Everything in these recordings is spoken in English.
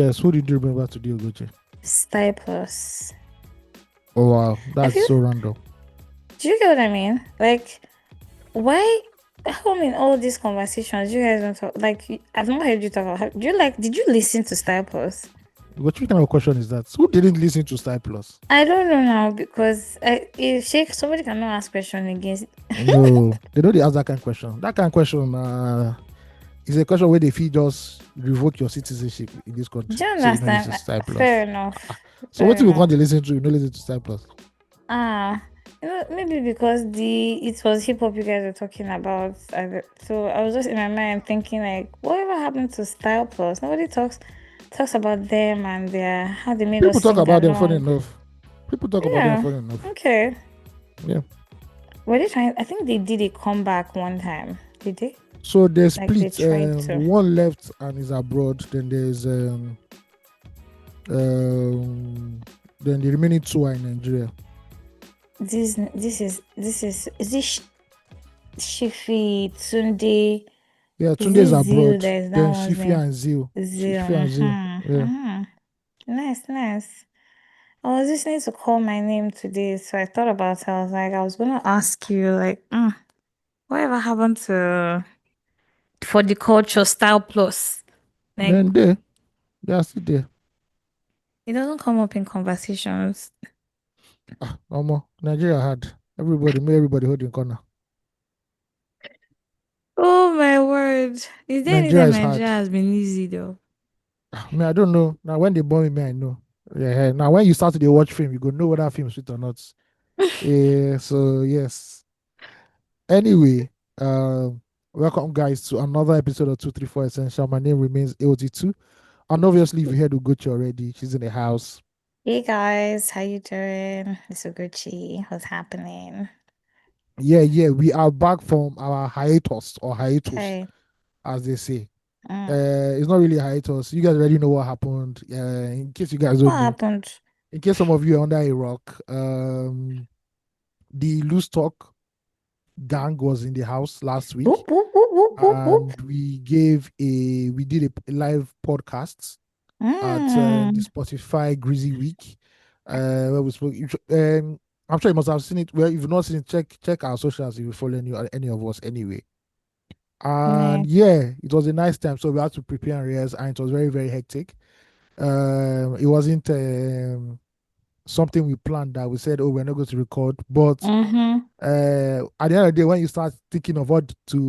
Yes, who did you remember today, Ugochi? Style Plus. Oh wow, I that's feel, so random. do you get what I mean? Like, why? How in all these conversations you guys don't talk? Like, I've not heard you talk about. Do you like? Did you listen to Style Plus? What kind of question is that? Who didn't listen to Style Plus? I don't know now because if Shake somebody cannot ask question against. No, they don't ask that kind of question. That kind of question is a question where they feel just revoke your citizenship in this Do country. you So you know listen understand? to Style Fair Plus. enough. So what Fair if you want enough. to listen to? You know listen to Style Plus. Ah, maybe because it was hip hop you guys were talking about. So I was just in my mind thinking like, whatever happened to Style Plus? Nobody talks about them and their how they made People us talk sing about them funny along. enough. People talk about them Yeah. funny enough. Okay. Yeah. Were they trying? I think they did a comeback one time. Did they? So they Like they split. tried to. One left and is abroad. Then there's then the remaining two are in Nigeria. Is this Shifi Tunde? Yeah, Is Tunde is this Zeal? abroad. That is that Then one's Shifia name. and Zil. Zeal. Shifia and Zil. Yeah. Nice, nice. I was listening to Call My Name today, so I thought about it. I was like, I was gonna ask you, like, whatever happened to for the culture style plus? Like, Then they are still there. it doesn't come up in conversations. Nigeria had everybody holding corner. Oh my word! Is there any Nigeria time is hard. Nigeria has been easy though? I don't know. Now when they born me, I know. Yeah. Now when you start to watch film, you go know whether film is sweet or not. Yeah. So yes. Anyway, welcome guys to another episode of 234 Essential. My name remains AOT2. And obviously, if you heard Ugochi already, she's in the house. Hey guys, how you doing? It's Ugochi. What's happening? Yeah. We are back from our hiatus or hiatus, Okay. as they say. Mm. It's not really a hiatus. You guys already know what happened. In case you guys What don't know, happened? in case some of you are under a rock, the Loose Talk gang was in the house last week, Whoop whoop whoop whoop whoop whoop. and we did a live podcast at the Mm. Spotify Greasy Week, where we spoke. I'm sure you must have seen it. Well, if you've not seen it, check our socials if you follow any of us anyway. And Nice. yeah, it was a nice time. So we had to prepare and rehearse, and it was very, very hectic. It wasn't something we planned that we said, oh, we're not going to record. But Mm-hmm. at the end of the day, when you start thinking of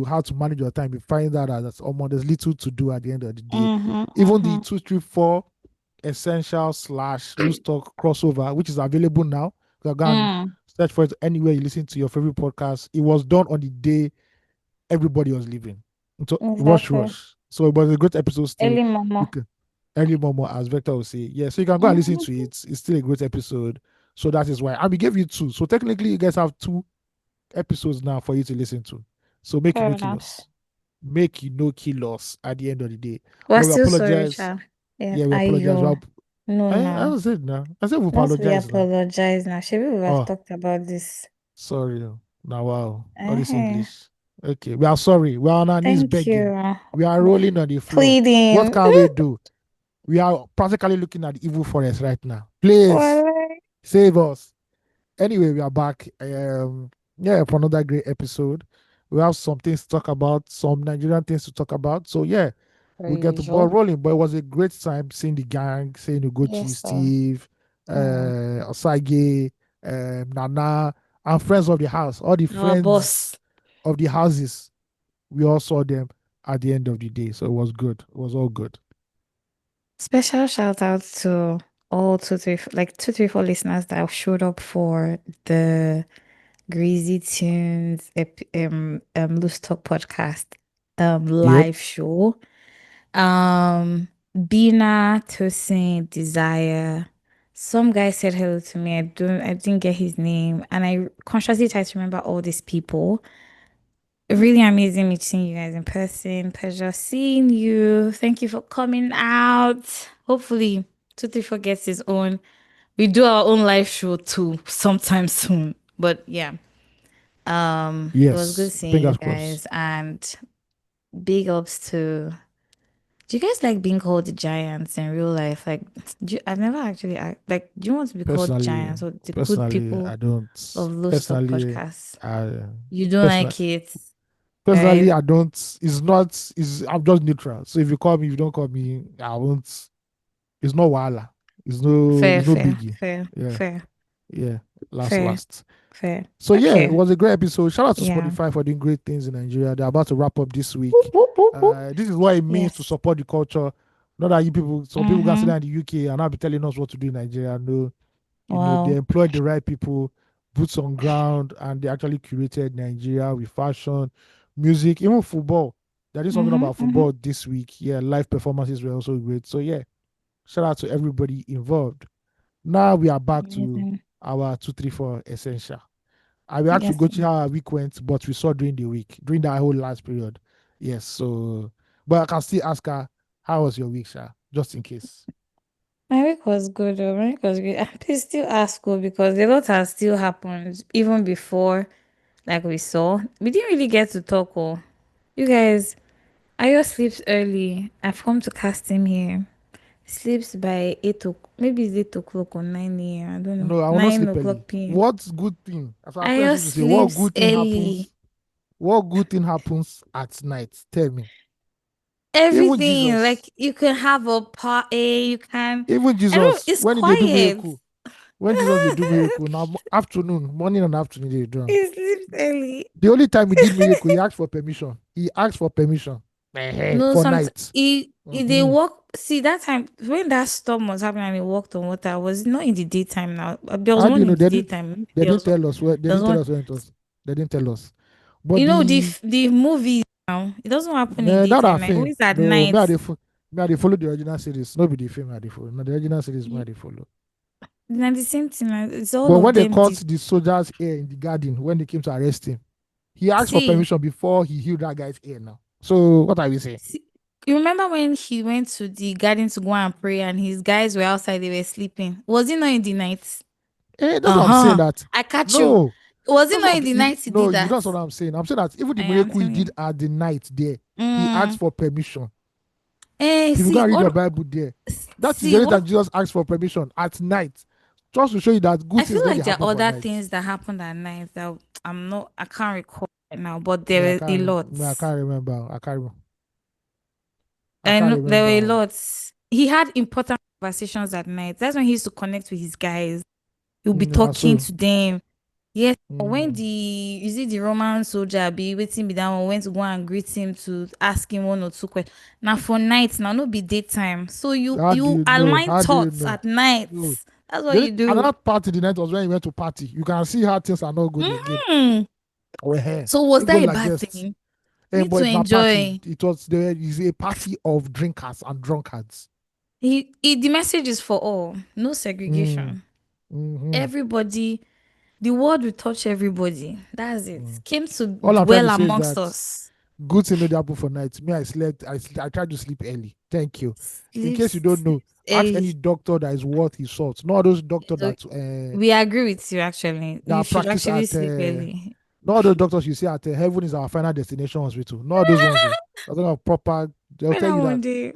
how to manage your time, you find out that there's little to do at the end of the day. Mm-hmm. Even the Mm-hmm. 234 essential / loose talk crossover, which is available now. You can go and Mm. search for it anywhere you listen to your favorite podcast. It was done on the day everybody was leaving. So rush, Exactly. rush. So it was a great episode still. Early You mama. can early momo, as Vector will say. Yeah, so you can go and listen to Mm-hmm. it. It's still a great episode. So that is why. And we gave you two. So technically you guys have two episodes now for you to listen to. So make you Fair no kill enough. us. Make you no kill us at the end of the day. We're But we still sorry, apologize. Cha. Yeah, Yeah, we apologize. Ayo. No, I no. was it now. I said we Not we apologize now. apologize now. Should we have Oh, talked about this? sorry. Now, wow. All this Uh-huh. English. Okay, we are sorry. We are on our knees Thank begging. you. We are Well, rolling on the floor. What pleading. can we do? We are practically looking at the evil forest right now. Please Well, save us. Anyway, we are back. Yeah, for another great episode. We have some things to talk about, some Nigerian things to talk about. So yeah, per we get the ball usual. rolling. But it was a great time seeing the gang, seeing Ugochi, Yes, sir. Steve, Mm. Osage, Nana, and friends of the house. All the Our friends boss. of the houses. We all saw them at the end of the day. So it was good. It was all good. Special shout out to all like 234 listeners that showed up for the Greasy Tunes Loose Talk podcast Yep. live show. Bina, Tosin, Desire. Some guy said hello to me. I didn't get his name. And I consciously tried to remember all these people. Really amazing meeting you guys in person. Pleasure seeing you. Thank you for coming out. Hopefully, 234 gets his own. We do our own live show too sometime soon. But yeah, it was good Yes. seeing you Fingers crossed. guys and big ups to Do you guys like being called giants in real life? Like, I've never actually like. Do you want to be called Personally, giants or the good personally, people I don't. of Low Stop Personally, podcast? I You don't personally, like it, personally, right? I don't. It's not. Is I'm just neutral. So if you call me, if you don't call me, I won't. It's no wala. It's no. Fair, It's no fair, biggie. fair, Yeah, fair, yeah. Last, fair, last. fair. So yeah, it Okay. was a great episode. Shout out to Yeah. Spotify for doing great things in Nigeria. They're about to wrap up this Whoop, week. whoop, whoop, whoop. This is what it means to Yes. support the culture. Not that you people, some people can sit Mm-hmm. down in the UK and not be telling us what to do in Nigeria. No, they Wow. employed the right people, boots on ground, and they actually curated Nigeria with fashion, music, even football. They did something Mm-hmm. about Mm-hmm. football this week. Yeah, live performances were also great. So yeah, shout out to everybody involved. Now we are back to Amazing. our 234 essential. I will actually Yes. go to how our week went, but we saw during the week, during that whole last period. Yes, so, but I can still ask her, how was your week, Sha? Just in case. My week was good, though. My week was good. I please still ask school because a lot has still happened even before, like we saw. We didn't really get to talk. Oh, you guys, Ayo sleeps early. I've come to cast him here. Sleeps by 8 o'clock. Maybe it's 8 o'clock or 9 a.m. I don't know. No, I will not Nine sleep early. o'clock p.m. What good thing? As our parents Ayo used to say, what sleeps good thing early. happens? What good thing happens at night? Tell me. Even Everything. Jesus, Like you can have a party. You can. even I don't. Jesus, It's when did they do quiet. miracle? When Jesus they do miracle? Now afternoon, morning and afternoon they do 'em. He sleeps early. The only time he did miracle, he asked for permission. He asked for permission. No, For some night. he they Mhm. walk. See that time when that storm was happening and he walked on water was not in the daytime. Now there was How do one you in know? the daytime. Maybe They there didn't was one. tell us where they There was didn't tell one. us when it was. They didn't tell us. But You know the the movie now. It doesn't happen in that our daytime. Like film, always at no, night. me I dey follow the original series. Not be the film I dey follow. No, the original series me I dey follow. Now the same thing. Like, it's all But of when they them. caught the soldiers' ear in the garden, when they came to arrest him, he asked for See, permission before he healed that guy's ear now. So what are we saying? see. You remember when he went to the garden to go and pray and his guys were outside, they were sleeping. Was it not in the night? That's what I'm saying Uh-huh. that. I catch you. No, Was it that's not what in the you night he no, did you that? that's what I'm saying. I'm saying that even the I am miracle he telling did you. at the night there, he asked Mm. for permission. If you go See, and read your all Bible there, that is the see only time what Jesus asked for permission at night. Just to show you that good I feel things don't like there happen are for other night. things that happened at night that I can't recall right now, but Me, there I were a can't lot. me, I can't remember. I I can't know there were a remember. lot. He had important conversations at night. That's when he used to connect with his guys. He'll be And talking so to them. Yes, when mm, the you see the Roman soldier be waiting be down went to go and greet him to ask him one or two questions. Now for nights, now no be daytime. So how do you you know? align How do you thoughts know? at night. No. That's what you do. Another part of the night was when he went to party. You can see how things are not good again. Mhm. We're here. So was He goes that a like bad guests. thing? And Need but to it's not party. enjoy. There is a party of drinkers and drunkards. The message is for all. No Mm, segregation. mm-hmm, Everybody, the word will touch everybody. That's it. mm. Came to All I'm trying dwell to say is amongst that us. good thing no dey happen for night. Me, I slept. I tried to sleep early. Thank you. In case you don't know, Sleeps ask any early. doctor that is worth his salt. Not those doctor So that we agree with you actually. You should practice actually at sleep early. not those doctors you see at heaven is our final destination hospital. Not those ones. Oh. That's not proper. They'll When tell I you one that day.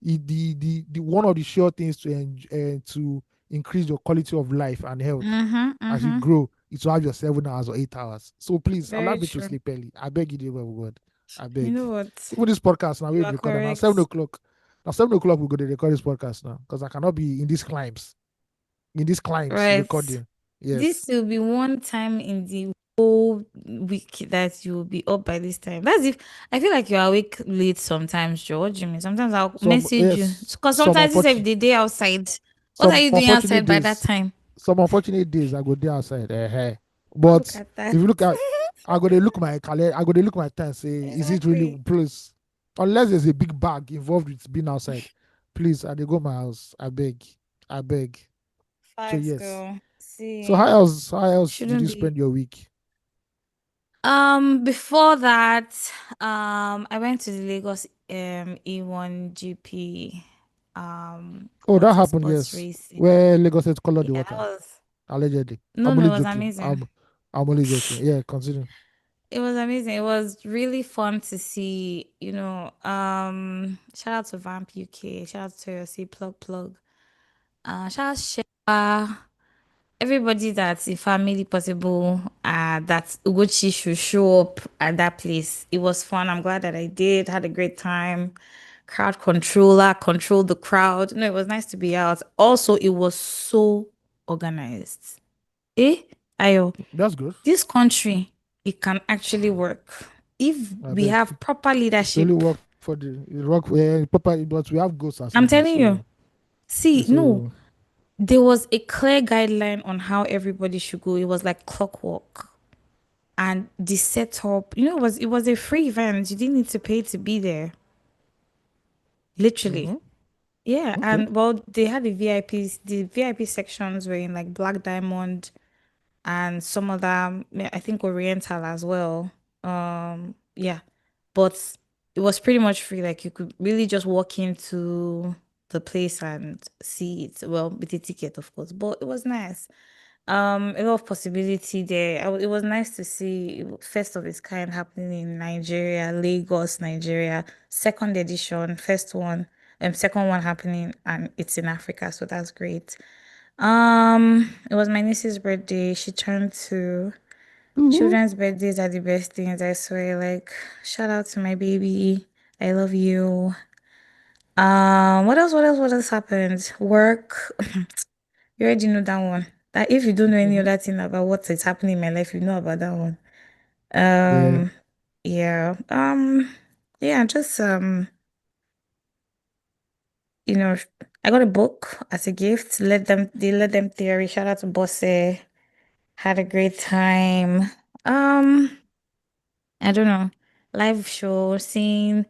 the one of the sure things to increase your quality of life and health Mm-hmm. as you Mm-hmm. grow is to have your 7 hours or 8 hours. So please allow Very me to true. sleep early. I beg you, dear God. I You beg. know what? Even this podcast now we You are record now 7 o'clock. correct. Now 7 o'clock we go to record this podcast now because I cannot be in these climes Right. recording. This Yes. will be one time in the whole week that you will be up by this time. That's if I feel like you're awake late sometimes, Joe. What do you mean? Sometimes I'll Some message you. yes, Because sometimes you say the day outside. What are some you doing unfortunate outside by that days time? some unfortunate days I go there outside. Look But at that. if you look at, I go to look my calendar. I go to look my time. Say, is it really Exactly. please? Unless there's a big bag involved with being outside, please. I dey go my house. I beg. So Facts, yes. girl. So See, how else did shouldn't you be. spend your week? Before that, I went to the Lagos E1 GP Oh, that water happened. sports Yes, racing. where Lagos State colored the Yeah, that water. was Allegedly, no, I'm no, only it was joking. amazing. I'm only joking. Yeah, considering. It was amazing. It was really fun to see, shout out to Vamp UK, shout out to C Plug Plug, shout out Sheba, everybody that's a family possible, that Ugochi should show up at that place. It was fun. I'm glad that I did, had a great time. Crowd controller, controlled the crowd. No, it was nice to be out. Also, it was so organized. Eh? Ayo. That's good. This country, it can actually work if I we beg. have proper It's only leadership. work for it work proper, but we have goals as I'm leaders, telling you. so See, no, so there was a clear guideline on how everybody should go. It was like clockwork. And the setup, it was a free event. You didn't need to pay to be there. Literally. hmm Yeah. okay. And well, they had the VIPs. The VIP sections were in like Black Diamond and some of them, I think Oriental as well. Yeah, but it was pretty much free. Like you could really just walk into the place and see it. Well, with a ticket, of course, but it was nice. A lot of possibility there. It was nice to see first of its kind happening in Nigeria, Lagos, Nigeria. Second edition, first one, second one happening, and it's in Africa, so that's great. It was my niece's birthday. She turned two. Woo-hoo. Children's birthdays are the best things, I swear. Like, shout out to my baby. I love you. What else? What else? What else happened? Work. You already know that one. That if you don't know any Mhm. other thing about what is happening in my life, you know about that one. Yeah. Um, yeah. Yeah, just you know, I got a book as a gift. Let them theory. Shout out to Bosse. Had a great time. Um, I don't know. Live show, seeing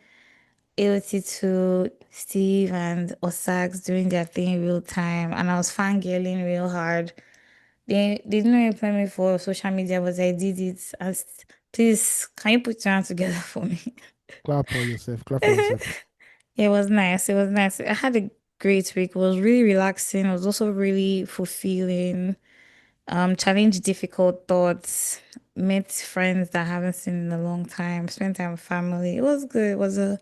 AOT2, Steve and Osags doing their thing real time, and I was fangirling real hard. They didn't employ me for social media, but I did it. Please, can you put your hands together for me? Clap for yourself. Clap for yourself. It was nice. It was nice. I had a great week. It was really relaxing. It was also really fulfilling. Challenge difficult thoughts, met friends that I haven't seen in a long time, spent time with family. It was good. It was a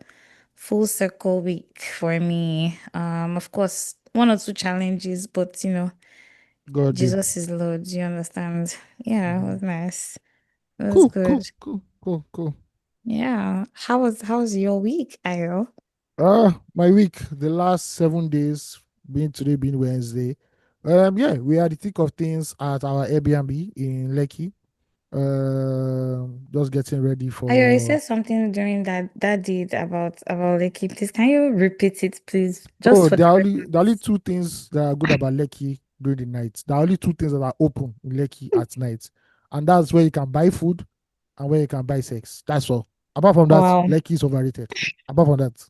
full circle week for me. Of course, one or two challenges, but God dear. Jesus is Lord. Do you understand? Yeah, it Mhm. was nice. It was Cool, good. cool, cool, cool, cool. Yeah. How was your week, Ayo? My week, the last 7 days, being today being Wednesday. Yeah, we are the thick of things at our Airbnb in Lekki. Just getting ready Ayo, you for. said something during that date about Lekki. Please, can you repeat it, please, just Oh, for the there are only records? two things that are good about Lekki during the night. There are only two things that are open in Lekki at night, and that's where you can buy food and where you can buy sex. That's all. Apart from that, Wow. Lekki is overrated. Apart from that,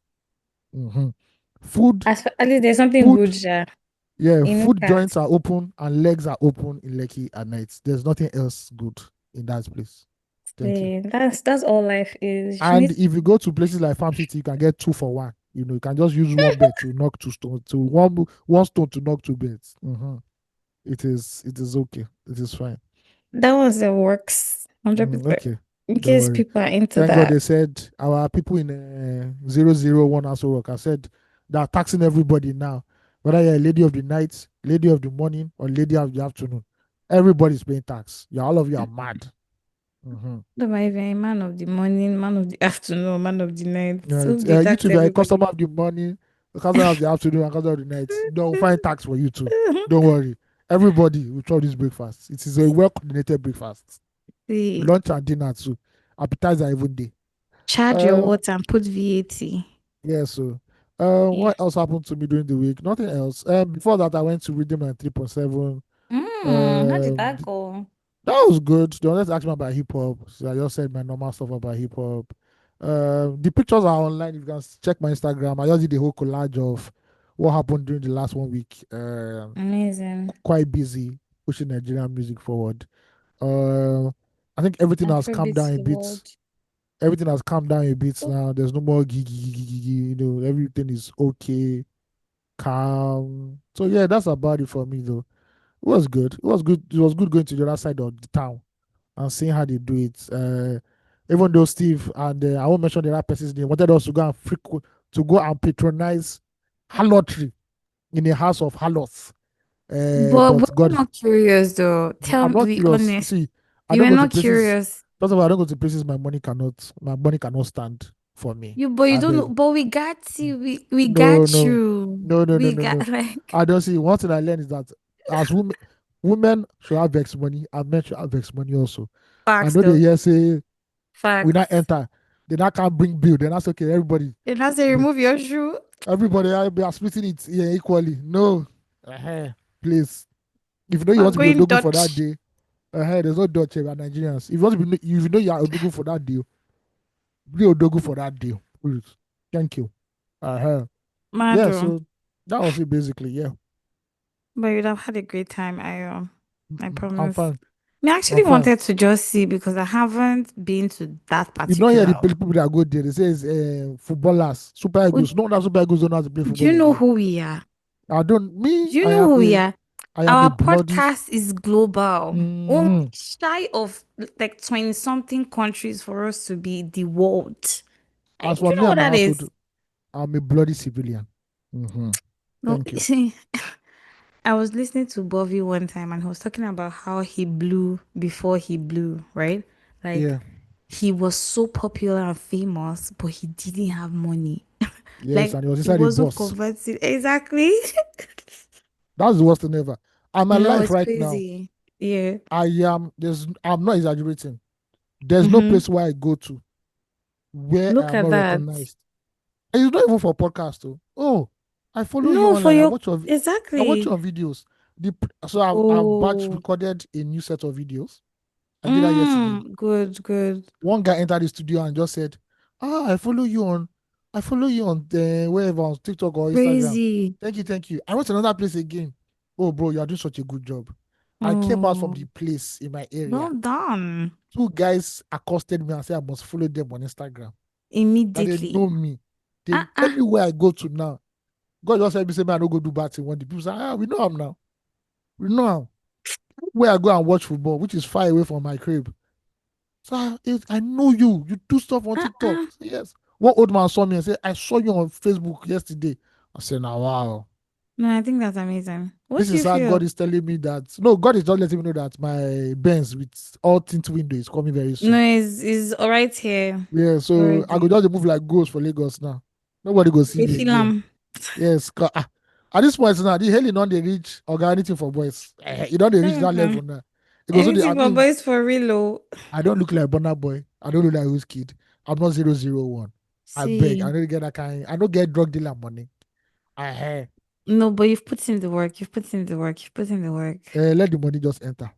mhm. food, At least there's something food, good, yeah. yeah, In food Lucas. joints are open and legs are open in Lekki at night. There's nothing else good in that place. Thank you. That's all life is. You And need if you go to places like Farm City, you can get two for one. You can just use one bed to knock two stones, to one stone to knock two beds. It is okay. It is fine. that was the works. 100%. Okay, In don't case worry. people are into Thank God that. they said our people in 001 Aso Rock. I said they're taxing everybody now, whether you're a lady of the night, lady of the morning, or lady of the afternoon. Everybody's paying tax. Yeah, all of you are mad. Mm-hmm. Don't mind even a man of the morning, man of the afternoon, man of the night. So they You tax too, if you're a everybody. customer of the morning, a customer of the afternoon, and customer of the night, don't find tax for you too. Don't worry. Everybody will try this breakfast. It is a well coordinated breakfast. See, Lunch and dinner too. Appetizer even day. charge your Um, water and put VAT. yeah, so Yeah. what else happened to me during the week? Nothing else. Before that I went to Rhythm and 3.7. How did Um that go? that was good. They wanted to ask me about hip hop. So I just said my normal stuff about hip hop. The pictures are online. You can check my Instagram. I just did the whole collage of what happened during the last 1 week. Amazing. Quite busy pushing Nigerian music forward. Uh, I think everything has calmed Afrobeats down a the bit. world. Everything has calmed down a bit Oh, now. There's no more gigi, gigi, gigi. Everything is okay, calm. So yeah, that's about it for me though. It was good. It was good. It was good going to the other side of the town and seeing how they do it. Even though Steve and I won't mention the other person's name wanted us to go and to go and patronize harlotry in a house of harlots. But were But you God, not curious though? Tell I'm me, not be curious. honest. See, I You don't were go to not places. curious. First of all, I don't go to places my money cannot stand for me. But you I don't know. beg. But we got you. We No, got no, you. no, no, no, We no, no. got like I don't see. One thing I learned is that as women should have vex money, and men should have vex money also. I facts know they though. hear say we not Facts. enter, they not can't bring bill. Then that's okay. Everybody, And I say remove your shoe. everybody, we are splitting it equally. No, please. If you know you We're want to be going odogu for that Dutch. day, there's no Dutch here, we are Nigerians. If you want to be, if you know you are odogu for that day, be odogu for that day. Please. Thank you. Yeah. Mado. So that was it basically. Yeah. But you'd have had a great time, I I'm promise. fine. I I'm actually fine. wanted to just see because I haven't been to that You don't hear the particular. people that go there. They say it's footballers, super egos. Would No, that super egos don't know how to play do football you know again. who we are? I don't. Me, Do you know who we are? I am a Our bloody. podcast is global. Only Mhm. shy of like 20 something countries for us to be the world. As Do for you me know what and my that household, is? I'm a bloody civilian. Hmm. No, Thank you. see, I was listening to Bobby one time and he was talking about how he blew before he blew, right? Like Yeah. he was so popular and famous, but he didn't have money. Yes, Like and he was it inside a wasn't bus. converted. Exactly. That's the worst thing ever. And my No, life it's right now, crazy. Yeah. I'm not exaggerating. There's no Mm-hmm. place where I go to where I Look am at not that. recognized. And it's not even for podcast too. Oh, I follow you No, for online. your I watch exactly. your videos. So I've batch Oh, recorded a new set of videos. I did that yesterday. good, good. One guy entered the studio and just said, "Ah, I follow you on the wherever on TikTok or Instagram. Crazy. Thank you. I went to another place again. Oh, bro, you are doing such a good job. I came out from Oh, the place in my area. well done. Two guys accosted me and said I must follow them on Instagram. That they Immediately. know me. They Uh-uh. anywhere I go to now. God just help me say, man, I don't go do bad thing. When the people say, we know him now. We know him. Where I go and watch football, which is far away from my crib. So I know you. You do stuff on TikTok. Uh-uh. I say, yes. One old man saw me and said, I saw you on Facebook yesterday. I said, now wow. No, I think that's amazing. What This do you is how God feel? is telling me that. No, God is just letting me know that my Benz with all tint window is coming very No, soon. is all right here Yeah, so I go already. just move like ghost for Lagos now. Nobody go see They me feel again. Yes, at this point now, the hailing on they reach or anything for boys. You don't they reach that level now. It goes so the, I anything for mean, boys for real. Oh. I don't look like Burna Boy. I don't look like who's kid. I'm not 001. I beg. I See, don't get that kind. I don't get drug dealer money. I no, but you've put in the work. You've put in the work. You've put in the work. let the money just enter.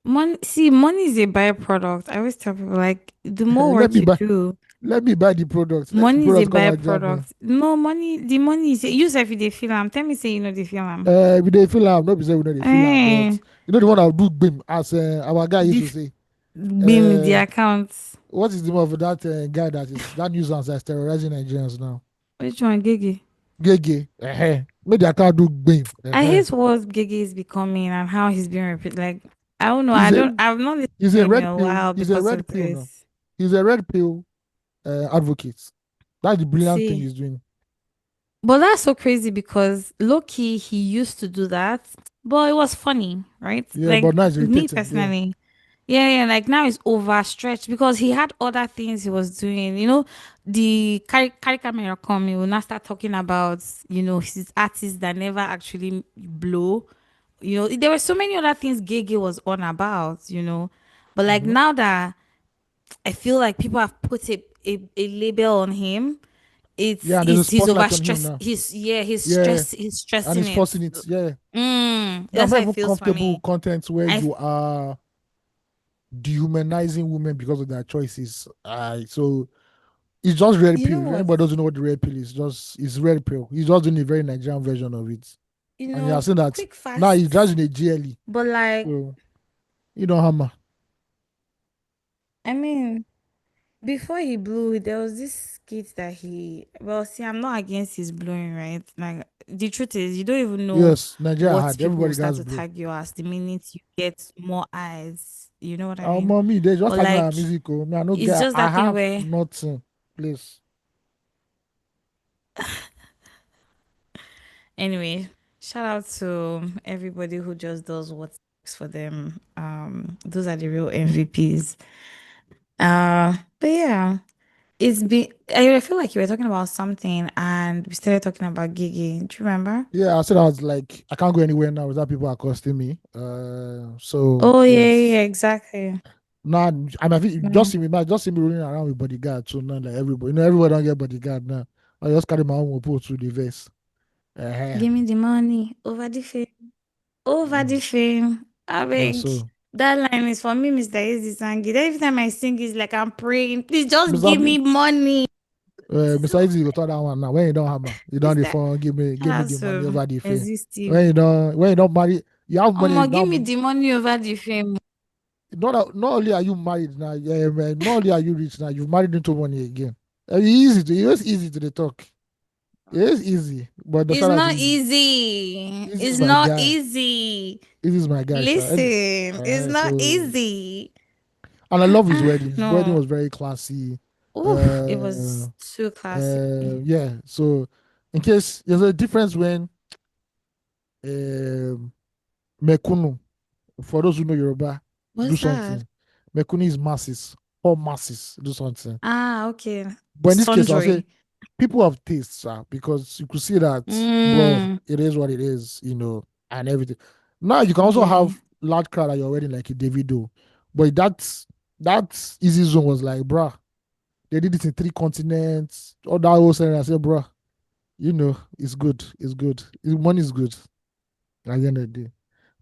Money is a byproduct. I always tell people like the more let work me you buy. do, Let me buy the products. Let the money is a products come and jam me. byproduct. No money, the money is you say if you dey feel am. Tell me say you know the feel am. We dey feel am. No be say we know dey feel am, but Eh, you know the one I'll do bim as our guy used the to say. beam the Uh, account. what is the name of that guy that nuisance that's terrorizing Nigerians now? Which one, Gigi? Gege. Make the account do bim. I hate what Gigi is becoming and how he's being repeated. Like I don't know. He's a I've not listened he's to a him in red a pill. while He's a because of red pill now. this. He's a red pill advocate. That's the brilliant thing See. he's doing. But that's so crazy because low-key he used to do that, but it was funny, right? Yeah, but Like now it's me irritating. Yeah. personally, yeah, yeah. Like now it's overstretched because he had other things he was doing. You know, the carry camera come, he will now start talking about his artists that never actually blow. There were so many other things Gege was on about. But like Hmm. now that I feel like people have put a label on him. Yeah, and there's a He's spotlight over on him stress. now. Yeah, He's and stressing he's it. forcing it. Yeah. Me, I'm That's not how it even feels for comfortable with me. content where I you are dehumanizing women because of their choices. So it's just red you know pill. If what? anybody doesn't know what the red pill is, just it's red pill. He's just doing a very Nigerian version of it. And you are saying that Quick now he drives fast. in a GLE. But like, So you know hammer. I mean, before he blew, there was this skit that well, see, I'm not against his blowing, right? Like the truth is you don't even know Yes, Nigeria what had. people will Everybody start got to blue. tag you as the minute you get more eyes. You know what I Our mean? mommy, they just Or tag me like our musical. Me, I no it's get. just I that thing have where nothing. Please. anyway, shout out to everybody who just does what's for them. Those are the real MVPs. But yeah, it's been I feel like you were talking about something and we started talking about Gigi. Do you remember? Yeah, I said I was like, I can't go anywhere now without people accosting me. So Oh yeah, yeah, yes. yeah, exactly. Now, I mean, No. just see me rolling around with bodyguard. So now, like everybody, everybody don't get bodyguard now. I just carry my own mopo through the vest. Uh-huh. Give me the money over the fame. Over the Mm. fame. I Now, beg. so, That line is for me, Mr. Easy Sangi. Every time I sing, it's like I'm praying. Please just Mr. give me money. Mr. Easy go talk that one now. When you don't hammer, you don't the Mr. phone. Shout Give me out the money to over the fare. Steve. When you don't marry, you have money Omo, now. give me the money over the fame. Not only are you married now, yeah, man, not only are you rich now, you've married into money again. It's easy to the talk. It's easy, but the It's shout out not easy. easy. Easy is It's my not guy. easy. Easy is my guy, sure. Listen, it's not So, easy. and I love his wedding. His wedding No. was very classy. Oof, it Uh, was too classy. yeah. So, in case there's a difference when um, Mekunu, for those who know Yoruba, do What's that? something. Mekunu is masses, all masses, do something. Ah, okay. But in this case, I'll say Sundry. people have tastes, because you could see that, bro, Mm, it is what it is, and everything. Now you can also yeah. have large crowd at your wedding like a Davido, but that easy zone was like, bruh, they did it in 3 continents. All that whole saying, I said, bruh, it's good, it's good. Money is good at the end of the day.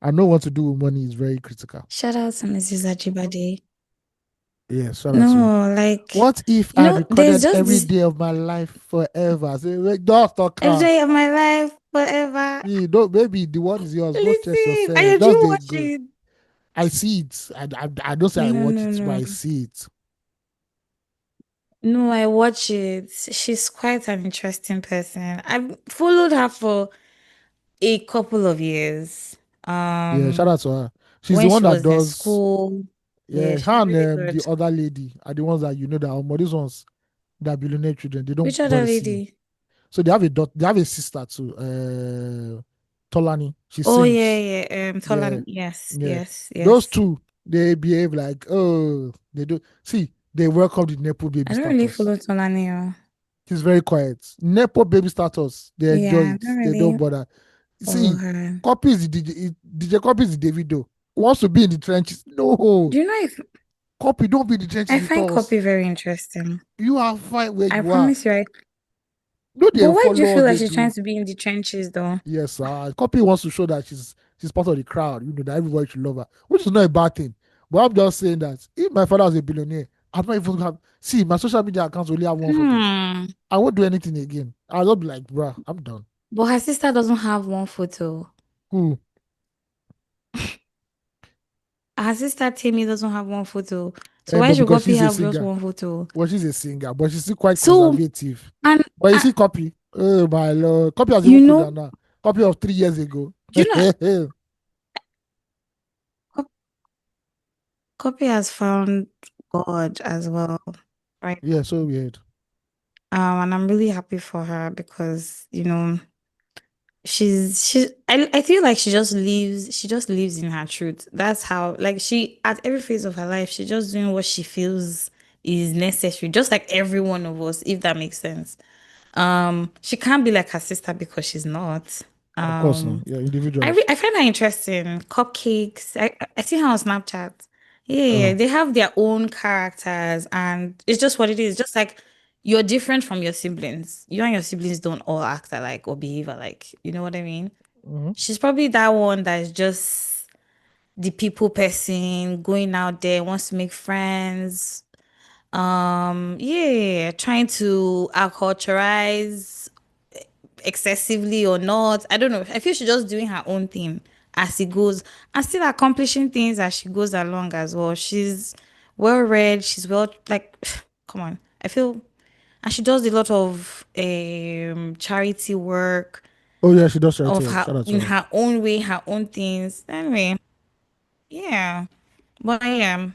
I know what to do with money is very critical. Shout out to Mrs. Ajibade. Yeah, shout out to. No, like, What if I there's recorded just every this day of my life forever? I say, wait, just talk. every day of my life, forever. See, don't, baby, the one is yours. Go stress Listen, yourself. I Just do they watch go. it. I see it. I don't say I No, watch no, it, but no. I see it. No, I watch it. She's quite an interesting person. I've followed her for a couple of years. Yeah, shout Um, out to her. She's the when one she that was in does. school. Yeah, Yeah, she's her and really the good. other lady are the ones that that these ones that billionaire children. They don't Which other barely see. lady? So they have a they have a sister too. Tolani. She Oh yeah, sings. yeah. Yeah, Tolan. Yes, yeah. yes, Those yes. two, they behave like, oh, they do. See, they welcome the Nepo baby I don't really status. follow Tolani. He's very quiet. Nepo baby status, they enjoy Yeah, I it. don't They don't really bother. follow See, her. copies the DJ copies the Davido. Wants to be in the trenches. No, Do you know if copy, don't be in the I trenches with find us. copy very interesting? You are fine where I you are. promise you. No, But they why do you follow us, feel like they she's trying do. to be in the trenches though? Yes, copy wants to show that she's part of the crowd, that everybody should love her, which is not a bad thing. But I'm just saying that if my father was a billionaire, I'd not even have see my social media accounts only have one photo. Hmm. I won't do anything again. I'll just be like, bruh, I'm done. But her sister doesn't have one photo. Cool. Her sister Tammy doesn't have one photo. So why But should because Guppy she's a have just singer, one photo? well, she's a singer, but she's still quite So conservative. and But you see, copy. Oh my lord, copy has you even cooled know, down now. Copy of 3 years ago. do you know Guppy has found God as well right Yeah, so weird. and I'm really happy for her because I feel like she just lives in her truth. That's how like she at every phase of her life she's just doing what she feels is necessary, just like every one of us, if that makes sense. She can't be like her sister because she's not. Of course, no. Um, Yeah, individuals. I find her interesting. Cupcakes. I see her on Snapchat. Yeah, Uh, they have their own characters, and it's just what it is. Just like you're different from your siblings. You and your siblings don't all act alike or behave alike. You know what I mean? mhm. She's probably that one that is just the people person, going out there, wants to make friends. Yeah, trying to acculturize excessively or not. I don't know. I feel she's just doing her own thing as it goes and still accomplishing things as she goes along as well. She's well read, she's well like come on. I feel and she does a lot of charity work Oh yeah, she does charity of work. her Shout out to in her. her own way, her own things. Anyway, yeah. But yeah,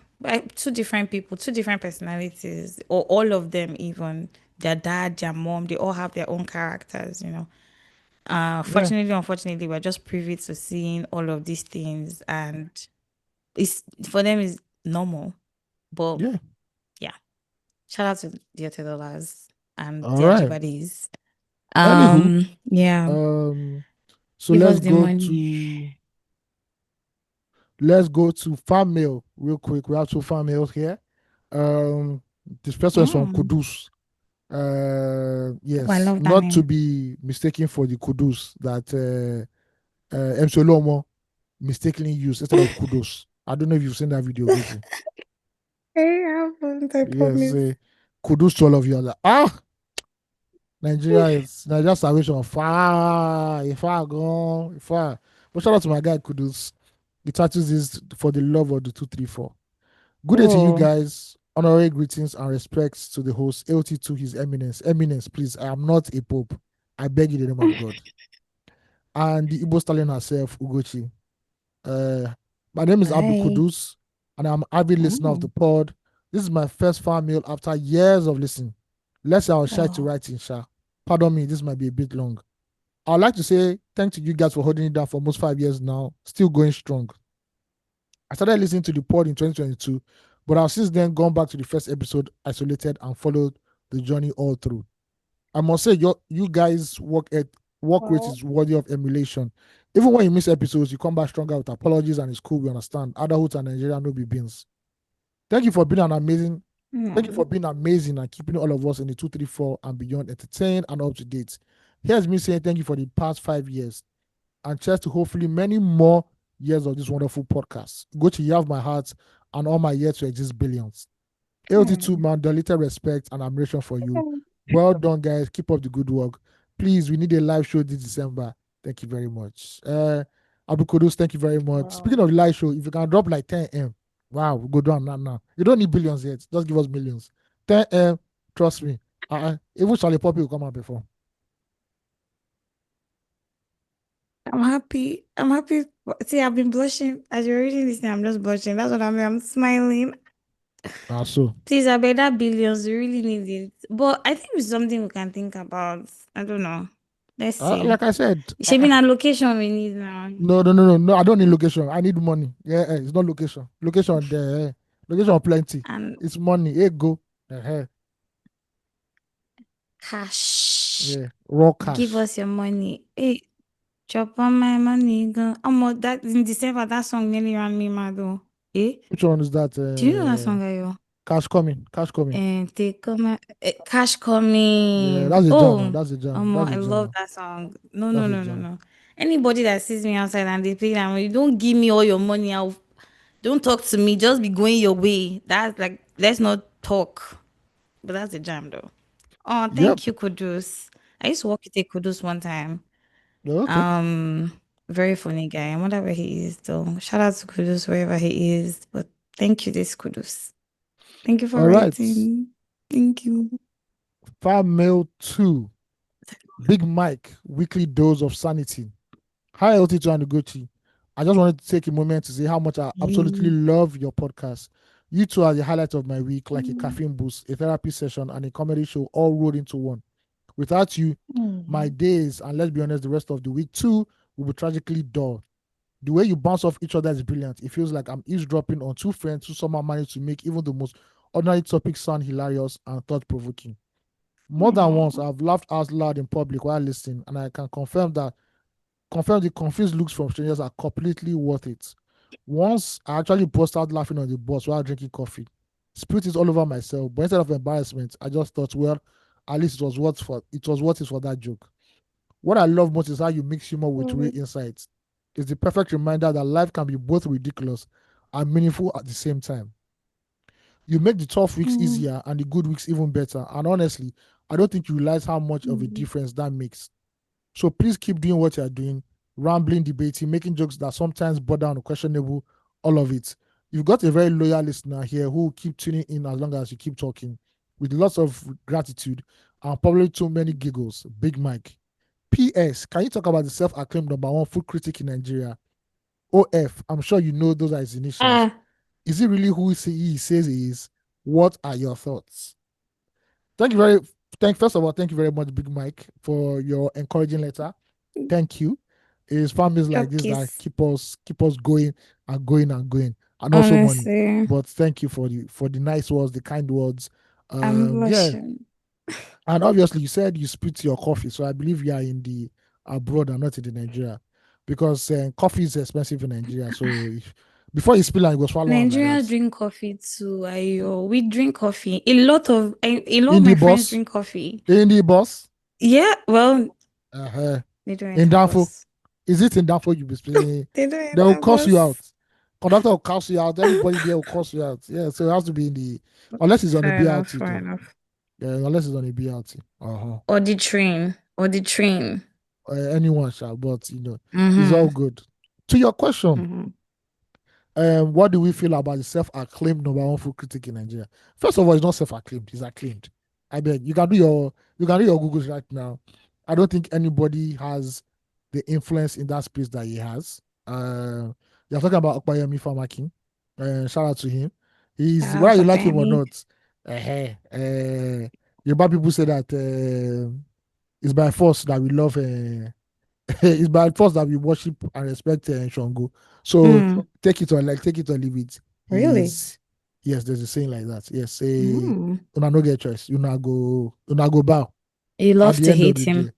two different people, two different personalities, or all of them even. Their dad, their mom, they all have their own characters, you know. Yeah, Fortunately, unfortunately, we're just privy to seeing all of these things, and it's for them is normal. But yeah. yeah, shout out to the Otedolas and All the right. Ajibadis. Anywho, Yeah, um, so give us the money. let's go to fan mail real quick. We have two fan mails here. Um, this first one is from Mm. Kudus. Oh, I Yes, love that not to name. be mistaken for the Kudus that MC Olomo mistakenly used instead of Kudos. I don't know if you've seen that video, Gucci. Hey, I haven't, I Yes, promise. kudos to all of you. Like, Nigeria salvation far, far gone, far. But shout out to my guy Kudus. The tattoos is for the love of the 234. Good day to you Oh, guys. Honorary greetings and respects to the host, AOT2, His Eminence. Eminence, please, I am not a pope. I beg you in the name of God. And the Igbo stallion herself, Ugochi. Uh, my name is Abdul hi. Kudus, and I'm an avid listener of the Mm. pod. This is my first fan mail after years of listening. Let's say I was shy to Oh, write in Sha. Pardon me, this might be a bit long. I'd like to say thank to you guys for holding it down for almost 5 years now, still going strong. I started listening to the pod in 2022, but I've since then gone back to the first episode isolated and followed the journey all through. I must say, you guys work rate well. is worthy of emulation. Even when you miss episodes, you come back stronger with apologies, and it's cool. We understand. Adulthood and Nigeria no be beans. Thank you for being an amazing. Thank you Mm. for being amazing and keeping all of us in the 234 and beyond entertained and up to date. Here's me saying thank you for the past 5 years and cheers to hopefully many more years of this wonderful podcast. Go to you have my heart and all my years to exist billions. AOT2 Mm. man, the little respect and admiration for you. Well done, guys. Keep up the good work. Please, we need a live show this December. Thank you very much. Abu Kudus, thank you very much. Speaking Wow. of live show, if you can drop like 10M, wow, we'll go down now. You don't need billions yet. Just give us millions. 10M, trust me. Even Charlie Poppy will come out before. I'm happy. I'm happy. See, I've been blushing as you're reading this. I'm just blushing. That's what I mean. I'm smiling. So, Please, I bet that billions. We really need it. But I think it's something we can think about. I don't know. Let's see. like I said, Shaping a location we need now. no. I don't need location. I need money. Yeah, it's not location. Location there. Location plenty. And It's money. Here go. Uh-huh. cash. Yeah, raw Give cash. us your money. Hey, chop on my money, girl. That in December, that song nearly ran me mad though. Eh? Which one is that? Do you know that song, Ayo? Cash coming. Cash coming. And take my cash Yeah, coming. that's a jam. Now. Oh, That's a jam. That's a I jam. love Now. that song. No, That's no, a no, no, jam. no. Anybody that sees me outside and they play that, you don't give me all your money. Don't talk to me. Just be going your way. That's like, let's not talk. But that's a jam though. Oh, Yep. thank you, Kudus. I used to work with a Kudus one time. Okay. Um, Very funny guy. I wonder where he is though. Shout out to Kudus wherever he is. But thank you, this Kudus. Thank you for All right. writing. Thank you. Farm Mail 2. Big Mike. Weekly dose of sanity. Hi, AOT2 and Ugochi. I just wanted to take a moment to say how much I absolutely Hey. love your podcast. You two are the highlight of my week, like a Mm. caffeine boost, a therapy session, and a comedy show all rolled into one. Without you, my Mm. days, and let's be honest, the rest of the week too, will be tragically dull. The way you bounce off each other is brilliant. It feels like I'm eavesdropping on two friends who somehow managed to make even the most ordinary topics sound hilarious and thought provoking. More than once, Mm. I've laughed out loud in public while listening, and I can confirm the confused looks from strangers are completely worth it. Once I actually burst out laughing on the bus while drinking coffee. Spilled it all over myself, but instead of embarrassment, I just thought, well, at least it was worth it for that joke. What I love most is how you mix humor with real Mm. insights. It's the perfect reminder that life can be both ridiculous and meaningful at the same time. You make the tough weeks Mm. easier and the good weeks even better. And honestly, I don't think you realize how much of a Mm. difference that makes. So please keep doing what you're doing, rambling, debating, making jokes that sometimes border on questionable, all of it. You've got a very loyal listener here who will keep tuning in as long as you keep talking, with lots of gratitude and probably too many giggles. Big Mike. P.S. Can you talk about the self-acclaimed number one food critic in Nigeria? OF. I'm sure you know those are his initials. Ah. Is he really who he says he is? What are your thoughts? Thank you very first of all, thank you very much, Big Mike, for your encouraging letter. Thank you. It's families like Chop this that kiss. keep us going and going and going, and also money. Honestly, But thank you for the nice words, the kind words. I'm Yeah, blushing. and obviously you said you split your coffee, so I believe you are in the abroad and not in the Nigeria, because coffee is expensive in Nigeria. So if before you spill and you go swallow them like Nigerians that. drink coffee too. Ayo. We drink coffee. A lot of In the my friends bus, drink coffee. in the bus, Yeah, well, uh they don't in enter Danfo. bus. Is it in Danfo you be spilling? They don't They will enter curse you out. bus. Conductor will curse you out. Everybody there will curse you out. Yeah, so it has to be in the unless it's on a Fair enough, BRT fair though. enough. Yeah, unless it's on a BRT. Uh-huh. Or the train. Or the train. Anyone shall, but it's all Mm-hmm. good. To your question, Mm-hmm. what do we feel about the self-acclaimed number one food critic in Nigeria? First of all, it's not self-acclaimed; it's acclaimed. I beg you can do your Googles right now. I don't think anybody has the influence in that space that he has. You're talking about Okpayemi Famakin. Shout out to him. He's Shout whether out you to like him or Grammy. not. Yoruba people say that it's by force that we love. It's by force that we worship and respect Shango. So Mm, take it or leave it. really? He's yes, there's a saying like that. Yes, say Mm. una no get choice. Una go bow You at love the to end of hate the him. day.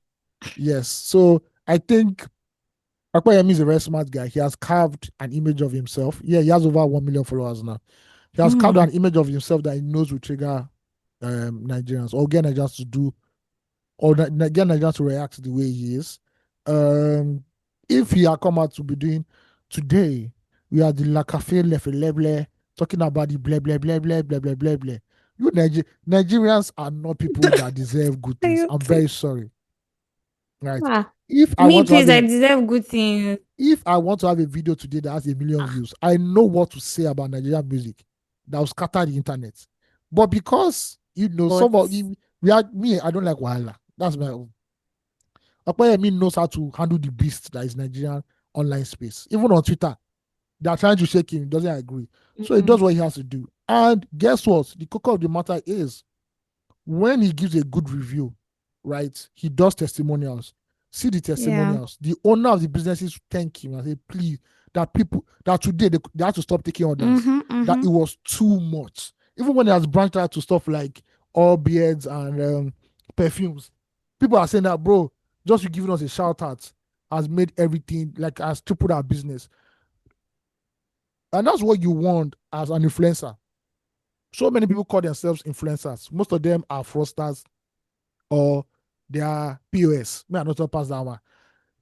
Yes. So I think Akpayemi is a very smart guy. He has carved an image of himself. Yeah, he has over 1 million followers now. He has carved Mm. an image of himself that he knows will trigger Nigerians or get Nigerians to do or get Nigerians to react the way he is. Um, if he had come out to be doing today, we are the La Cafe Leble talking about the blah blah blah blah blah blah blah blah. Nigerians are not people that deserve good things. I'm AOT. very sorry. Right. Ah. If I Me, want to have please, a I deserve good things. if I want to have a video today that has 1 million Ah, views, I know what to say about Nigerian music that will scatter the internet. But because but some of we are me, I don't like Wahala. That's my Opeyemi knows how to handle the beast that is Nigerian online space. Even on Twitter, they are trying to shake him. He doesn't agree. So he mm, does what he has to do. And guess what? The cocoa of the matter is when he gives a good review, right? He does testimonials. See the yeah. testimonials. The owner of the businesses thank him and say, please, that people that today they have to stop taking orders. Mm-hmm, That mm-hmm. it was too much. Even when he has branched out to stuff like all beards and perfumes, people are saying that, bro, just you giving us a shout out has made everything like has tripled our business. And that's what you want as an influencer. So many people call themselves influencers. Most of them are fraudsters or they are POS. Me, I not talk past that one.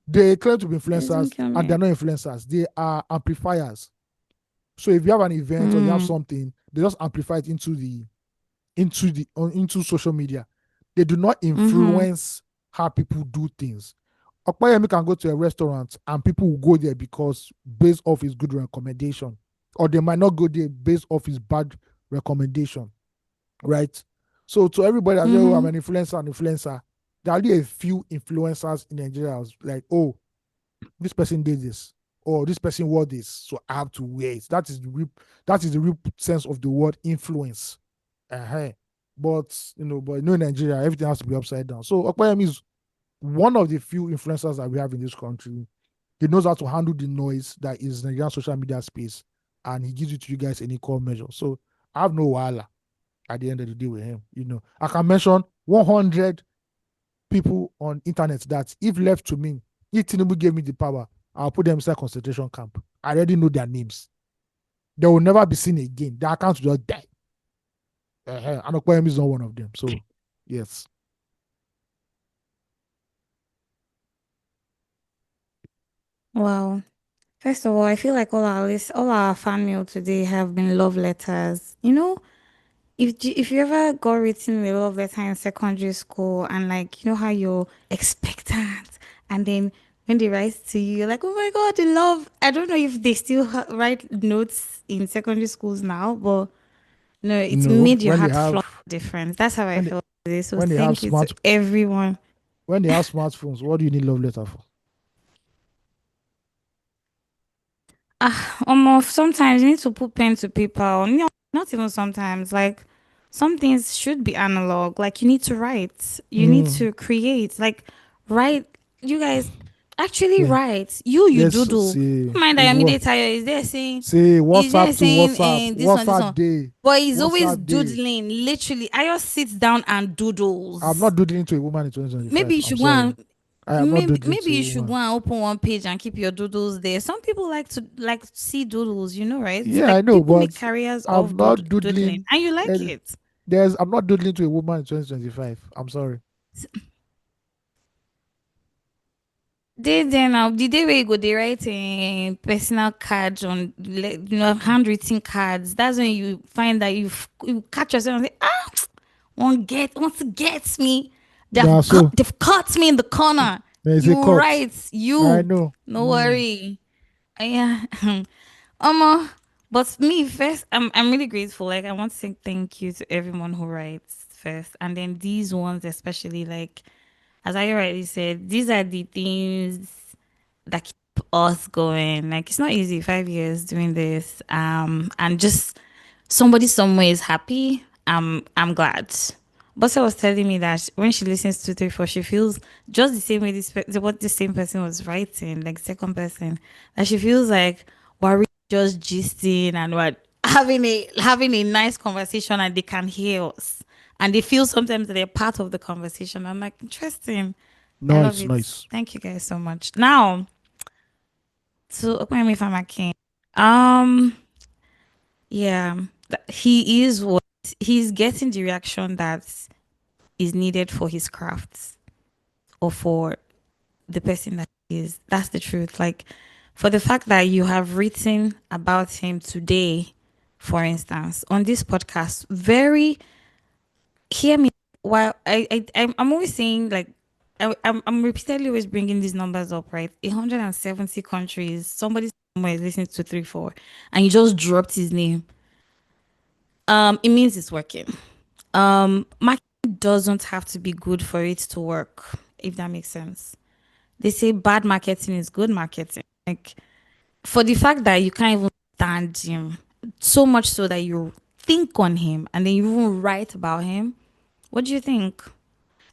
They claim to be Please don't influencers kill and me. they're not influencers. They are amplifiers. So if you have an event or you have Mm, something, they just amplify it into social media. They do not mm-hmm. influence how people do things. Okpayemi can go to a restaurant and people will go there because based off his good recommendation, or they might not go there based off his bad recommendation, right? So to everybody that say, "Oh, I'm Mm-hmm. an influencer," there are only a few influencers in Nigeria like, "Oh, this person did this, or this person wore this, so I have to wear it." That is the real sense of the word influence. Uh-huh. But in Nigeria, everything has to be upside down. So Okpayemi is one of the few influencers that we have in this country. He knows how to handle the noise that is Nigerian social media space, and he gives it to you guys in equal measure. So I have no wala at the end of the day with him. I can mention 100 people on internet that if left to me, if Tinubu gave me the power, I'll put them inside concentration camp. I already know their names. They will never be seen again. Their accounts will just die. And Okoyemi is not one of them. So, yes. Wow. First of all, I feel like all our fan mail today have been love letters. If you ever got written a love letter in secondary school and like you know how you're expectant and then when they write to you, you're like, oh my God, the love. I don't know if they still write notes in secondary schools now, but no, it's No, made your heart flutter different. That's how I when they, felt today. So when they have thank you to smart everyone. when they have smartphones, what do you need love letter for? Almost sometimes you need to put pen to paper. Or no, not even sometimes. Like some things should be analog. Like you need to write. You need Mm, to create. Like write. You guys actually yeah. write. You Yes, doodle. see, Don't mind that it's your what media tire is there saying say is there WhatsApp to saying WhatsApp, this WhatsApp one. day, But he's always WhatsApp day. doodling. Literally, I just sit down and I'm doodles. not doing to a woman in Maybe 2025. you I'm should go sorry. and I am not maybe doing maybe to a you should go woman. and open one page and keep your doodles there. Some people like to see doodles, you know, right? Yeah, I Like know, people make but careers I'm of not doodling, doodling. and you like There, it. I'm not doodling to a woman in 2025. I'm sorry. They now the day where you go, they write personal cards on handwritten cards. That's when you find that you catch yourself and say, ah, want to get me. Nah, so They've caught me in the corner. there's a You cut. write I you. know. No worry. Yeah. But me first, I'm really grateful. Like I want to say thank you to everyone who writes first, and then these ones especially. Like as I already said, these are the things that keep us going. Like it's not easy 5 years doing this. And just somebody somewhere is happy. I'm glad. Bossa was telling me that when she listens to 3 4, she feels just the same way what the same person was writing, like second person. That she feels like we're really just gisting and we're having a nice conversation and they can hear us. And they feel sometimes that they're part of the conversation. I'm like, interesting. I love Nice, it. nice. Thank you guys so much. Now to open me for my king. Um, yeah, he is what he's getting the reaction that is needed for his crafts or for the person that he is. That's the truth. Like for the fact that you have written about him today, for instance, on this podcast, very hear me. While I'm always saying like I'm repeatedly always bringing these numbers up, right? 170 countries. Somebody somewhere is listening to 3 4, and you just dropped his name. It means it's working. Marketing doesn't have to be good for it to work, if that makes sense. They say bad marketing is good marketing. Like for the fact that you can't even stand him, so much so that you think on him and then you even write about him. What do you think?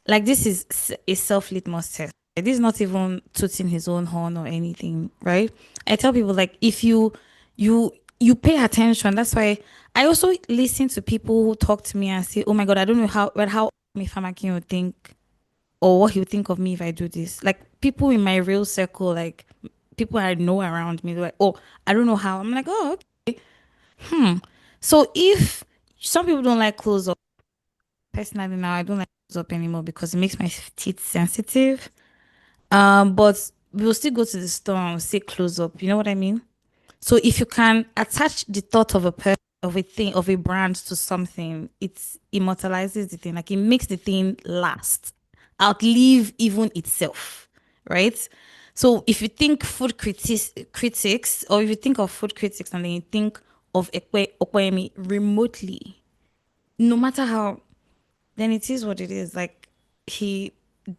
Like this is a self litmus test. Like, this is not even tooting his own horn or anything, right? I tell people like if you you pay attention. That's why I also listen to people who talk to me and say, "Oh my God, I don't know how if I'm would think or what he'll think of me if I do this." Like people in my real circle, like people I know around me, they're like, "Oh, I don't know how." I'm like, "Oh, okay." So if some people don't like close up, personally now I don't like close up anymore because it makes my teeth sensitive. But we'll still go to the store and we'll say close up. You know what I mean? So if you can attach the thought of a person, of a thing, of a brand to something, it immortalizes the thing. Like it makes the thing last, outlive even itself, right? So if you think critics, or if you think of food critics and then you think of Okwemi remotely, no matter how, then it is what it is. Like he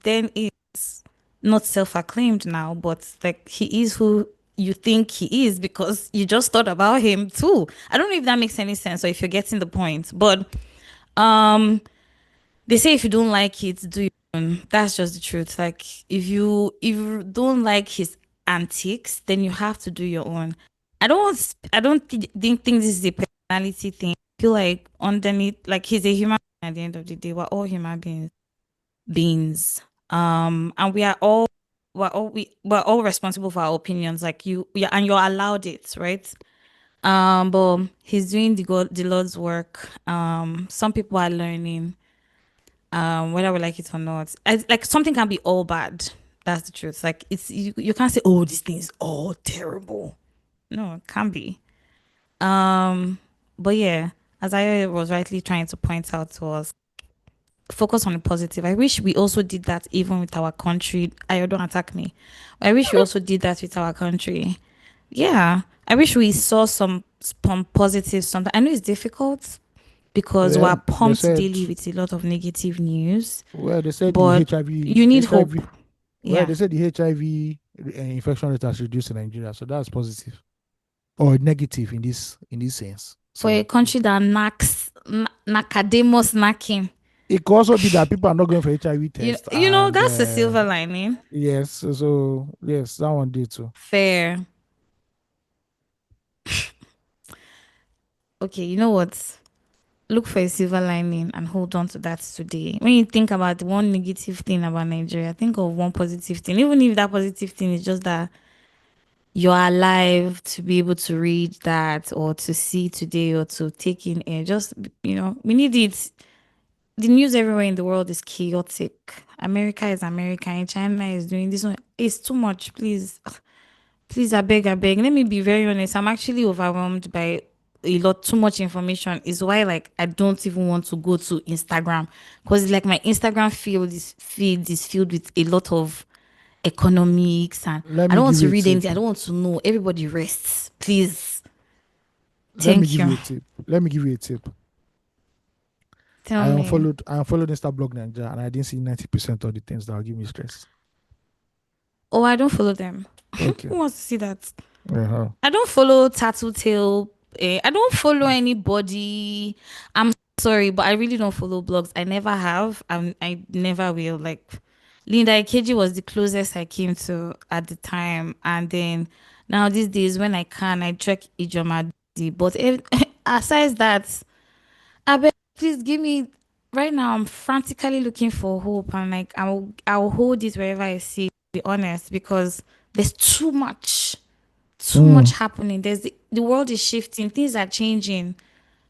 then is not self-acclaimed now, but like he is who you think he is because you just thought about him too. I don't know if that makes any sense or if you're getting the point, but um they say if you don't like it, do your own. That's just the truth. Like if you don't like his antics, then you have to do your own. I don't think this is a personality thing. I feel like underneath, like he's a human being at the end of the day. We're all human beings. And we're all responsible for our opinions. Like you, yeah, and you're allowed it, right? But he's doing the Lord's work. Some people are learning, whether we like it or not. Like something can be all bad. That's the truth. Like you can't say, oh, this thing is all terrible. No, it can't be. But yeah, as I was rightly trying to point out to us, focus on the positive. I wish we also did that even with our country. I don't attack me. I wish we also did that with our country. Yeah, I wish we saw some positive something. I know it's difficult because Yeah, we're they pumped said, daily with a lot of negative news, well, they said the but HIV, you need hope. HIV, well, Yeah. they said the HIV infection rate has reduced in Nigeria, so that's positive. or negative in this sense. For a So country that knacks, Nakademus knacking. it could also be that people are not going for HIV You, test, you know, and that's the silver lining. yes, so yes, that one did too. Fair. Okay, you know what? Look for a silver lining and hold on to that today. When you think about one negative thing about Nigeria, think of one positive thing. Even if that positive thing is just that you're alive to be able to read that or to see today or to take in air. Just, we need it. The news everywhere in the world is chaotic. America is America and China is doing this one. It's too much. Please, please, I beg, I beg. Let me be very honest. I'm actually overwhelmed by a lot too much information. Is why like I don't even want to go to Instagram because like my Instagram feed is filled with a lot of economics and Let I me don't want give to you a read tip. anything. I don't want to know. Everybody rests, please. Let me Thank give you. you a tip. Let me give you a tip. Tell me. I unfollowed Instablog Ninja and I didn't see 90% of the things that will give me stress. Oh, I don't follow them. Okay. Who wants to see that? Uh-huh. I don't follow Tattletale. I don't follow anybody. I'm sorry, but I really don't follow blogs. I never have. I never will. Like Linda Ikeji was the closest I came to at the time, and then now these days when I can, I check Ijoma. But aside that, I beg, please give me. Right now, I'm frantically looking for hope, and like I'll hold it wherever I see. It, to be honest, because there's too much Mm. happening. The world is shifting, things are changing.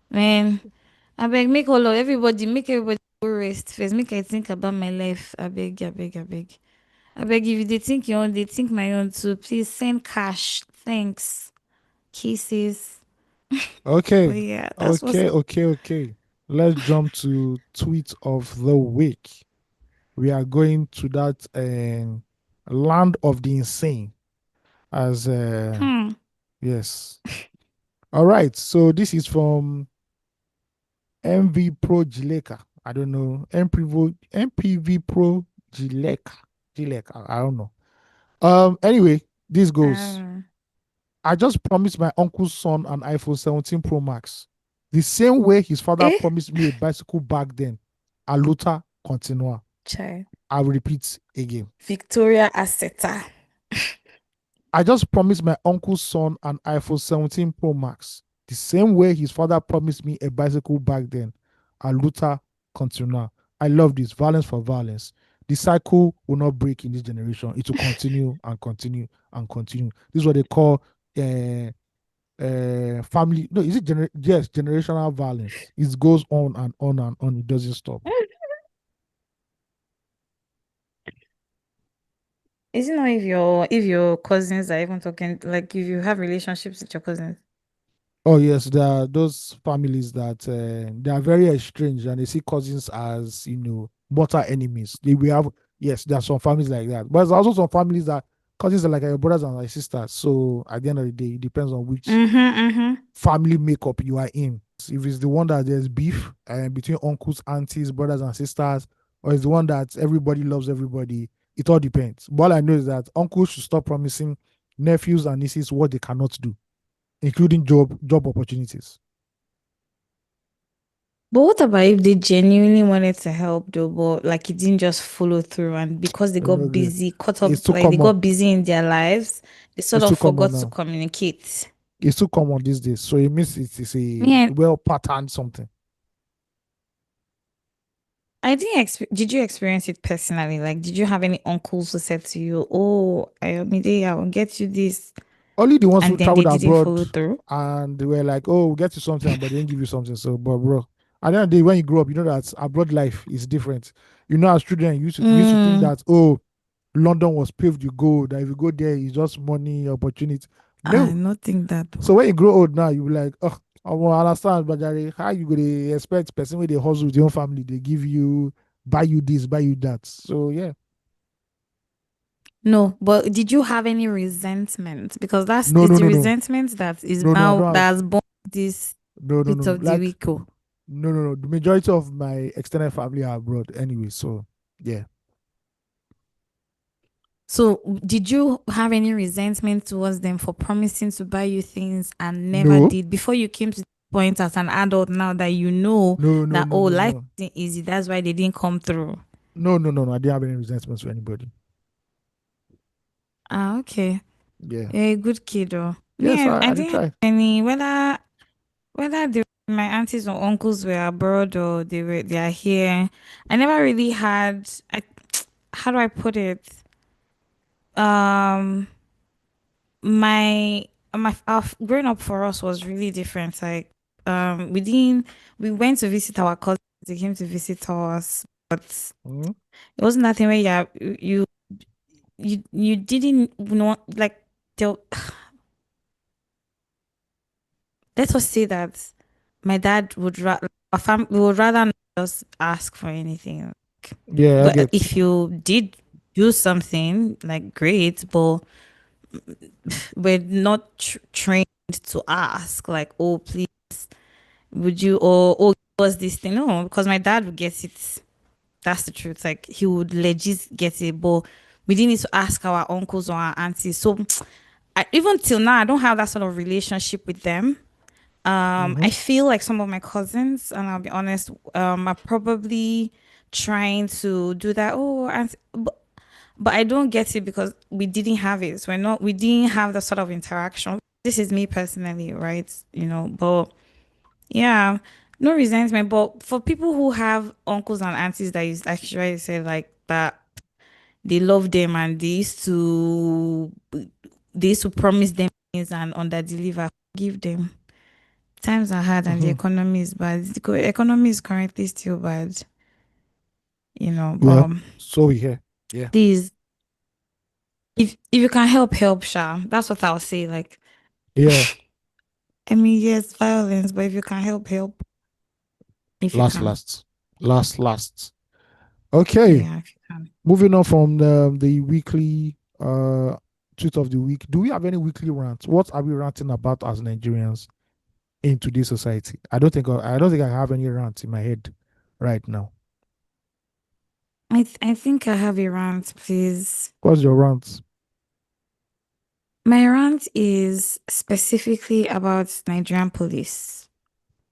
Man, I beg, make everybody go rest first. Make I think about my life. I beg, I beg, I beg. I beg if they think your own, they think my own too. Please send cash. Thanks. Kisses. But Okay. yeah, that's what's Okay. Okay. Okay. Let's jump to tweet of the week. We are going to that land of the insane. As hmm. yes. All right. So this is from MV Pro Gileka. I don't know. MPV Pro Gileka. Gileka. I don't know. Anyway, this goes. Um, I just promised my uncle's son an iPhone 17 Pro Max. The same way his father eh? promised me a bicycle back then. Aluta continua. Chai. I'll repeat again. Victoria Aseta. I just promised my uncle's son an iPhone 17 Pro Max. The same way his father promised me a bicycle back then. Aluta continua. I love this. Violence for violence. The cycle will not break in this generation. It will continue and continue and continue. This is what they call family. No, is it yes, generational violence. It goes on and on and on. It doesn't stop. Is it not if your cousins are even talking like if you have relationships with your cousins? Oh yes, there are those families that they are very estranged and they see cousins as mortal enemies. We have yes, there are some families like that, but there's also some families that cousins are like your brothers and my sisters. So at the end of the day, it depends on which Mm-hmm, mm-hmm. family makeup you are in. If it's the one that there's beef between uncles, aunties, brothers and sisters, or it's the one that everybody loves everybody, it all depends. But all I know is that uncles should stop promising nephews and nieces what they cannot do, including job opportunities. But what about if they genuinely wanted to help though, but like it didn't just follow through and because they got Okay. busy, caught up, It's too like they common. got busy in their lives, they sort It's of too common forgot to now. communicate. It's too common these days. So it means it is a Me, well patterned something. I didn't did you experience it personally? Like, did you have any uncles who said to you, "Oh, Ayomide, I will get you this," Only the ones who and then they traveled didn't abroad follow through? and they were like, "Oh, we'll get you something," but they didn't give you something. So, but bro, at the end of the day, when you grow up, you know that abroad life is different. As children, you used to think Mm, that London was paved with gold. That if you go there, it's just money, opportunity. I No. not think that So though. when you grow old now, you be like, oh, I won't understand, but Jare, how you gonna expect person with they hustle with your own family? They give you, buy you this, buy you that. So yeah, No, but did you have any resentment? Because that's no, is no, the no, no, resentment that is no, no. I now don't that have. has born this No, no, bit no. of the Like week. Oh. no, no, no. The majority of my extended family are abroad anyway. So yeah. So, did you have any resentment towards them for promising to buy you things and never No, did before you came to the point as an adult now that you know no, no, that, no, oh, no, life no, isn't easy. That's why they didn't come through. no, no, no, no. I didn't have any resentments for anybody. Ah, okay. Yeah. You're a good kid, though. Me, Yes, I I did didn't have try. any, whether my aunties or uncles were abroad or they are here. I never really had, how do I put it? Um, my growing up for us was really different. Like, we went to visit our cousins. They came to visit us, but Mhm. it wasn't that thing where you didn't know, like, they'll- let us say that my dad would rather we would rather not just ask for anything. Yeah, I But get. if you did do something, like, great, but we're not trained to ask, like, oh, please, would you, or oh, what's this thing? No, because my dad would get it. That's the truth. Like, he would legit get it, but we didn't need to ask our uncles or our aunties. So even till now, I don't have that sort of relationship with them. I Mm-hmm. feel like some of my cousins, and I'll be honest, are probably trying to do that. Oh, but I don't get it because we didn't have it. We didn't have the sort of interaction. This is me personally, right? But yeah, no resentment. But for people who have uncles and aunties that is actually say like that, they love them and they used to promise them things and under deliver. Give them. Times are hard and the Mm-hmm. economy is bad. The economy is currently still bad, Well, but so we here. Yeah. please, if you can help, help, Sha. That's what I'll say. Like, Yeah. I mean, yes, violence, but if you can help, help. If you Last, can. last, last, last. Okay. Yeah, if you can. Moving on from the weekly tweet of the week. Do we have any weekly rants? What are we ranting about as Nigerians in today's society? I don't think I have any rants in my head right now. I think I have a rant, please. What's your rant? My rant is specifically about Nigerian police.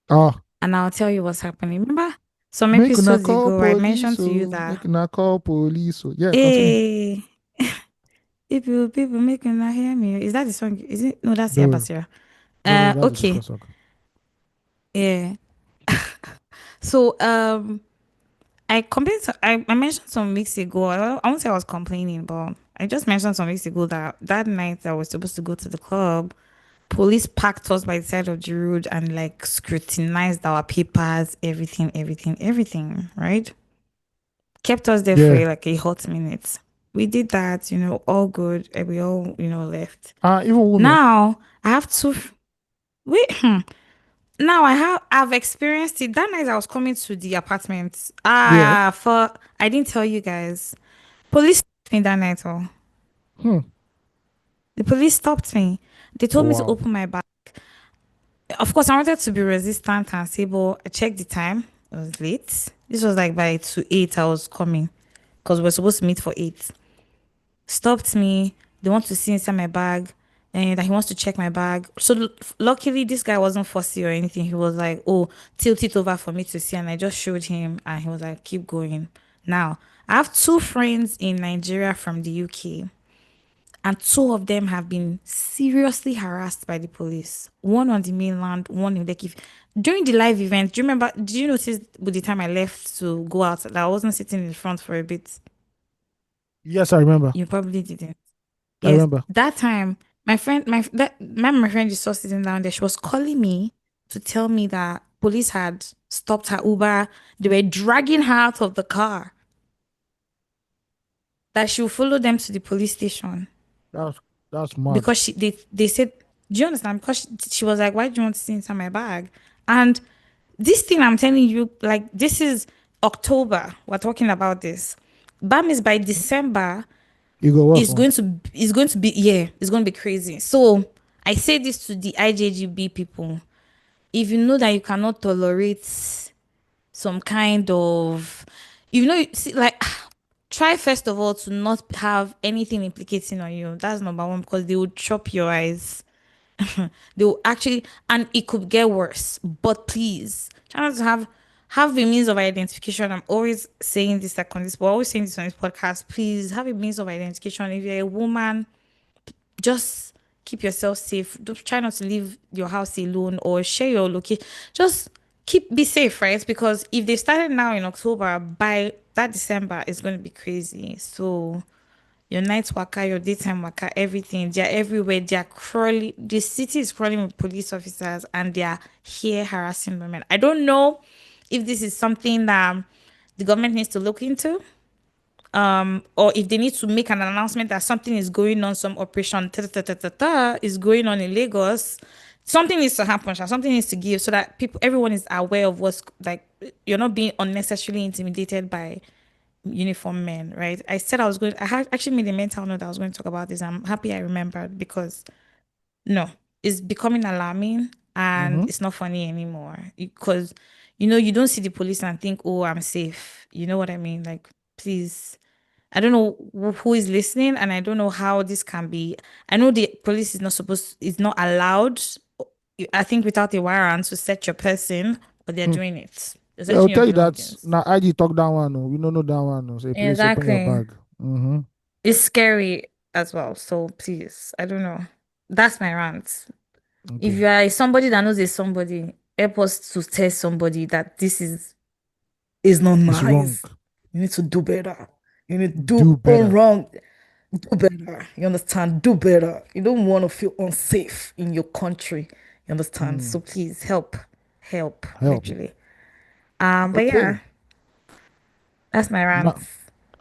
Ah, And I'll tell you what's happening. Remember some make una episodes call ago, I police, mentioned to you oh, that, make una call police. Oh. Yeah, continue. hey, people make you not hear me. Is that the song? Is it? No, that's No, Yabasira. no, no, that's a Okay. different song. Yeah. So, I mentioned some weeks ago. I won't say I was complaining, but I just mentioned some weeks ago that that night I was supposed to go to the club, police parked us by the side of the road and like scrutinized our papers, everything, everything, everything, right? Kept us there for Yeah. like a hot minute. We did that, all good, and we all, left. Ah, even women. Now I have to wait. Now I've experienced it. That night I was coming to the apartment. Yeah. For I didn't tell you guys. Police stopped me that night. Oh, Hmm. the police stopped me. They told me to Wow. open my bag. Of course, I wanted to be resistant and say, but I checked the time. It was late. This was like by 2:08. I was coming because we're supposed to meet for 8. Stopped me. They want to see inside my bag and that he wants to check my bag. So luckily, this guy wasn't fussy or anything. He was like, oh, tilt it over for me to see. And I just showed him and he was like, keep going. Now, I have two friends in Nigeria from the UK and two of them have been seriously harassed by the police. One on the mainland, one in Lekki. During the live event, do you remember? Did you notice with the time I left to go out that I wasn't sitting in the front for a bit? Yes, I remember. You probably didn't. I Yes, remember. that time, my friend just saw sitting down there. She was calling me to tell me that police had stopped her Uber. They were dragging her out of the car. That she would follow them to the police station That's that's mad. because they said, do you understand? Because she was like, why do you want to see inside my bag? And this thing I'm telling you, like, this is October. We're talking about this. Bam is by December. You go what It's for? going to be, yeah, it's going to be crazy. So I say this to the IJGB people. If you know that you cannot tolerate some kind of, see, like, try first of all to not have anything implicating on you. That's number one because they will chop your eyes. They will actually, and it could get worse. But please try not to have a means of identification. I'm always saying this like on this, but always saying this on this podcast. Please have a means of identification. If you're a woman, just keep yourself safe. Don't try not to leave your house alone or share your location. Just be safe, right? Because if they started now in October, by that December it's going to be crazy. So your night worker, your daytime worker, everything, they're everywhere. They're crawling. The city is crawling with police officers and they're here harassing women. I don't know if this is something that the government needs to look into, or if they need to make an announcement that something is going on, some operation is going on in Lagos, something needs to happen, something needs to give so that everyone is aware of what's like. You're not being unnecessarily intimidated by uniform men, right? I said I was going. I had actually made a mental note that I was going to talk about this. I'm happy I remembered because no, it's becoming alarming and Mm-hmm. it's not funny anymore because you don't see the police and think, oh, I'm safe. You know what I mean? Like, please. I don't know who is listening, and I don't know how this can be. I know the police is not allowed, I think, without a warrant to search your person, but they're Hmm. doing it. They're They'll searching your tell you that belongings. now ID talk that one. No. We don't know that one. No. Say, please open your Exactly. bag. Mm-hmm. It's scary as well. So please, I don't know. That's my rant. If Okay. you are somebody that knows a somebody, help us to tell somebody that this is not It's wrong. nice. You need to do better. You need to Do do better. wrong. Do better. You understand? Do better. You don't want to feel unsafe in your country. You understand? Mm. So please help. Help. Help. Literally. But Okay. yeah, that's my rant. Now,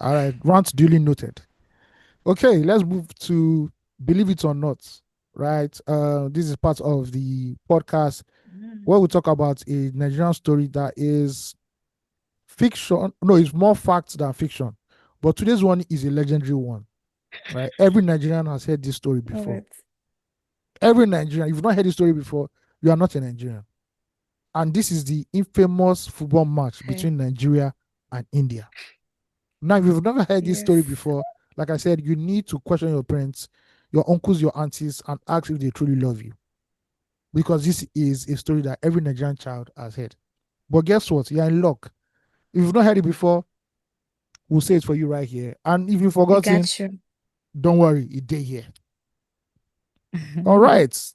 all right. Rant duly noted. Okay, let's move to believe it or not. Right. This is part of the podcast Mm. where we talk about a Nigerian story that is fiction. No, it's more facts than fiction. But today's one is a legendary one. Right. Every Nigerian has heard this story Love before. it. Every Nigerian, if you've not heard this story before, you are not a Nigerian. And this is the infamous football match Okay. between Nigeria and India. Now, if you've never heard this story Yes. before, like I said, you need to question your parents, your uncles, your aunties, and ask if they truly love you. Because this is a story that every Nigerian child has heard. But guess what? You're in luck. If you've not heard it before, we'll say it for you right here. And if you've We forgotten, got you. don't worry, it's day here. All right.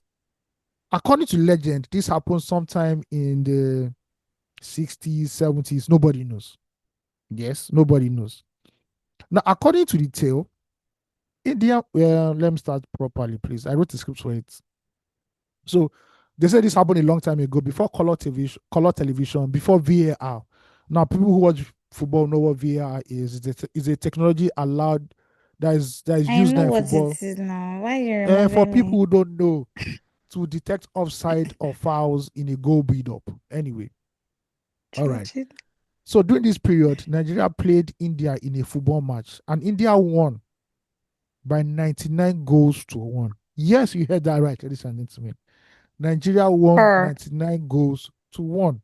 According to legend, this happened sometime in the 60s, 70s. Nobody knows. Yes, nobody knows. Now, according to the tale, India, well, let me start properly, please. I wrote the script for it. So they said this happened a long time ago, before color television, before VAR. Now, people who watch football know what VAR is. It's a technology allowed that is I used know now in what it football. is now. Why you And for reminding people me? who don't know, to detect offside or fouls in a goal build up. Anyway, all Chit, right. chit. So during this period, Nigeria played India in a football match, and India won by 99 goals to 1. Yes, you heard that right, ladies and gentlemen. Nigeria won Her. 99 goals to 1.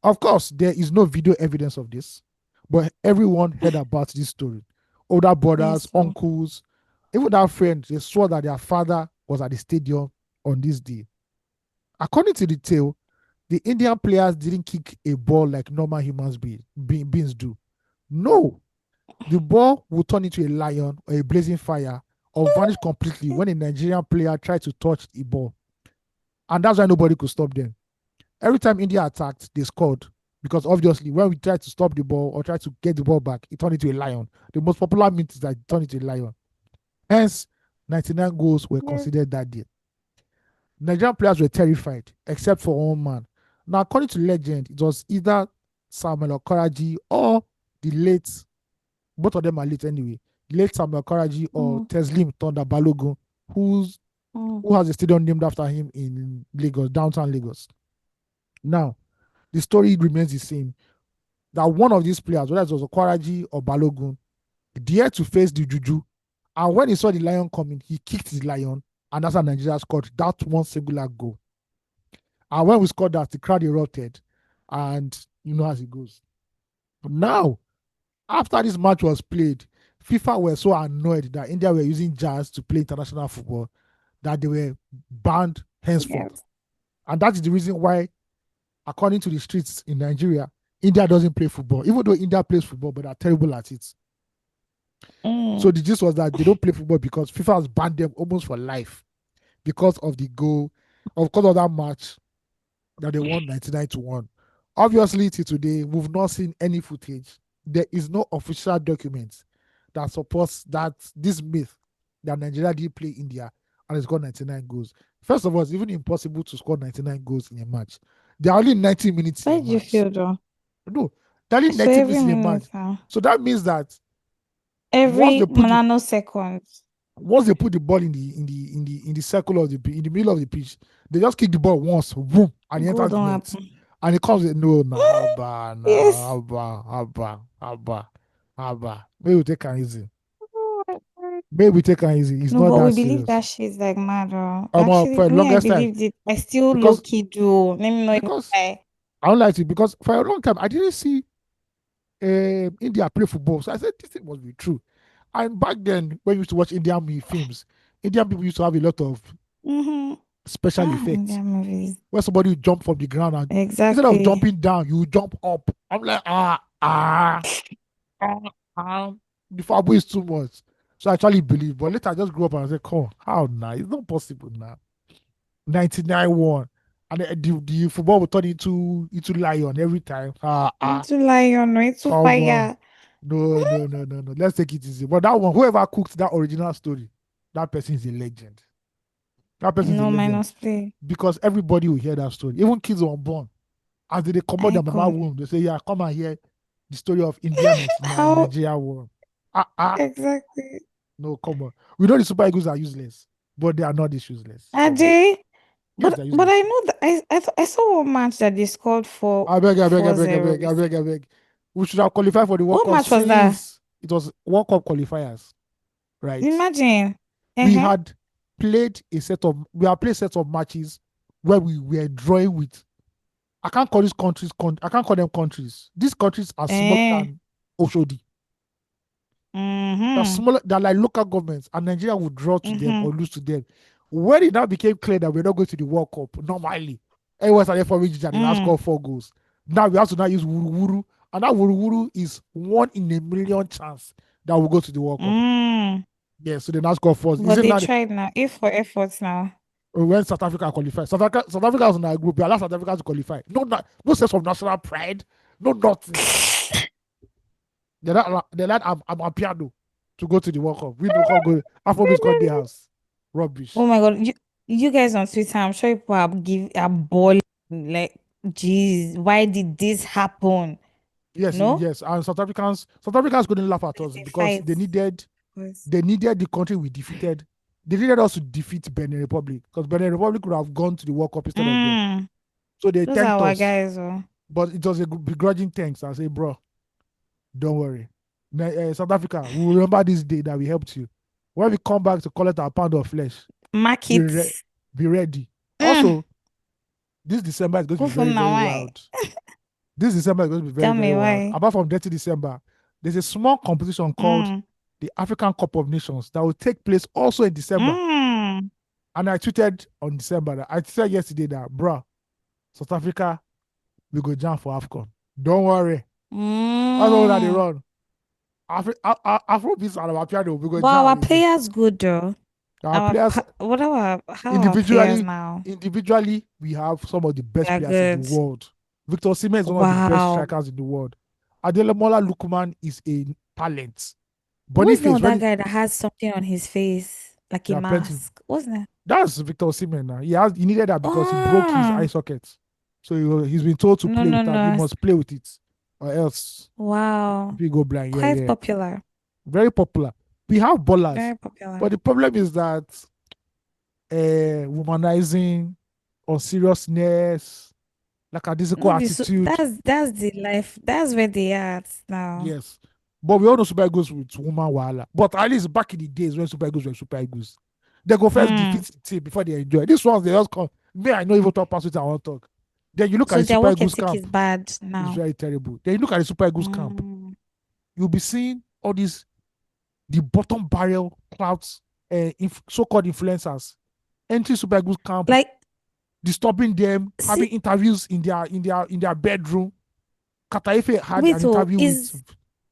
Of course, there is no video evidence of this, but everyone heard about this story. Older brothers, Yes, so. uncles, even our friends, they swore that their father was at the stadium on this day. According to the tale, the Indian players didn't kick a ball like normal beings do. No, the ball would turn into a lion or a blazing fire or vanish completely when a Nigerian player tried to touch the ball. And that's why nobody could stop them. Every time India attacked, they scored. Because obviously, when we tried to stop the ball or try to get the ball back, it turned into a lion. The most popular myth is that it turned into a lion. Hence, 99 goals were Yes. considered that day. Nigerian players were terrified, except for one man. Now, according to legend, it was either Samuel Okaraji or the late, both of them are late anyway, late Samuel Okaraji or Mm, Teslim Tonda Balogun, mm, who has a stadium named after him in Lagos, downtown Lagos. Now, the story remains the same. That one of these players, whether it was Okaraji or Balogun, dared to face the Juju. And when he saw the lion coming, he kicked the lion, and that's how Nigeria scored that one singular goal. And when we scored that, the crowd erupted, and you know as it goes. Now, After this match was played, FIFA were so annoyed that India were using jazz to play international football that they were banned henceforth. Yes. And that is the reason why, according to the streets in Nigeria, India doesn't play football, even though India plays football, but they're terrible at it. So Mm. the gist was that they don't play football because FIFA has banned them almost for life because of the goal, of course, of that match that they won 99-1. Obviously, till today, we've not seen any footage. There is no official document that supports that this myth that Nigeria did play India and scored 99 goals. First of all, it's even impossible to score 99 goals in a match. There are only 90 minutes in Why a did you match. feel though? No, there are only So 90 every minutes in a match. minute now. So that means that once Every they put the nanoseconds. once they put the ball in the circle of in the middle of the pitch, they just kick the ball once, boom, and it Good enters the don't net. happen. And it comes with no nah, haba, nah, Yes. haba. Maybe we take it easy. Oh my God. Maybe we take it easy. It's No, not but that we believe serious. that shit's like mad. Actually, For the me, I longest time, believed it. I still low because key do. Let me not even because lie. I don't like it, because for a long time I didn't see India play football. So I said this thing must be true. And back then, when you used to watch Indian films, Indian people used to have a lot of Mm-hmm. special Ah, effects India movies. where somebody would jump from the ground and instead of Exactly. jumping down, you jump up. I'm like, ah, ah. The fabo is too much. So I actually believe. But later I just grew up and I said, come on, how now? It's not possible now. 99-1. And the football will turn into lion every time. Into lion, no, into Come on. fire. No, no, no, no, no. Let's take it easy. But that one, whoever cooked that original story, that person is a legend. That person is a No legend. minus play. Because everybody will hear that story. Even kids unborn. As they come out their mama Icon. womb, they say, yeah, come and hear the story of India 99, How Nigeria won. exactly No, come on. We know the Super Eagles are useless, but they are not this useless. are Come on. they? Yes, But they're but I useless. know that I saw one match that they scored for I beg, I beg, I beg, I 4-0 beg, I beg, I recently. beg. We should have qualified for the World What Cup match was that? since it was World Cup qualifiers, right? Imagine. We Uh-huh. had we have played sets of matches where we were drawing with. I can't call these countries, I can't call them countries. These countries are smaller Eh. than Oshodi. They're Mm-hmm. smaller, they're like local governments, and Nigeria would draw to them Mm-hmm. or lose to them. When it now became clear that we're not going to the World Cup, normally, everyone started forming Ginger and they now Mm. score 4 goals. Now we have to now use Wuru Wuru, and that Wuru Wuru is 1 in a million chance that we'll go to the World Cup. Mm. Yeah, so they now score first. Is But it they now tried now. A for efforts now. when South Africa qualified? South Africa was in our group. We allowed South Africa to qualify. No sense of national pride. No nothing. They let I'm piano to go to the World Cup. We don't can't go. Afrobeats got their house. Oh Rubbish. my God. You guys on Twitter, I'm sure people are balling like, geez, why did this happen? Yes, No? yes. And South Africans couldn't laugh at There's us a because fight. they needed Was they needed the country we defeated. They needed us to defeat Benin Republic because Benin Republic could have gone to the World Cup instead of them. mm, So they those are thanked our us, guys, oh. but it was a begrudging thanks. I say, bro, don't worry. South Africa, we will remember this day that we helped you. When we come back to collect our pound of flesh, be re- Markets. be ready. Mm. Also, this December is going to be Who very, from now very why? wild. This December is going to be very, Tell very me wild. why. Apart from Dirty December, there's a small competition called Mm. the African Cup of Nations that will take place also in December. Mm. And I tweeted on December that I said yesterday that, bruh, South Africa, we go jam for AFCON. Don't worry. That's all that they Mm. run. Afrobeats and our piano, we go But jam our again. players good though. Our players What our how our players individually, now? individually, we have some of the best They're players in the good. world. Victor Osimhen is one of the best Wow. strikers in the world. Ademola Lookman is a talent. Who is the Boniface, name of when that guy that has something on his face? Like a there are plenty. mask. What's that? That's Victor Osimhen now. He needed that because he broke his eye Oh socket. So he's been told to no play no with no. that. He must play with it, or else Wow. he go blind. Yeah, Quite yeah. popular. Very popular. We have ballers, Very popular. but the problem is that womanizing, unseriousness, like a No, disco be so attitude. that's the life. That's where they are at now. Yes. But we all know Super Eagles with woman wahala. But at least back in the days when Super Eagles were Super Eagles, they go first defeat Mm. the team before they enjoy. This ones they just come. Me, I know even talk past it, I want talk. Then you look at So the their Super work Eagles ethic is camp, bad it's now. very terrible. Then you look at the Super Eagles camp. Mm. you'll be seeing all these the bottom barrel clouds, so-called influencers entering Super Eagles camp, Like, disturbing them, having see, interviews in their bedroom. Kataife had wait, an oh, interview with is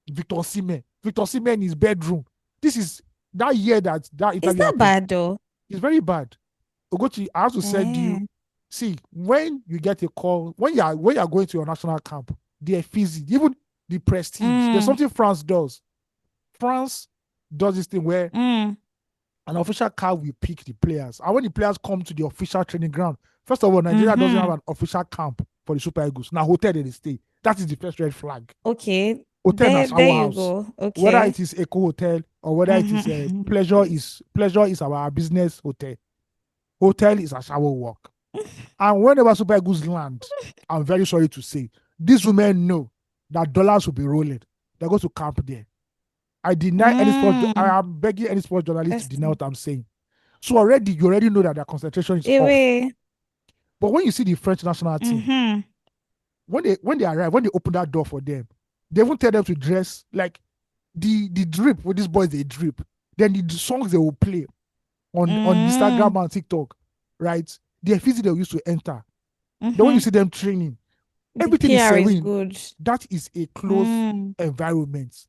Victor Osimhen. Victor Osimhen in his bedroom. This is that year that is interview that happened. bad though? It's very bad. Ugochi, I have to say to you, Eh. see, when you get a call, when you are going to your national camp, they're fizzy. Even the prestige. There's Mm, something France does. France does this thing where mm, an official car will pick the players. And when the players come to the official training ground, first of all, Nigeria doesn't have mm-hmm. an official camp for the Super Eagles. Now, hotel they stay. That is the first red flag. Okay, Hotel na there shower you house. go. Whether Okay. it is Eco Hotel or whether it is Mm-hmm. pleasure is our business hotel. Hotel is a shower walk. And whenever Super Eagles land, I'm very sorry to say, these women know that dollars will be rolling. They go to camp there. I Mm. am begging any sports journalist to deny Interesting. what I'm saying. So already, you already know that their concentration is off. Anyway. But when you see the French national team, Mm-hmm. when they arrive, when they open that door for them, they won't tell them to dress like the drip with these boys. They drip. Then the songs they will play on Mm. Instagram and TikTok, right? The physics they used to enter. Then when you Mm-hmm. see them training, The everything is PR is serene. good. That is a close Mm. environment.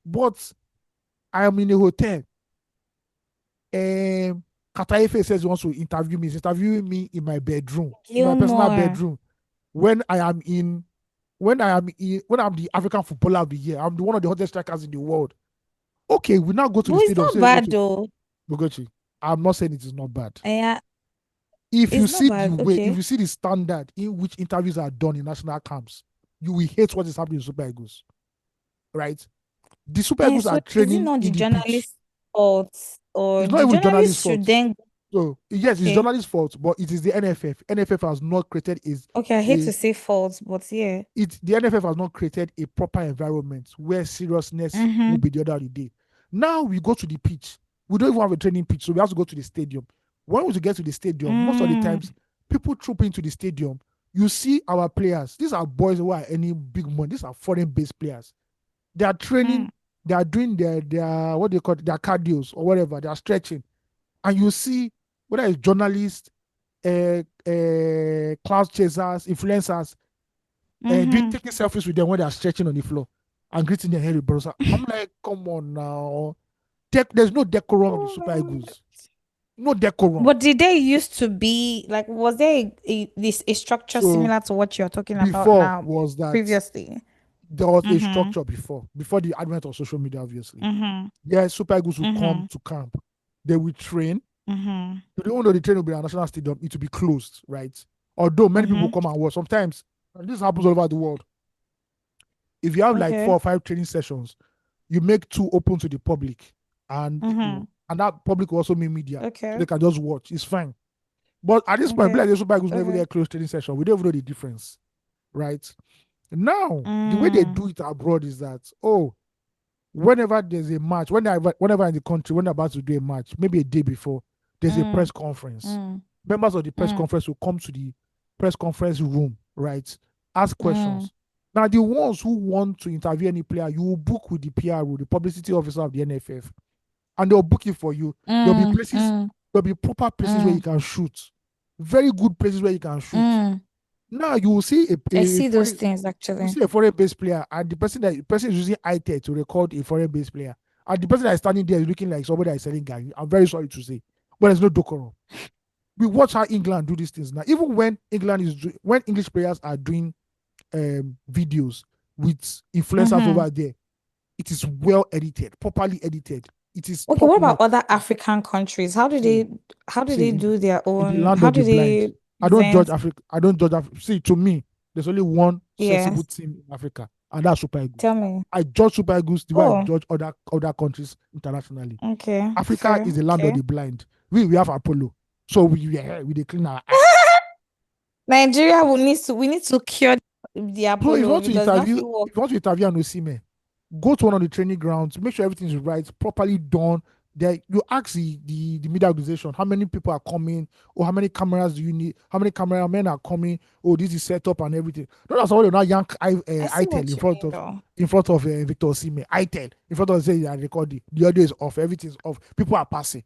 But I am in a hotel. Um, Katayefe says he wants to interview me. He's interviewing me in my bedroom, in my personal Gilmore. bedroom. When I am in, when I'm the African footballer of the year, I'm the one of the hottest strikers in the world. Okay, we now go to But the it's stadium. not Say, bad though. Bogochi, I'm not saying it is not bad. Yeah, If you it's not see the bad. way, if Okay. you see the standard in which interviews are done in national camps, you will hate what is happening in Super Eagles, right? The Super And Eagles so are is it training not the in the pitch. journalist's fault, or It's not the even journalist's journalist should fault. then? So yes, it's Okay. journalist's fault, but it is the NFF. NFF has not created Okay, I hate a to say fault, but yeah. the NFF has not created a proper environment where seriousness will Mm-hmm. be the order of the day. Now we go to the pitch. We don't even have a training pitch, so we have to go to the stadium. When we get to the stadium, most of the times Mm. people troop into the stadium. You see our players. These are boys who are earning big money. These are foreign-based players. They are training. Mm. They are doing their what do you call it, their cardios or whatever. They are stretching, and you see whether it's journalists, cloud chasers, influencers, Mm-hmm. taking selfies with them when they are stretching on the floor and greeting their hairy brothers. I'm like, come on now. There's no decorum in the Super Eagles. No decorum. But did they used to be like, was there a structure So similar to what you're talking about before now was that previously? there was a Mm-hmm. structure before the advent of social media, obviously. Mm-hmm. Yeah, Super Eagles would come Mm-hmm. to camp. They would train. Mm-hmm. You don't know the train will be at national stadium, it will be closed, right? Although many people Mm-hmm. come and watch. Sometimes, and this happens all over the world. If you have like four Okay. or five training sessions, you make two open to the public, and Mm-hmm. that public will also mean media, so Okay. they can just watch. It's fine. But at this point, Okay. like the Super Eagles never Okay. get close training session. We don't even know the difference, right? Now, the way they Mm. do it abroad is that whenever there's a match, whenever in the country, when they're about to do a match, maybe a day before, there's a Mm. press conference. Mm. Members of the press Mm. conference will come to the press conference room, right? Ask Mm. questions. Now, the ones who want to interview any player, you will book with the PRO, the publicity officer of the NFF, and they'll book it for you. There'll be Mm. places, Mm. there'll be proper places where you Mm. can shoot. Very good places where you can shoot. Mm. Now you will see I a see those foreign things you actually. see a foreign-based player, and the person is using iTech to record a foreign-based player, and the person that is standing there is looking like somebody that is selling Gary. I'm very sorry to say, but there's no decorum. We watch how England do these things now. Even when when English players are doing videos with influencers Mm-hmm. over there, it is well edited, properly edited. It is Okay, top what notch. about other African countries? See, How do see, they do their in the own, land how of the do blind, they I don't judge present? Africa. I don't judge Africa. See, to me, there's only one sensible Yes. team in Africa, and that's Super Tell Eagles. me. I judge Super Eagles the way I Oh, judge other countries internationally. okay. Africa Fair. is the land of Okay. the blind. We have Apollo, so we dey clean our eye. Nigeria we need to cure the So Apollo because nothing if work. you want to interview an Osimhen, go to one of the training grounds, make sure everything is right, properly done. You ask the media organization how many people are coming, or how many cameras do you need, how many cameramen are coming, oh this is set up and everything. No, that's why they not yank I see itel what you mean though. in front of Victor Osimhen. Itel in front of say they are recording, the audio is off, everything's off, people are passing.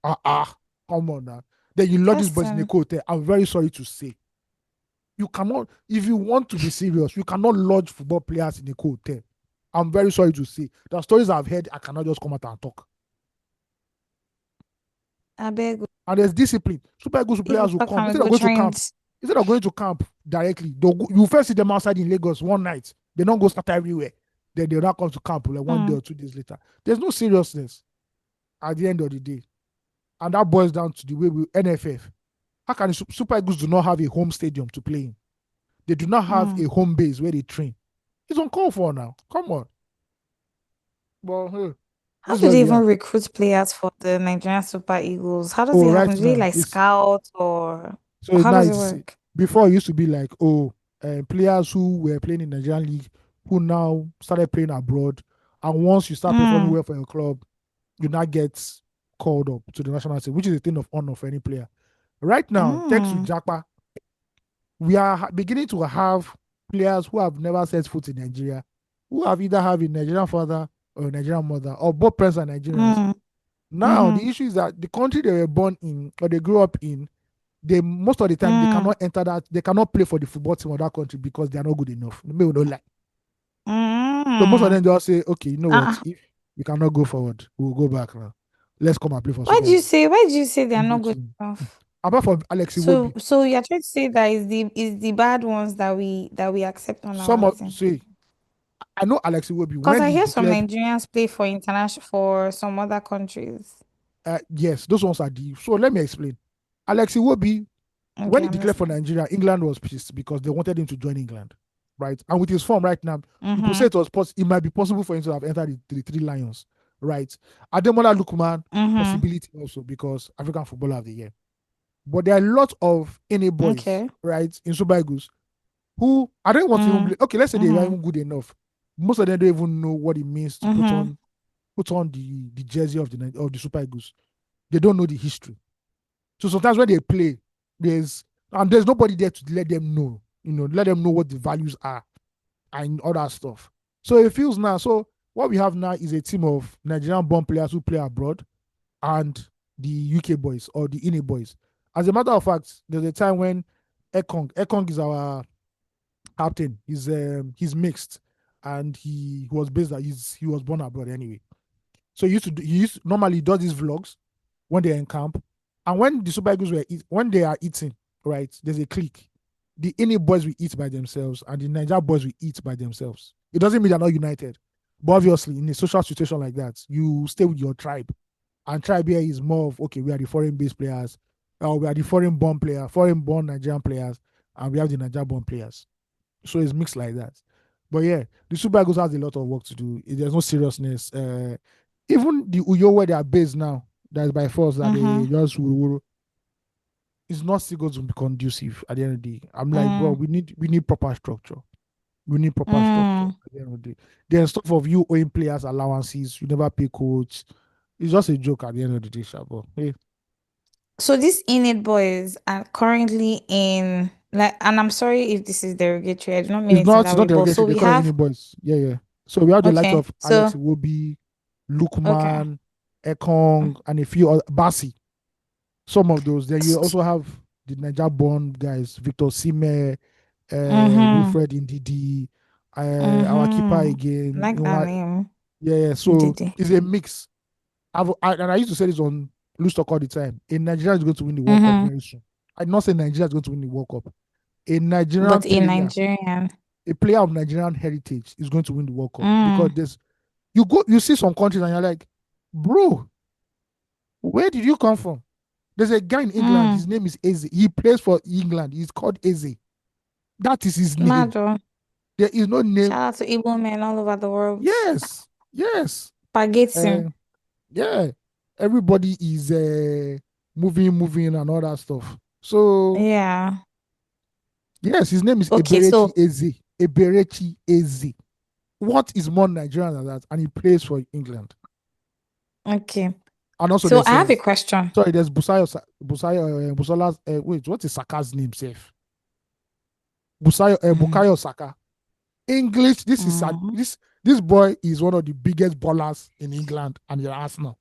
Come on now. Then you lodge this boys in the Person, court. I'm very sorry to say, you cannot, if you want to be serious, you cannot lodge football players in a hotel. I'm very sorry to say. The stories I've heard, I cannot just come out and talk. I beg. And there's discipline. Super Eagles If you players will talk, come. I'm go Instead of going to camp directly, you first see them outside in Lagos one night. They don't go start everywhere. Then they'll not come to camp like 1 day Mm, or 2 days later. There's no seriousness at the end of the day. And that boils down to the way we NFF. How can the Super Eagles do not have a home stadium to play in? They do not have mm. a home base where they train. It's uncalled for now. Come on. Well, hey, How this is do where they we even are. recruit players for the Nigerian Super Eagles? How does Oh, it right happen? Do they now, like it's scout or so how now does it it's work? before it used to be like, oh, players who were playing in Nigerian league who now started playing abroad, and once you start performing Mm, well for your club, you now get called up to the national team, which is a thing of honor for any player. Right now, thanks to mm, Japa, we are beginning to have players who have never set foot in Nigeria, who have either have a Nigerian father or a Nigerian mother, or both parents are Nigerians. mm, Now mm-hmm, the issue is that the country they were born in or they grew up in, they most of the time they mm, cannot enter that, they cannot play for the football team of that country because they are not good enough. Maybe we don't like. So most of mm. them just say, okay, you know what? Uh, If we cannot go forward, we'll go back now. Let's come and play for why Super do you Eagles. say why do you say they are not good Ugochi. enough? Apart from Alex So Iwobi, so you're trying to say that is the bad ones that we accept on some our of team. say I know Alex Iwobi Because when I he hear some declared, Nigerians play for international for some other countries. yes, those ones are the. So let me explain. Alex Iwobi, when Okay, he I'm declared for listening. Nigeria, England was pissed because they wanted him to join England, right? And with his form right now, you could say Mm-hmm. it might be possible for him to have entered the Three Lions, right? Ademola Lookman, Mm-hmm. possibility also because African Footballer of the Year. But there are a lot of NA boys, Okay. right, in Super Eagles who I don't want to even Mm, believe. Okay, let's say they are mm-hmm. even good enough. Most of them don't even know what it means to Mm-hmm. put on the jersey of the Super Eagles. They don't know the history. So sometimes when they play, there's nobody there to let them know, let them know what the values are and all that stuff. So it feels now. So what we have now is a team of Nigerian born players who play abroad and the UK boys or the INE boys. As a matter of fact, there's a time when Ekong is our captain. He's mixed, and he was based that he was born abroad anyway. So he used to, normally he does these vlogs when they're in camp, and when the Super Eagles when they are eating, right? There's a clique. The INE boys will eat by themselves, and the Niger boys will eat by themselves. It doesn't mean they're not united, but obviously in a social situation like that, you stay with your tribe, and tribe here is more of okay, we are the foreign based players, or we are the foreign born Nigerian players, and we have the Niger born players. So it's mixed like that. But yeah, the Super Eagles has a lot of work to do. There's no seriousness. Even the Uyo where they are based now, that's by force that Mm-hmm. they just will, it's not still going to be conducive at the end of the day. I'm like, bro, Mm, we need proper structure. We need proper structure mm. at the end of the day. Then stuff of you owing players allowances, you never pay coach. It's just a joke at the end of the day, Shabo. Hey, So these Enid boys are currently in like, and I'm sorry if this is derogatory. I do not mean it's it in not it's that not way. But so derogatory. They we call it any have boys. Yeah, yeah. So we have the likes okay. of Alex So Iwobi, okay. Lukman, Ekong, and a few other Basi. Some of those. Then you also have the Niger born guys, Victor Sime, Mm-hmm. Wilfred Indidi, our keeper Mm-hmm. again. Like that name. Yeah, yeah. So Didi. it's a mix. And I used to say this on Loose Talk all the time. A Nigeria is going to win the World Cup Mm-hmm. very soon. I not say Nigeria is going to win the World Cup. A Nigerian But in player, Nigerian. a player of Nigerian heritage is going to win the World Cup because Mm, you see some countries and you're like, bro, where did you come from? There's a guy in England. mm. His name is Eze. He plays for England. He's called Eze. That is his name. Mado. There is no name. Shout out to Igbo men all over the world. Yes, yes, Spaghetti. uh, yeah. Everybody is moving, and all that stuff. So Yeah. yes, his name is Okay, Eberechi so Eze. Eberechi Eze. What is more Nigerian than that? And he plays for England. Okay. And also So there's I have a question. sorry, there's Busola's wait, what is Saka's name, safe? Mm. Bukayo Saka. English, Mm. this boy is one of the biggest ballers in England and in Arsenal.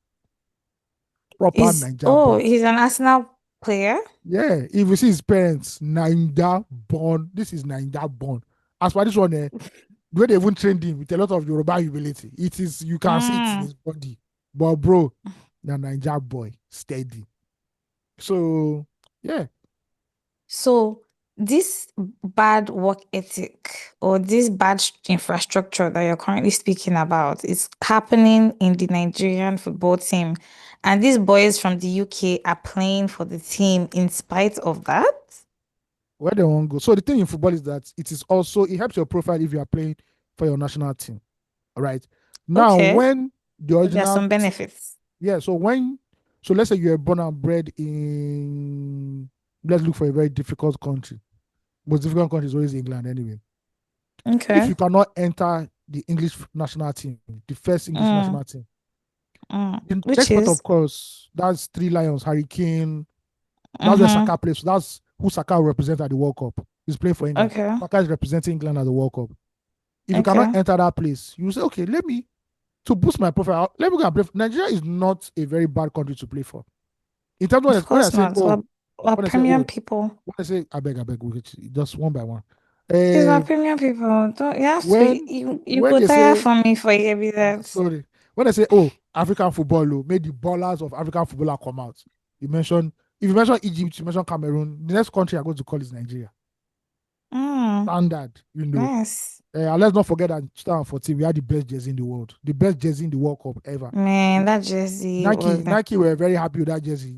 Proper Niger boy. He's an Arsenal player? Yeah, if you see his parents, Naija born. This is Naija born. As for this one, the way they even trained him with a lot of Yoruba humility, it is you can see it in Mm. his body. But bro, the Naija boy, steady. So yeah, So this bad work ethic or this bad infrastructure that you're currently speaking about is happening in the Nigerian football team. And these boys from the UK are playing for the team in spite of that. where they want to go. So the thing in football is that it helps your profile if you are playing for your national team. All right. Now Okay. when the So there are original some benefits. yeah, so let's say you're born and bred in, let's look for a very difficult country. Most difficult country is always England anyway. If Okay. you cannot enter the English national team, the first English Mm, national team, mm. the Which next part, is? of course, that's Three Lions, Hurricane. That's where Mm-hmm. Saka plays. So that's who Saka will represent at the World Cup. He's playing for England. Okay. Saka is representing England at the World Cup. If you cannot Okay. enter that place, you say, okay, to boost my profile, let me go and play. Nigeria is not a very bad country to play for. In terms of Of when I course say, not. oh, We're when I say, premium oh, people. when I say, I beg, we get just one by one. These are Uh, premium people. Don't you have to when you when go they tire say, for me for evidence. sorry, when I say, oh, African football, oh, made the ballers of African footballer come out. You mention, if you mention Egypt, you mention Cameroon, the next country I'm going to call is Nigeria. Mm, Standard, you know. nice. And let's not forget that in 2014, we had the best jersey in the world, the best jersey in the World Cup ever. Man, that jersey was Nike were very happy with that jersey.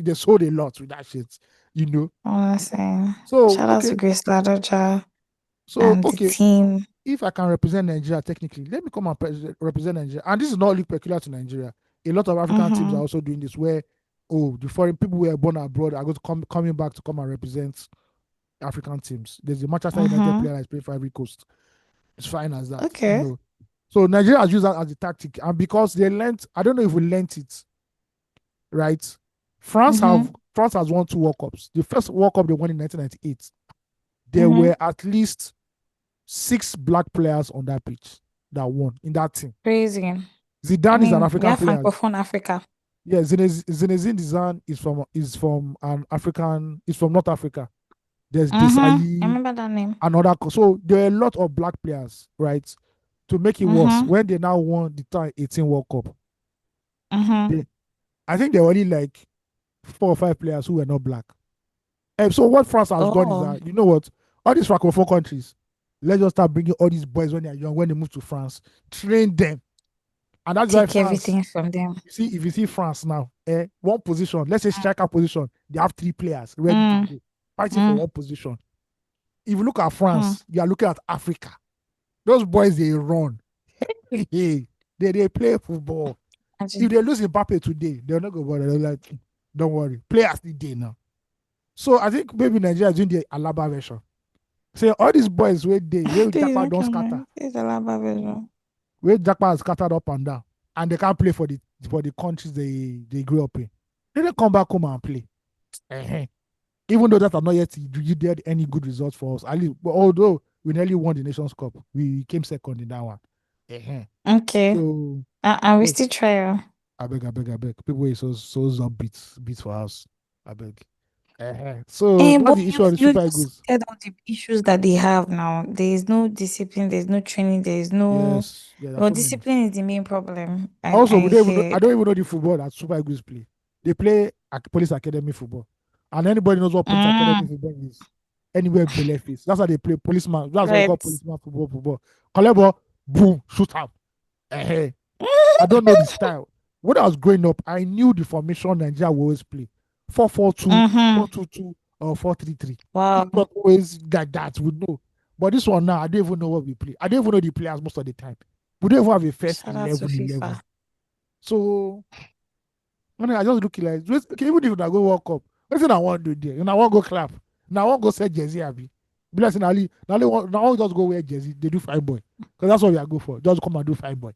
They sold a lot with that shit, you know. honestly. So Shout out okay, to Grace Ladoja so and the okay, team. if I can represent Nigeria technically, let me come and represent Nigeria. And this is not only peculiar to Nigeria. A lot of African teams are Mm-hmm. also doing this, where the foreign people who were born abroad are going to coming back to come and represent African teams. There's a Manchester United Mm-hmm. player that's playing for Ivory Coast. It's fine as that, you Okay. know. So Nigeria has used that as a tactic, and because they learned, I don't know if we learned it right. Mm-hmm. France has won two World Cups. The first World Cup they won in 1998. There Mm-hmm. were at least six black players on that pitch that won in that team. Crazy. I Zidane is an mean, we African have player. Francophone Africa. Yeah, Zinedine Zidane is from an African, is from North Africa. There's Mm-hmm. I Desailly, remember that name. another. So there are a lot of black players, right? To make it worse, Mm-hmm. when they now won the 2018 World Cup, Mm-hmm. they, I think there were only like 4 or 5 players who were not black. And so what France has done is Oh, that, you know what, all these francophone countries, let's just start bringing all these boys when they're young, when they move to France, train them, and that's why take France. everything from them. You see, if you see France now, one position, let's say striker position, they have 3 players ready to Mm, go, fighting for mm, one position. If you look at mm. France, you are looking at Africa. Those boys they run, they play football. If Imagine. they lose Mbappe today, they're not going to bother. They're like, don't worry, play as the day now. So I think maybe Nigeria is doing the Alaba version. Say all these boys where Please Jackpot don't don't kill scatter, me. Please allow version. where Jackpot has scattered up and down, and they can't play for the countries they grew up in. They don't come back home and play. Uh-huh. Even though that have not yet yielded any good results for us. At least, but although we nearly won the Nations Cup, we came second in that one. Uh-huh. Okay. So And we yes, still try. I beg. People is so beats for us. I beg. So that's But the issue of the you Super just Eagles. said all the issues that they have now. There is no discipline, there's no training, there is no. Yes, there are Well, so many. discipline is the main problem. Also, I I heard. don't even know the football that Super Eagles play. They play Police Academy football, and anybody knows what Police Academy Mm, football is. Anywhere below face. That's how they play policeman. That's why I right. got policeman football. Collabo, boom, shoot up. Eh, I don't know the style. When I was growing up, I knew the formation Nigeria will always play: 4-4-2, Mm-hmm. 4-2-2, or 4-3-3. It Wow. was always like that. We know. But this one now, I don't even know what we play. I don't even know the players most of the time. We don't even have a first Shout out to 11. FIFA. So when I just look like, okay, even if I go World Cup, what's I want to do there? And I want to go clap. Now I want to go set jersey, Abi. Blessing Ali. Now I want just go wear jersey. They do fine boy. Because that's what we are go for. Just come and do fine boy.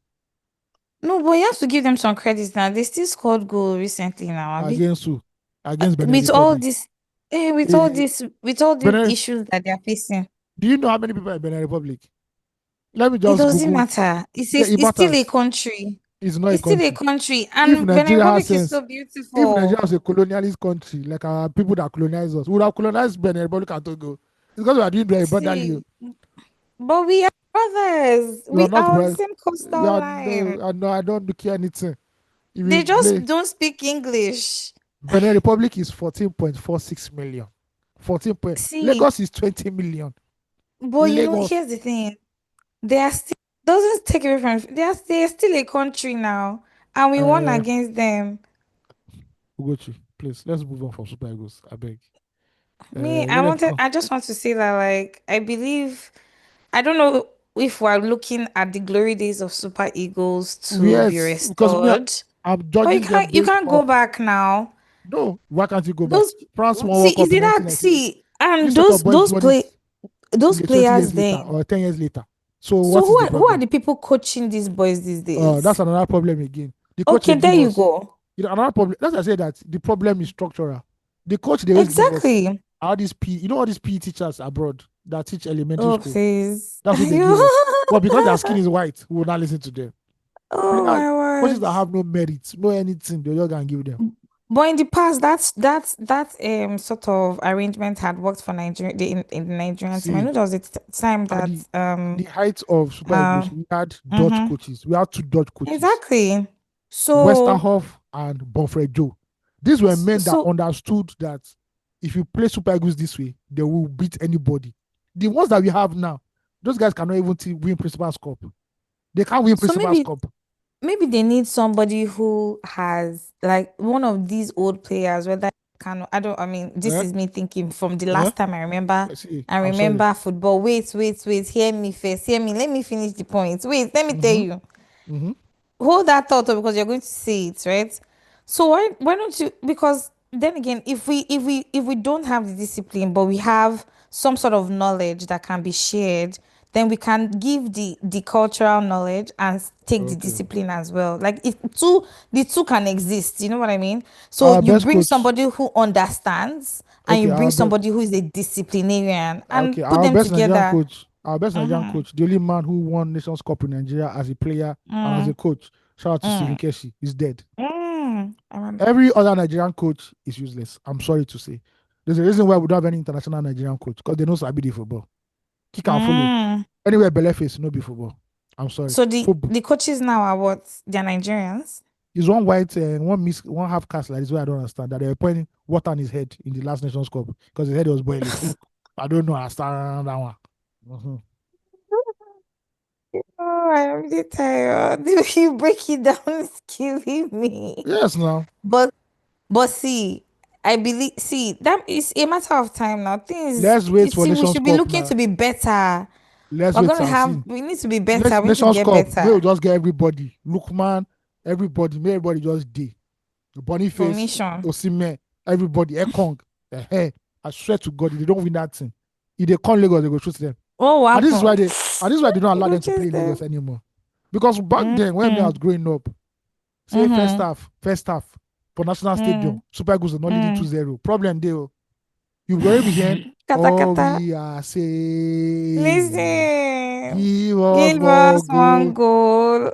No, but you have to give them some credit now. They still scored goal recently now, Abi. Against who? Against Benin With all Republic. this, Eh, with all these Benin, issues that they are facing, do you know how many people are in Benin Republic? Let me it just doesn't Google. matter. Yeah, it It's still a matters. country. It's not a It's still a country. country, If and Benin Nigeria has Republic is so sense, if Nigeria beautiful. was a colonialist country, like our people that colonize us, we would have colonized Benin Republic and Togo. It's because we are doing very brotherly. See, but we are brothers. We are We not are on the brothers. same We coastal are no, line. no, I don't care anything. If They you just play, don't speak English. Benin Republic is 14.46 million. 14 point. See, Lagos is 20 million. but Lagos. here's the thing. They are still doesn't take away from they are still a country now, and we won Uh, against them. Ugochi, please, let's move on from Super Eagles. I beg. Let's go. I just want to say that, like, I believe, I don't know if we're looking at the glory days of Super Eagles to be Yes, because me, restored, I'm but judging them you based can't go off. back now. No, why can't you go back? Those France won see World is Cup in it that 1998. see and This set of boys won it those 20 years players later then. or 10 years later. So So what is the who are problem? the people coaching these boys these That's days? another problem again. The coach they Okay, there give you us, go. another problem. That's why I say that the problem is structural. The coach they always give us Exactly. all these all these PE teachers abroad that teach elementary Oh school. please. That's what they give us. But because their skin is white, we will not listen to them. Oh Players, my coaches word. that have no merit, no anything, they just gonna give them. But in the past, that sort of arrangement had worked for Nigeria in the Nigerian team. I know See, there was a time at that the height of Super Eagles, um we had Dutch mhm. coaches. We had two Dutch coaches, Exactly. So Westerhoff and Bonfred Joe. These were men that so understood that if you play Super Eagles this way, they will beat anybody. The ones that we have now, those guys cannot even win Principal's Cup. They can't win so Principal's Cup. maybe they need somebody who has like one of these old players, whether I don't, I mean, this Eh? is me thinking from the Eh? last time See, I I'm sorry. remember football. Wait, hear me first, hear me, let me finish the point. Wait, let me tell Mm-hmm. you. Mm-hmm. Hold that thought because you're going to say it, right? So why don't you, because then again, if we don't have the discipline but we have some sort of knowledge that can be shared, then we can give the cultural knowledge and take the Okay. discipline as well. Like if the two can exist, you know what I mean? So Our you best bring coach. somebody who understands and you Okay, bring somebody who is a disciplinarian and okay, put our them best Nigerian together. coach, Mm-hmm. the only man who won Nations Cup in Nigeria as a player and as a Mm, coach, shout out to Stephen mm, Keshi, is dead. I remember. Every other Nigerian coach is useless. I'm sorry to say. There's a reason why we don't have any international Nigerian coach because they know Sabi the football. Kick and follow. Mm. Anywhere Bele face, no be football. I'm sorry. So Football. the coaches now are what? They're Nigerians. Is one white and one half cast like this why I don't understand that they were pouring water on his head in the last Nations Cup because his head was boiling. I don't know. I understand that one. Mhm. Oh, I'm really tired. You break it down, it's killing me. Yes, now. But see, I believe that is a matter of time now. Things Let's wait you for see, we Nations should be Cup looking now. to be better. Let's wait and see. We need to be better. We need to Nations get Cup, may we better. just get everybody. Lookman, everybody, may everybody just day. Boniface, Formation. Osimhen, everybody, Ekong. I swear to God, if they don't win that thing, if they come Lagos, they go shoot them. What will And this is why happen? they don't You allow go them to play chase in Lagos them. anymore. Because back then, when me I Mm-hmm. was growing up, say Mm-hmm. first half for National Stadium, Mm-hmm. Super Eagles are not leading Mm. 2-0. Problem there, you will already be hearing, Kata all kata. we are saying, Listen, give us give more us one goal. goal.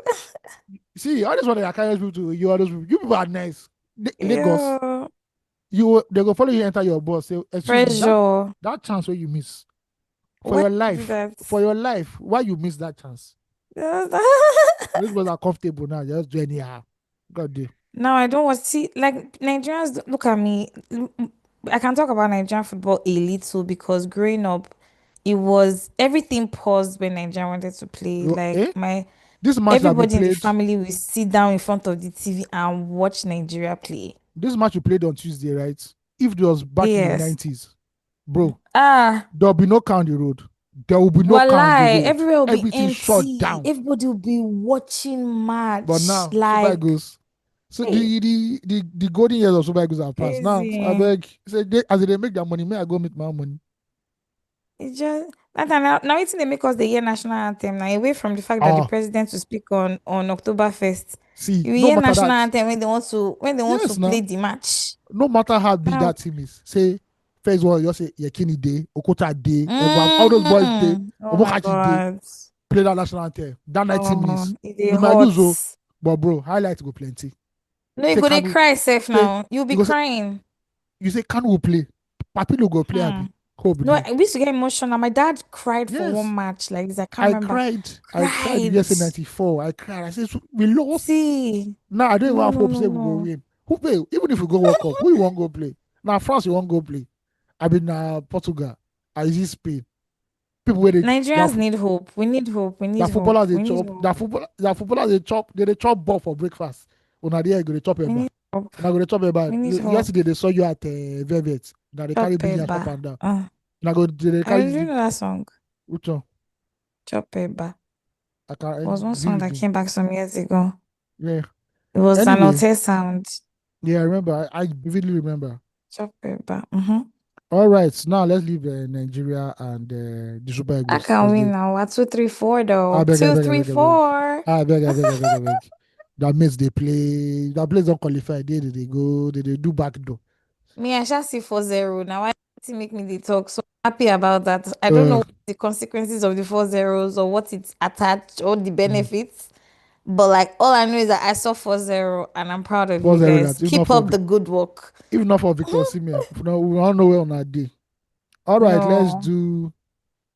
See, I just want to encourage people to you are those people. You people are nice. Lagos, Yeah, they go follow you enter your bus. Say, excuse me, pressure. that chance where you miss Why do that? for your life, why you miss that chance? Those boys are comfortable now. Just do anyhow. God do. Now I don't want to see like Nigerians. Look at me. I can talk about Nigerian football a little because growing up, it was everything paused when Nigeria wanted to play. Eh? Like my This match that we everybody in the played, family will sit down in front of the TV and watch Nigeria play. this match we played on Tuesday, right? If it was back in the Yes. 90s, bro, Ah, there'll be no car on the road. There will be no car on the Walai, road. everywhere will be Everything shut empty. down. Everybody will be watching But match. now, Super Like, Eagles. So hey, the golden years of Super Eagles have passed. Now, I crazy. beg, say as they make their money, may I go make my own money. It just That time now it's they make us the year national anthem now, away from the fact that the Ah, president will speak on October 1st. see, You no hear matter national that. anthem when they want to Yes, play now. the match. No matter how big Now, that team is, say first one, you say Yekini Day, Okota Day, all those boys Day, oh my Omokachi Day, God. play that national anthem. That 90 Oh, minutes. it is We might lose, oh, hot. but bro, highlights go plenty. No, you Say go they Kanu, cry safe say now. You'll be you go say crying. you say Kanu will play, Papilo go play Hmm. Abi, hope No, there. we used to get emotional. My dad cried for Yes, one match like this. I can't remember. I cried in Cried. USA 94. I cried. I said, "So, we lost. See, Now I don't even no, have no, hope no, say we go no. win. Who play? Even if we go World Cup, who you want go play? Now France you want go play. I mean Portugal. I see Spain. People where Nigerians need hope. We need hope. We need their hope. footballers they We need chop hope. their footballers they chop ball for breakfast. Una there you go they chop We eba. need hope. Una go they chop eba. We need hope. Yesterday they saw you at Velvet. Now they carry Chop big ass up eba. and down. Now go they I carry do the know that song. which one? Chop eba. I can It was one song that vividly. came back some years ago. Yeah. It was an Anyway, hotel sound. yeah, I remember. I vividly remember. Chop eba. Mm-hmm. All right, now let's leave Nigeria and the Super I Eagles can because win they. now. What 2, 3, 4 though? Two, I three, beg, I beg. four. I beg. That means they play. That place don't qualify. They go. They do back door. Me, I shall see 4-0. Now I to make me the talk. So happy about that. I don't know Uh, what the consequences of the 4 zeros or what it's attached or the mm, benefits. But like all I know is that I saw 4-0 and I'm proud of you 4-0 guys. that Keep up the good work. if not for Victor Osimhen, we all know where on our day. All right, let's No. do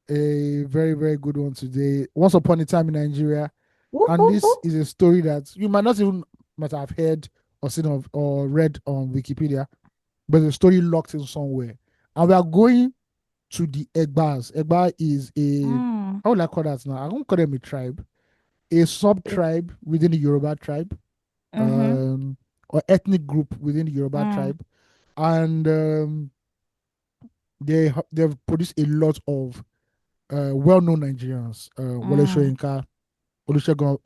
a very good one today. Once upon a time in Nigeria, Whoop, and whoop, this whoop. is a story that you might not even might have heard or seen of or read on Wikipedia, but the story locked in somewhere. And we are going to the Egbas. Egba is a Mm. how would I call that now? I won't call them a tribe, a sub Okay. tribe within the Yoruba tribe, Mm-hmm. or ethnic group within the Yoruba Mm. tribe, and they've produced a lot of well-known Nigerians. Wole Mm. Soyinka, Olusegun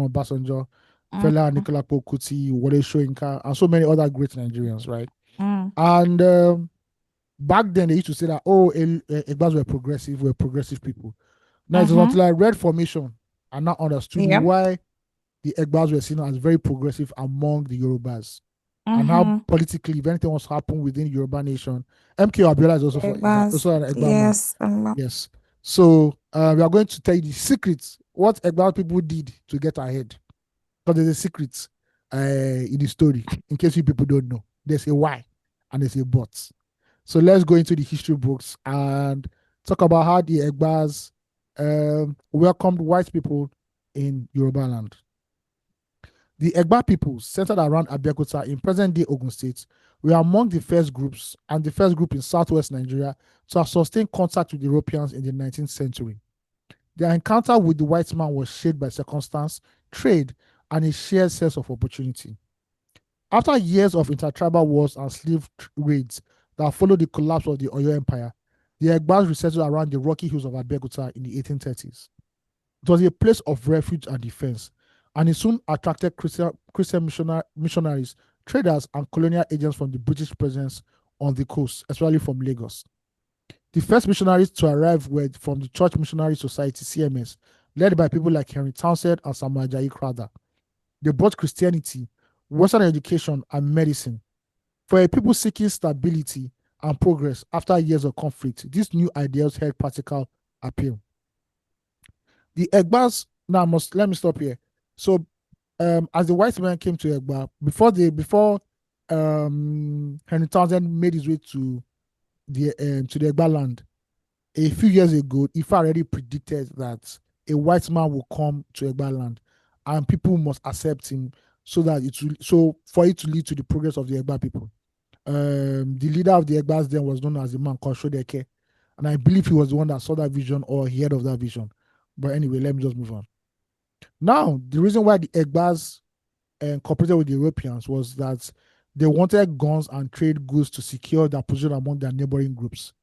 Obasanjo, Fela Mm. Anikulapo Kuti, Wole Soyinka, and so many other great Nigerians, right? Mm. And back then they used to say that Egbas were progressive people. Now it was Mm-hmm. until I read formation and now understood Yeah. why the Egbas were seen as very progressive among the Yorubas. And how Mm-hmm. politically, if anything was happening within the Yoruba nation, MK Abiola is also Egbas. also an Egba man. Yes. Yes. So we are going to tell you the secrets, what Egba people did to get ahead. Because there's a secret in the story, in case you people don't know. There's a why and there's a but. So let's go into the history books and talk about how the Egbas welcomed white people in Yoruba land. The Egba people, centered around Abeokuta in present-day Ogun State, were among the first groups and the first group in southwest Nigeria to have sustained contact with Europeans in the 19th century. Their encounter with the white man was shaped by circumstance, trade, and a shared sense of opportunity. After years of intertribal wars and slave raids that followed the collapse of the Oyo Empire, the Egbas resettled around the rocky hills of Abeokuta in the 1830s. It was a place of refuge and defense, and it soon attracted Christian missionaries, traders, and colonial agents from the British presence on the coast, especially from Lagos. The first missionaries to arrive were from the Church Missionary Society (CMS), led by people like Henry Townsend and Samuel Ajayi Crowther. They brought Christianity, Western education, and medicine. For a people seeking stability and progress after years of conflict, these new ideals held practical appeal. The Egbas, now let me stop here. So, as the white man came to Egba, before Henry Townsend made his way to the Egba land, a few years ago, Ifa already predicted that a white man will come to Egba land, and people must accept him so for it to lead to the progress of the Egba people. The leader of the Egbas then was known as a man called Shodeke, and I believe he was the one that saw that vision or he heard of that vision. But anyway, let me just move on. Now, the reason why the Egbas cooperated with the Europeans was that they wanted guns and trade goods to secure their position among their neighboring groups.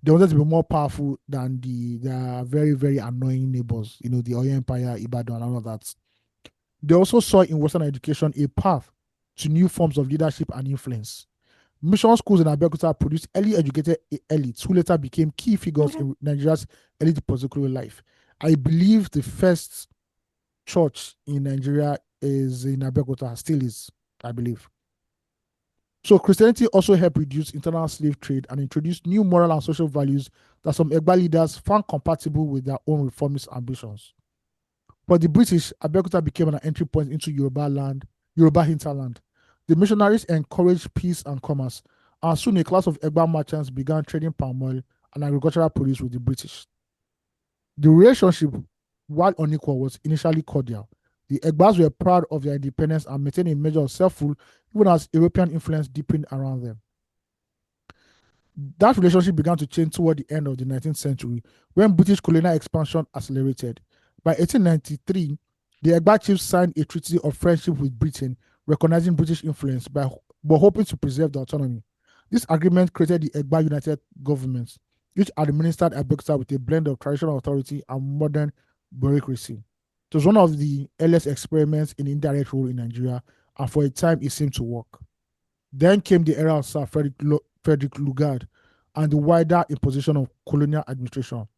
They wanted to be more powerful than their very annoying neighbors, the Oyo Empire, Ibadan, and all of that. They also saw in Western education a path to new forms of leadership and influence. Mission schools in Abeokuta produced early educated elites who later became key figures in Nigeria's elite political life. I believe the first church in Nigeria is in Abeokuta, still is, I believe. So Christianity also helped reduce internal slave trade and introduce new moral and social values that some Egba leaders found compatible with their own reformist ambitions. For the British, Abeokuta became an entry point into Yoruba hinterland. The missionaries encouraged peace and commerce, and soon a class of Egba merchants began trading palm oil and agricultural produce with the British. The relationship, while unequal, was initially cordial. The Egbas were proud of their independence and maintained a measure of self-rule even as European influence deepened around them. That relationship began to change toward the end of the 19th century when British colonial expansion accelerated. By 1893, the Egba chiefs signed a treaty of friendship with Britain, recognizing British influence but hoping to preserve the autonomy. This agreement created the Egba United Government, which administered Abeokuta with a blend of traditional authority and modern bureaucracy. It was one of the earliest experiments in indirect rule in Nigeria, and for a time it seemed to work. Then came the era of Sir Frederick Lugard and the wider imposition of colonial administration.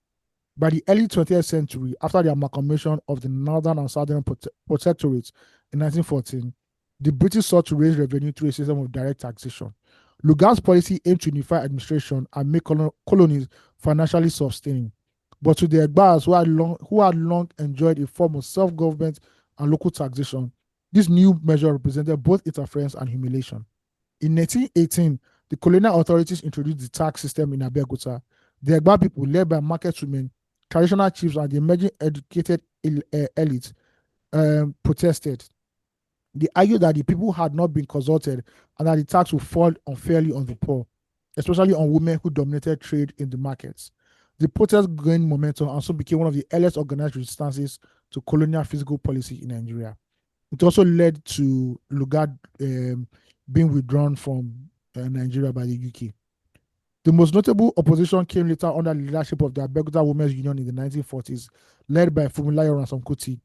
By the early 20th century, after the amalgamation of the Northern and Southern protectorates in 1914, the British sought to raise revenue through a system of direct taxation. Lugard's policy aimed to unify administration and make colonies financially sustaining. But to the Egbas, who had long enjoyed a form of self-government and local taxation, this new measure represented both interference and humiliation. In 1918, the colonial authorities introduced the tax system in Abeokuta. The Egba people, led by market women, traditional chiefs, and the emerging educated elite, protested. They argued that the people had not been consulted and that the tax would fall unfairly on the poor, especially on women who dominated trade in the markets. The protest gained momentum and soon became one of the earliest organized resistances to colonial physical policy in Nigeria. It also led to Lugard being withdrawn from Nigeria by the UK. The most notable opposition came later under the leadership of the Abeokuta Women's Union in the 1940s, led by Funmilayo Ransome-Kuti.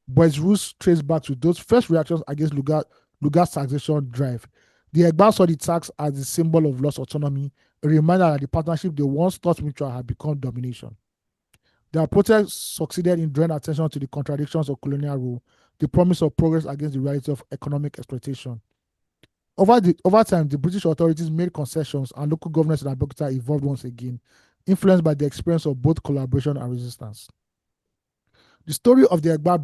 But its roots trace back to those first reactions against Lugard's taxation drive. The Egba saw the tax as a symbol of lost autonomy, a reminder that the partnership they once thought mutual had become domination. Their protest succeeded in drawing attention to the contradictions of colonial rule, the promise of progress against the reality of economic exploitation. Over time, the British authorities made concessions and local governments in Abeokuta evolved once again, influenced by the experience of both collaboration and resistance. The story of the Egba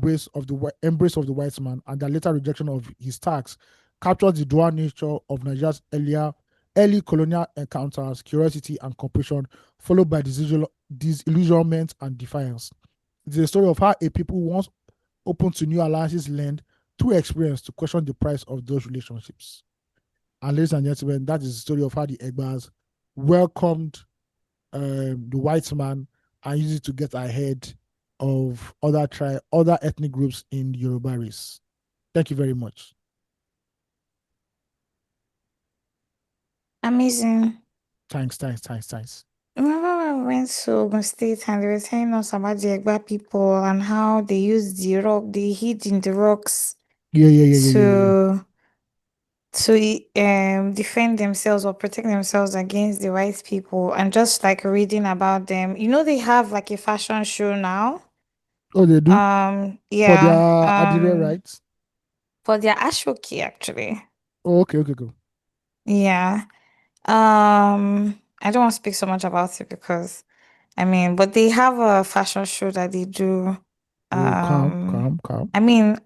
embrace of the white man and the later rejection of his tax captures the dual nature of Nigeria's early colonial encounters, curiosity and cooperation, followed by disillusionment and defiance. It's a story of how a people once open to new alliances learned through experience to question the price of those relationships. And ladies and gentlemen, that is the story of how the Egbas welcomed the white man and used it to get ahead of other ethnic groups in the Yoruba race. Thank you very much. Amazing. Thanks, thanks, thanks, thanks. Remember when we went to Ogun State and they were telling us about the Egba people and how they use the rock, they hid in the rocks Yeah, yeah, yeah, yeah, yeah, yeah. to defend themselves or protect themselves against the white people, and just like reading about them. You know they have like a fashion show now. Oh, they do for Yeah. their Adire rights. For their Ashoki actually. Oh, okay, okay, go. Yeah. I don't want to speak so much about it because I mean, but they have a fashion show that they do. Oh, calm, Um, calm, calm. I mean,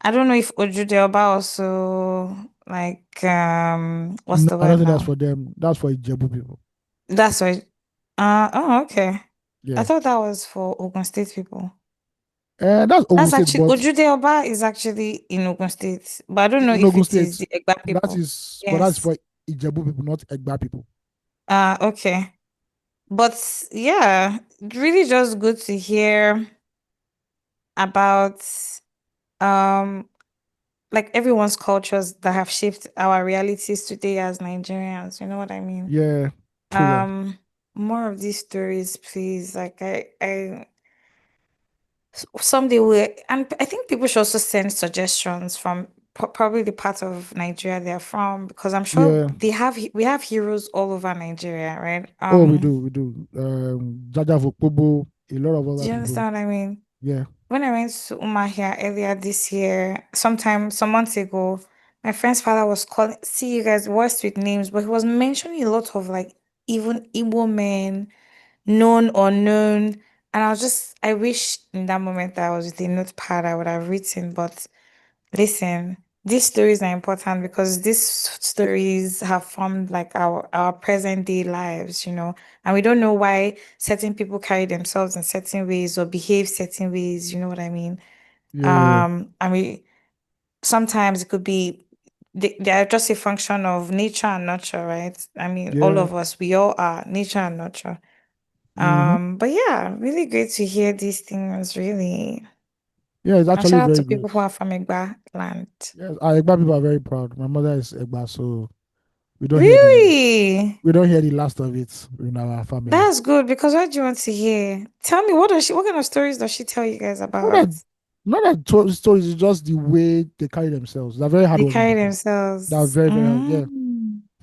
I don't know if Ojude also like what's No, the I don't word think that's now? for them. That's for Ijebu people. That's why. Oh, okay. I Yeah. thought that was for Ogun State people. That's Ogun That's State, actually but Ojude Oba is actually in Ogun State, but I don't know in if Ogun it is State, the Egba that people. is, but that's Yes. for Ijebu people, not Egba people. Okay. But yeah, really just good to hear about um like everyone's cultures that have shaped our realities today as Nigerians. You know what I mean? Yeah, truly. Um, more of these stories, please. Like someday we and I think people should also send suggestions from probably the part of Nigeria they're from, because I'm sure Yeah. we have heroes all over Nigeria, right? Oh, we do. Jaja Vokpobo, a lot of Do other you people. understand what I mean? Yeah. When I went to Umahia earlier this year, some months ago, my friend's father was calling, see you guys, worst with names, but he was mentioning a lot of like even Igbo men, known or unknown. And I wish in that moment that I was with a notepad, I would have written, but listen, these stories are important because these stories have formed like our present day lives, and we don't know why certain people carry themselves in certain ways or behave certain ways, you know what I mean? Yeah. And we sometimes it could be they are just a function of nature and nurture, right? I mean, all Yeah. of us, we all are nature and nurture. Mm-hmm. But yeah, really great to hear these things, really. Yeah, it's And actually shout out very to good. people who are from Egba land. Yes, our Egba people are very proud. My mother is Egba, so we don't hear the Really? we don't hear the last of it in our family. That's good because what do you want to hear? Tell me, what kind of stories does she tell you guys Not about? that not that stories, it's just the way they carry themselves. They're very They hardworking carry people. They're themselves. very, very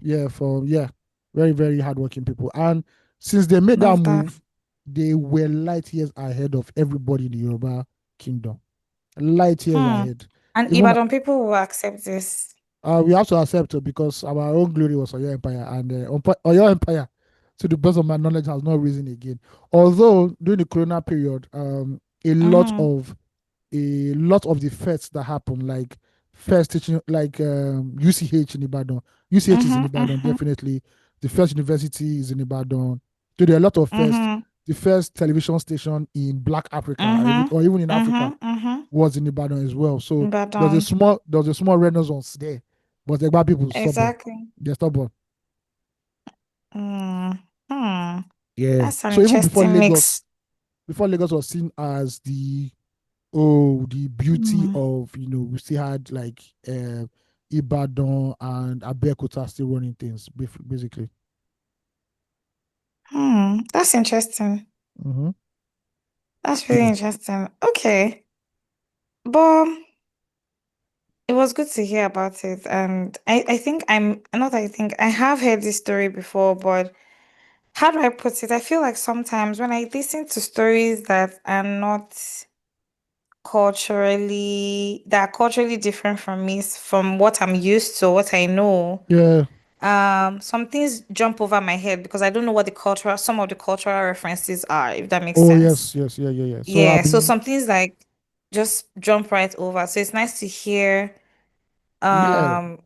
yeah. Yeah, very, very hardworking people. And since they made that Love that. move, they were light years ahead of everybody in the Yoruba kingdom. Light years Hmm. ahead. And Even Ibadan people will accept this. we have to accept it because our own glory was Oyo Empire, and Oyo Empire, to the best of my knowledge, has not risen again. Although during the Corona period, a lot Mm-hmm. of the fests that happen, like first teaching, like UCH in Ibadan. UCH is in Mm-hmm. Ibadan, Mm-hmm. definitely. The first university is in Ibadan. So there are a lot of first. Mm-hmm. The first television station in Black Africa, Mm-hmm. or even in Africa, Mm-hmm. Mm-hmm. was in Ibadan as well. So Ibadan. there was a small renaissance there, but the Egba people stubborn. Exactly. They're stubborn. Mm. Hmm. Yeah. That's an So even interesting mix. before Lagos was seen as the beauty Hmm. of, we still had like Ibadan and Abeokuta still running things basically. Hmm. That's interesting. Hmm. That's really Yeah. interesting. Okay. But it was good to hear about it. And I think not I think I have heard this story before, but how do I put it? I feel like sometimes when I listen to stories that are culturally different from me, from what I'm used to, what I know, Yeah. some things jump over my head because I don't know what some of the cultural references are, if that makes Oh sense. yes, yes, yeah, yeah, yeah. So I'll Yeah, so be some things like just jump right over. So it's nice to hear yeah. um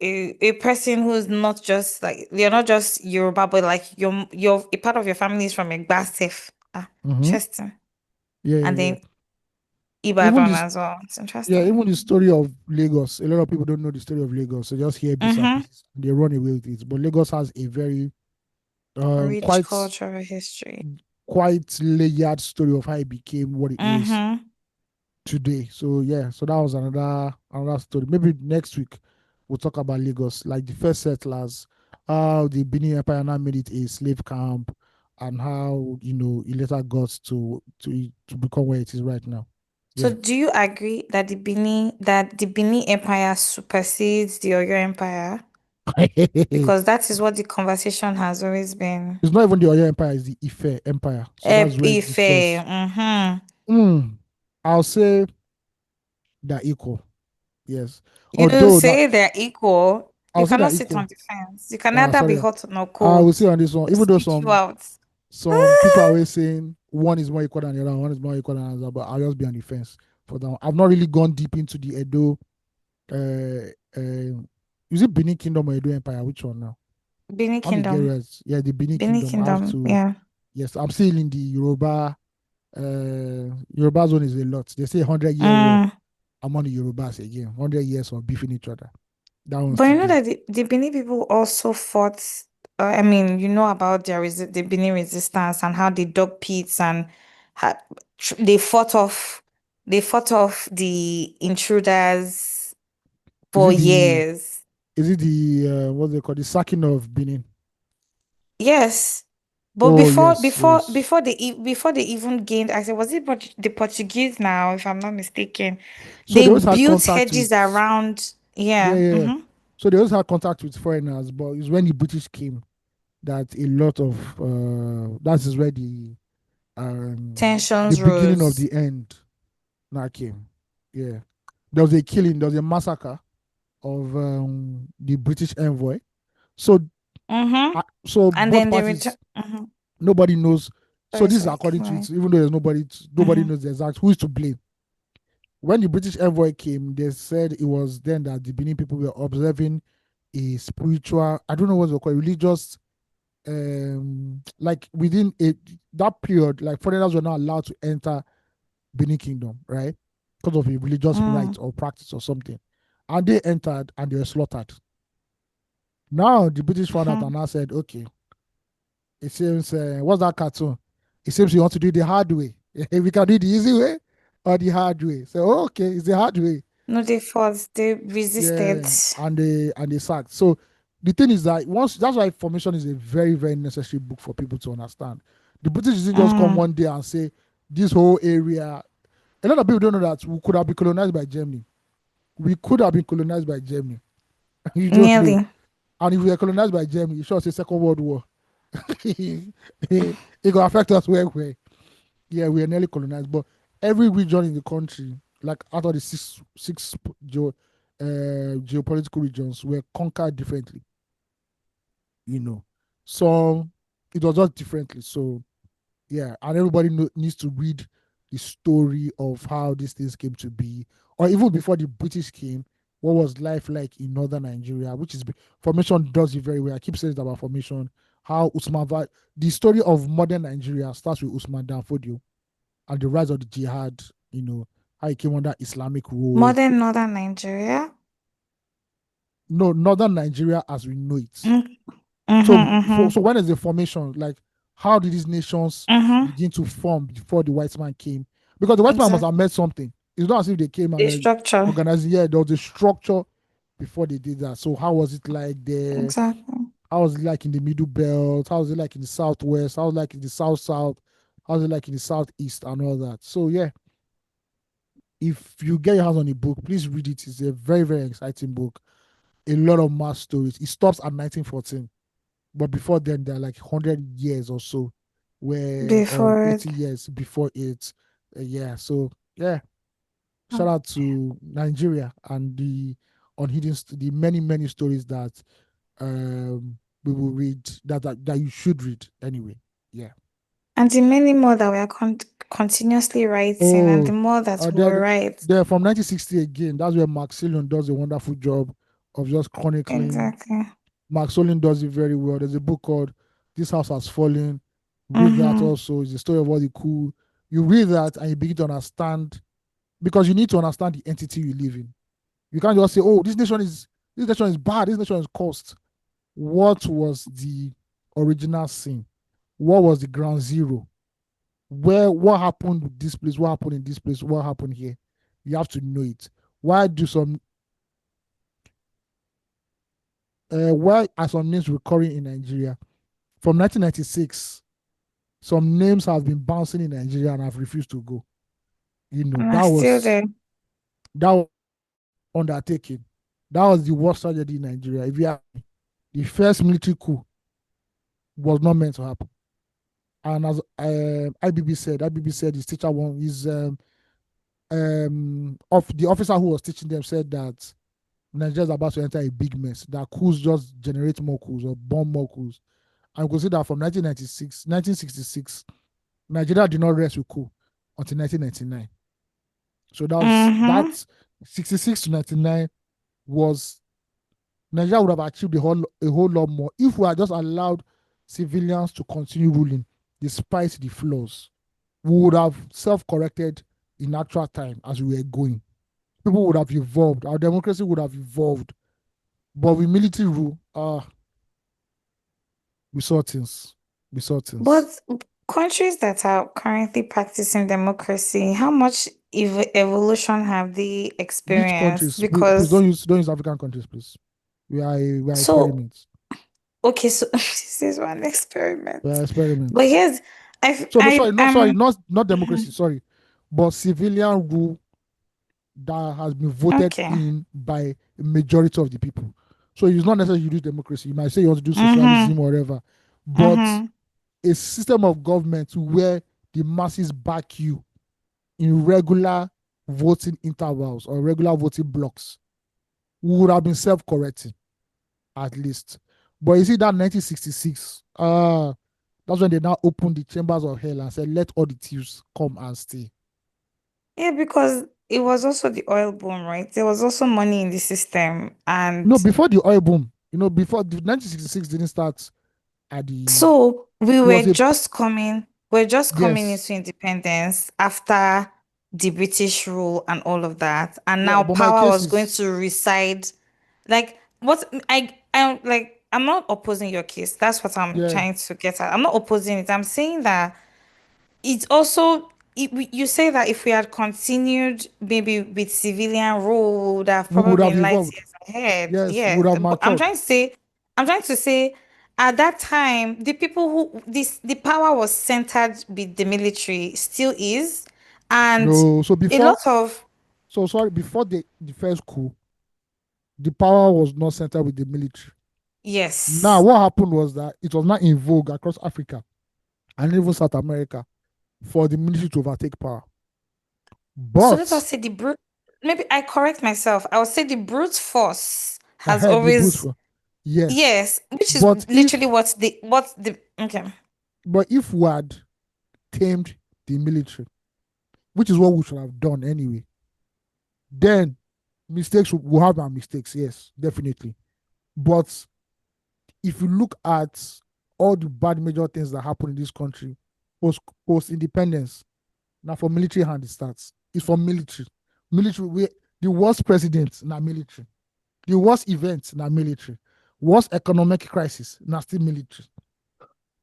a person who's not just like you're not just Yoruba, but like you're a part of your family is from Egba. Hmm. Interesting. Yeah, yeah, And yeah. then Even Ibadan this as well. It's Yeah, interesting. even the story of Lagos. A lot of people don't know the story of Lagos. So just hear bits and Mm-hmm. pieces. They run away with it. But Lagos has a very Rich quite cultural history. layered story of how it became what it is Mm-hmm. today. So yeah, so that was another story. Maybe next week we'll talk about Lagos, like the first settlers, how the Benin Empire now made it a slave camp, and how it later got to become where it is right now. So Yeah. do you agree that the Benin Empire supersedes the Oyo Empire? It's Because that is what the conversation has always been. not even the Oyo Empire; it's the Ife Empire. So that's where the Ife. source. Mm-hmm. Mm, I'll say they're equal. Yes, You although that say they're equal. You I'll say they're cannot sit on equal. the fence. You can neither be Sorry, hot nor I will cold. say on this one, They'll even though spit you out. some people are always saying one is more equal than the other, one is more equal than the other, but I'll just be on the fence for that one. I've not really gone deep into the Edo. Is it Benin Kingdom or Edo Empire? Which one now? Benin I'm the Kingdom. Gerias. Yeah, the Benin Benin Kingdom. I have Kingdom. to. Yeah. Yes, I'm still in the Yoruba. Yoruba zone is a lot. They say 100-year war. Mm. I'm on the Yorubas again. 100 years of beefing each other. That one's But you know today. that the Benin people also fought. I mean, you know about the Benin resistance and how they dug pits and ha they fought off the intruders Is for it the years. is it the what's it called? The sacking of Benin. Yes, But Oh yes, yes. before they even gained access, was it the Portuguese now, if I'm not mistaken? So They they always had built contact hedges with, around, yeah, yeah, yeah, yeah. mm-hmm. So they always had contact with foreigners, but it's when the British came that a lot of that is where the Tensions beginning of rose. the end now came. Yeah. There was a killing, there was a massacre of the British envoy. So Mm-hmm. so And both then they return. parties, Mm-hmm. nobody knows. So Sorry, this is sorry, according keep to it, going. even though there's nobody Mm-hmm. knows the exact who is to blame. When the British envoy came, they said it was then that the Benin people were observing a spiritual, I don't know what they call it, religious, like within that period, like foreigners were not allowed to enter Benin Kingdom, right? Because of a religious rite Mm. or practice or something. And they entered and they were slaughtered. Now the British found out Hmm. and now said, okay, it seems, what's that cartoon? It seems you want to do it the hard way. We can do it the easy way or the hard way. So, okay, it's the hard way. No, they fought. They resisted. Yeah, and they sacked. So the thing is that once that's why formation is a very very necessary book for people to understand. The British didn't just come Mm. one day and say this whole area. A lot of people don't know that we could have been colonized by Germany. We could have been colonized by Germany. You don't know. Nearly. And if we were colonized by Germany, it should say Second World War. It could affect us where. Yeah, we are nearly colonized, but every region in the country, like out of the six geopolitical regions, were conquered differently. You know, so it was just differently. So yeah, and everybody needs to read the story of how these things came to be, or even before the British came. What was life like in northern Nigeria? Which is formation does it very well. I keep saying it about formation. How the story of modern Nigeria starts with Usman Danfodio and the rise of the jihad, how it came under Islamic rule. Modern Northern Nigeria. No, northern Nigeria as we know it. Mm. Mm-hmm, So mm-hmm, when is the formation? Like, how did these nations mm-hmm. begin to form before the white man came? Because the white man must have Exactly. met something. It's not as if they came and The were structure. organizing. Yeah, there was a structure before they did that. So how was it like there? Exactly. How was it like in the middle belt? How was it like in the southwest? How was it like in the south? How was it like in the southeast and all that? So yeah, if you get your hands on a book, please read it. It's a very, very exciting book. A lot of mass stories. It stops at 1914, but before then, there are like 100 years or so, where or Before. 80 years before it. Yeah, so yeah, shout Mm. out to Nigeria and the many many stories that we will read that you should read anyway. Yeah. And the many more that we are continuously writing, and the Oh, more that uh, we'll they're, write. they're from 1960 again. That's where Mark Sillon does a wonderful job of just chronicling. Exactly. Mark Solin does it very well. There's a book called This House Has Fallen. Read that Mm-hmm. also. It's the story of all the cool. You read that and you begin to understand because you need to understand the entity you live in. You can't just say, oh, this nation is bad, this nation is cursed. What was the original sin? What was the ground zero? What happened with this place? What happened in this place? What happened here? You have to know it. Why do some why are some names recurring in Nigeria? From 1996, some names have been bouncing in Nigeria and have refused to go. And That I'm still was there. that was undertaking. That was the worst tragedy in Nigeria. If you have the first military coup was not meant to happen. And as IBB said his teacher one is of the officer who was teaching them said that Nigeria is about to enter a big mess. That coups just generate more coups or bomb more coups. And we could see that from 1966, Nigeria did not rest with coup until 1999. So Mm-hmm. that 66 to 99 was Nigeria would have achieved a whole lot more if we had just allowed civilians to continue ruling despite the flaws. We would have self-corrected in actual time as we were going. People would have evolved. Our democracy would have evolved. But with military rule, we saw things. We saw things. But countries that are currently practicing democracy, how much evolution have they Which experienced? countries? Please Because don't use African countries, please. We are so experiments. Okay, so this is one experiment. But Experiments. here's I So no, I sorry, not sorry, not democracy, mhm. sorry, but civilian rule that has been voted Okay. in by a majority of the people. So it's not necessarily you do democracy. You might say you want to do Mm-hmm. socialism or whatever, but Mm-hmm. a system of government where the masses back you in regular voting intervals or regular voting blocks would have been self-correcting at least. But you see that 1966, that's when they now opened the chambers of hell and said, let all the thieves come and stay. Yeah, because it was also the oil boom, right? There was also money in the system. No, And before the oil boom, before the 1966 didn't start at the, so we it were was a, just we're just coming yes, into independence after the British rule and all of that. And yeah, now but my power case was going is, to reside. Like what I'm like, I'm not opposing your case. That's what I'm yeah, trying to get at. I'm not opposing it. I'm saying that it's also you say that if we had continued maybe with civilian rule, we would have we probably would have been light evolved. years ahead. Yes, we would Yes, have but matured. I'm trying to say, at that time, the people who the power was centered with the military still is, and No, so a lot before, of so sorry, before the first coup, the power was not centered with the military. Now, yes. what happened was that it was not in vogue across Africa and even South America for the military to overtake power. So let us But say the brute. Maybe I correct myself. I would say the brute force I has heard the brute always for yes. yes, which is But literally if what the okay. we had tamed the military, which is what we should have done anyway, then mistakes will have our mistakes, yes, definitely. But if you look at all the bad major things that happen in this country post independence, now for military hand it starts. It's for military. Military we the worst president na military. The worst event na military. Worst economic crisis na still military.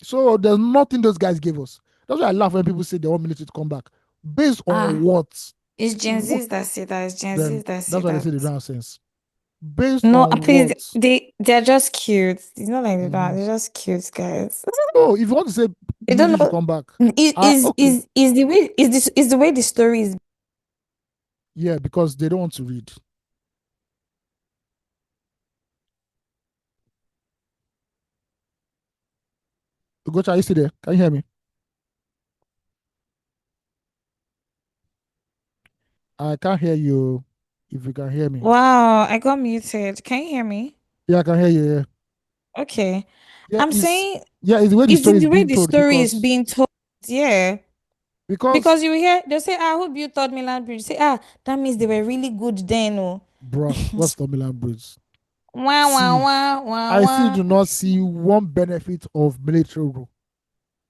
So there's nothing those guys gave us. That's why I laugh when people say they want military to come back. Based on Ah, what? it's Gen What Zs that say that. It's Gen then Zs that say that's why they that. say they don't have sense. Based No, on please, what? they're just cute. It's not like that. Mhm. They're just cute guys. Oh, if you want to say They don't military should know. come back, Is okay. the way is this is the way the story is. Yeah, because they don't want to read. Ugocha, are you still there? Can you hear me? I can't hear you if you can hear me. Wow, I got muted. Can you hear me? Yeah, I can hear you. Yeah, Okay. yeah, I'm saying it's the way the story is the way being the told story is because being told. Yeah. because Because you hear they'll say, ah, who built Third Milan Bridge? Say, ah, that means they were really good then. Oh. bruh, what's the Milan Bridge? Wah wah See, wah wah I still wah. do not see one benefit of military rule.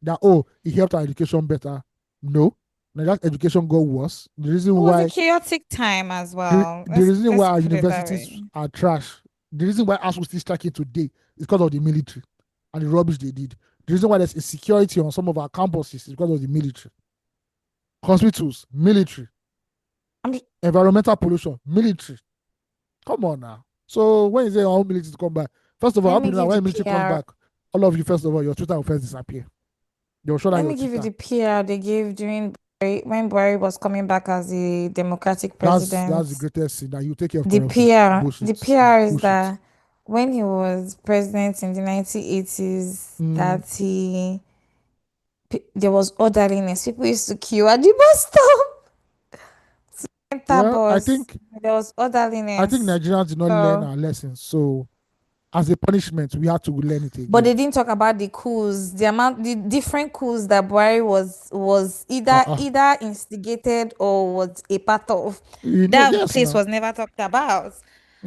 That it helped our education better. No, now that education got worse. The reason It was a why chaotic time as the, well. the reason why Let's our put it that universities way. are trash. The reason why us still striking today is because of the military and the rubbish they did. The reason why there's insecurity on some of our campuses is because of the military. Hospitals, military. I'm just, Environmental pollution, military. Come on now. So when you say all military to come back, first of all, I let hope you me know that give the when military come PR. back, all of you, first of all, your Twitter will first disappear. They'll shut down Let your me give you Twitter. the PR they gave during when Buhari was coming back as the Democratic That's president. the greatest thing that you take care of The corruption. PR, the Bullshit. PR is Bullshit. that when he was president in the 1980s, Mm, that there was orderliness. People used to queue at the bus stop. Enter well, bus. There was I think orderliness. Nigerians did not learn So our lessons. So as a punishment, we had to learn it but again. they didn't talk about the coups, the amount, the different coups that Buhari was Uh either uh instigated or was a part of. That yes place now. was never talked about.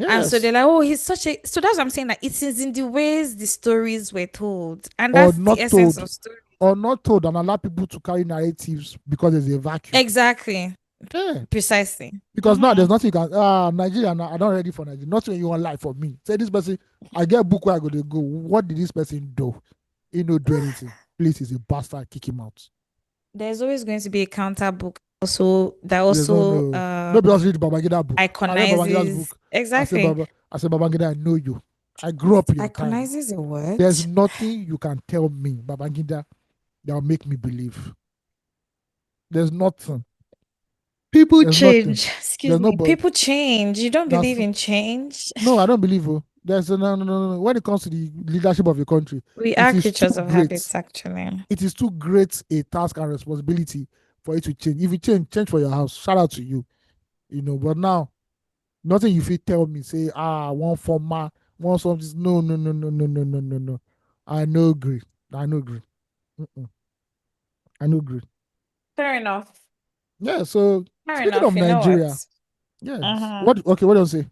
And so they're Yes. like, oh, he's such a. So that's what I'm saying. That it is in the ways the stories were told, and Or that's the not essence told. of story. Or not told and allow people to carry narratives because there's a vacuum. Exactly, Yeah. precisely. Because now Hmm. there's nothing you can Nigeria now, I'm not ready for Nigeria. Nothing you want life for me. Say this person, I get book where I go to go. What did this person do? He no do anything. Please he's a bastard, kick him out. There's always going to be a counter book also that There's no also no nobody else read Babangida book. I read Babangida's iconizes book. exactly. I said Babangida, I know you. I grew up in your time. Iconize is a word. There's nothing you can tell me, Babangida, that will make me believe. There's nothing. People There's nothing. change. Excuse There's me. nobody. People change. You don't That's believe in change? no, I don't believe you. There's no. When it comes to the leadership of the country, We it are is too creatures of great. habits, actually. It is too great a task and responsibility for it to change. If you change for your house. Shout out to you. But now nothing you feel tell me say one former one something. No. I no agree. I no agree. Mm-mm. I no agree. Fair enough. Yeah. So Fair speaking of enough. You know what? Nigeria, yes. Uh-huh. What? Okay. What do you say?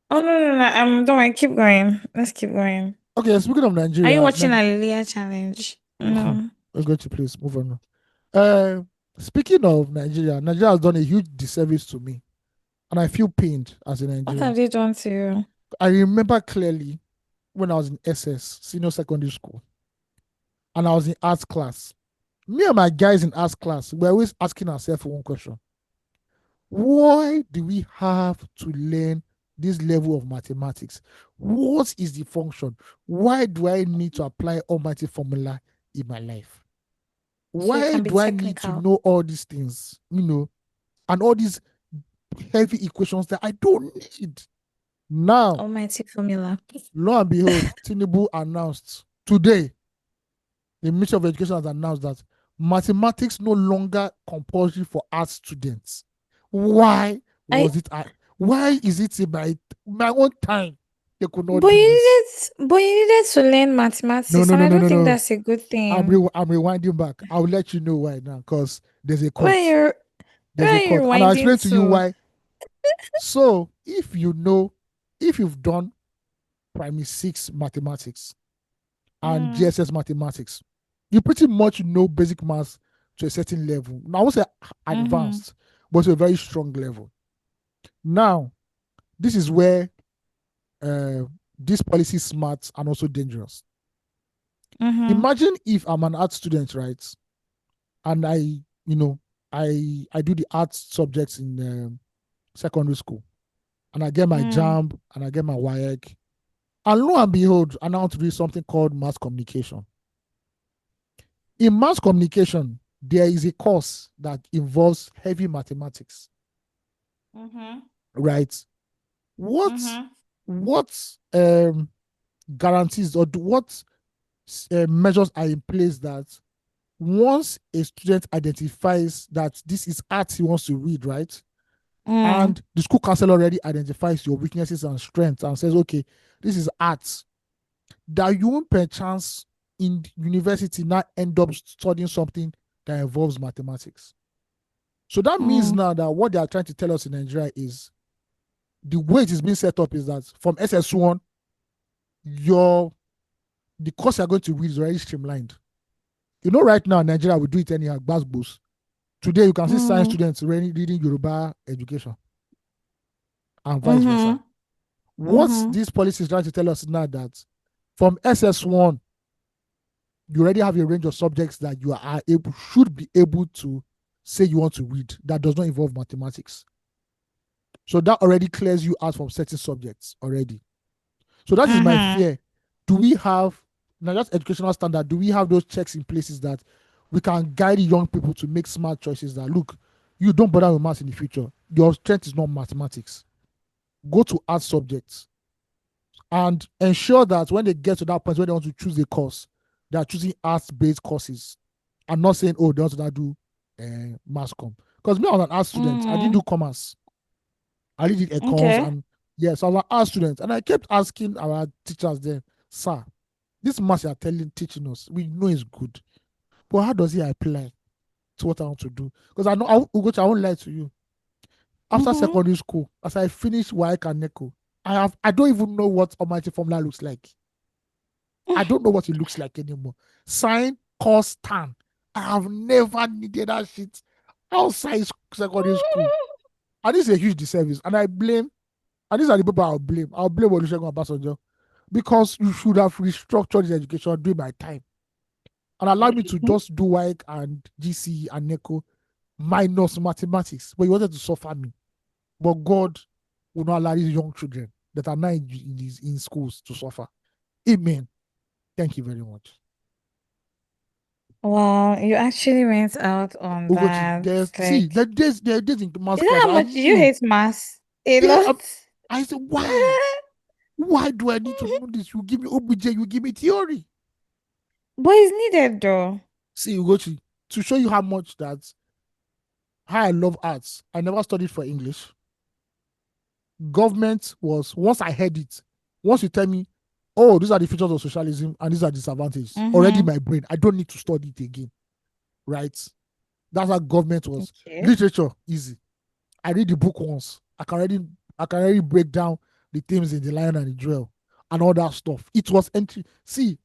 Oh no. Don't worry, keep going. Let's keep going. Okay. Speaking of Are you Nigeria, watching Hallelujah Challenge? No. let's go to please move on. Speaking of Nigeria, Nigeria has done a huge disservice to me, and I feel pained as a What Nigerian. have they done to you? I remember clearly when I was in SS, senior secondary school, and I was in arts class. Me and my guys in arts class were always asking ourselves one question: why do we have to learn this level of mathematics? What is the function? Why do I need to apply almighty formula in my life? So you Why can be do I need to technical. know all these things? And all these heavy equations that I don't need. Now, Almighty formula. lo and behold, Tinubu announced today, the Ministry of Education has announced that mathematics no longer compulsory for arts students. Why I was it? Why is it in my own time they could not but do this? you needed to learn No, mathematics, no, and no, I no, don't no, think no. that's a good I'm thing. I'm rewinding back. I'll let you know why now, because there's a Where court. you're There's where a are you court, and I'll winding explain to you to? why. So, if you've done primary six mathematics and Mm, GSS mathematics, you pretty much know basic maths to a certain level. Now, I won't say mm-hmm. advanced, but to a very strong level. Now, this is where uh, this policy is smart and also dangerous. Mm-hmm. Imagine if I'm an art student, right? And you know, I do the art subjects in secondary school, and I get my Mm, JAMB and I get my WAEC, and lo and behold, I now to do something called mass communication. In mass communication, there is a course that involves heavy mathematics, mm-hmm. right? What Mm-hmm. what guarantees or what measures are in place that once a student identifies that this is art he wants to read, right? Mm, And the school council already identifies your weaknesses and strengths and says, okay, this is art, that you won't perchance in university now end up studying something that involves mathematics. So that means mm, now that what they are trying to tell us in Nigeria is the way it is being set up is that from SS1, your the course you're going to read is already streamlined. Right now, Nigeria will do it anyhow, gbas. Today, you can see science mm, students reading Yoruba education and vice versa. mm-hmm. What Mm-hmm. this policy is trying to tell us now that from SS1, you already have a range of subjects that you are able should be able to say you want to read that does not involve mathematics. So that already clears you out from certain subjects already. So that is my Mm-hmm. fear. Do we have now just educational standard? Do we have those checks in places that we can guide young people to make smart choices that look, you don't bother with maths in the future. Your strength is not mathematics. Go to art subjects and ensure that when they get to that point where they want to choose a course, they are choosing arts-based courses and not saying, oh, they want to now do mass com. Because me, I was an art student. I didn't Mm-hmm. do commerce. I did econs Okay. and yes, I was an art student. And I kept asking our teachers then, sir, this math you are teaching us, we know it's good. But how does it apply to what I want to do? Because Ugochi, I won't lie to you. After Mm-hmm. secondary school, as I finished WAEC and NECO, I don't even know what almighty formula looks like. I don't know what it looks like anymore. Sine, cos, tan. I have never needed that shit outside secondary school. And this is a huge disservice. And these are the people I'll blame. I'll blame Olusegun Obasanjo because you should have restructured this education during my time and allowed me to just do WAEC and GCE and NECO minus mathematics. But you wanted to suffer me. But God will not allow these young children. that are now in schools to suffer. Amen. Thank you very much. Wow, you actually went out on Ugochi, that. there's see Like, there's in mass is that class. how I much you knew. hate maths? A Yeah, lot. I said, why? Why do I need to know this? You give me OBJ, you give me theory. But it's needed though. See, Ugochi, to show you how I love arts, I never studied for English. Government was, once I heard it, once you tell me, oh, these are the features of socialism and these are disadvantages, already in Mm-hmm. my brain, I don't need to study it again. Right? That's how government was. Okay. Literature, easy. I read the book once. I can already break down the themes in the Lion and the Jewel and all that stuff. It was entry. See,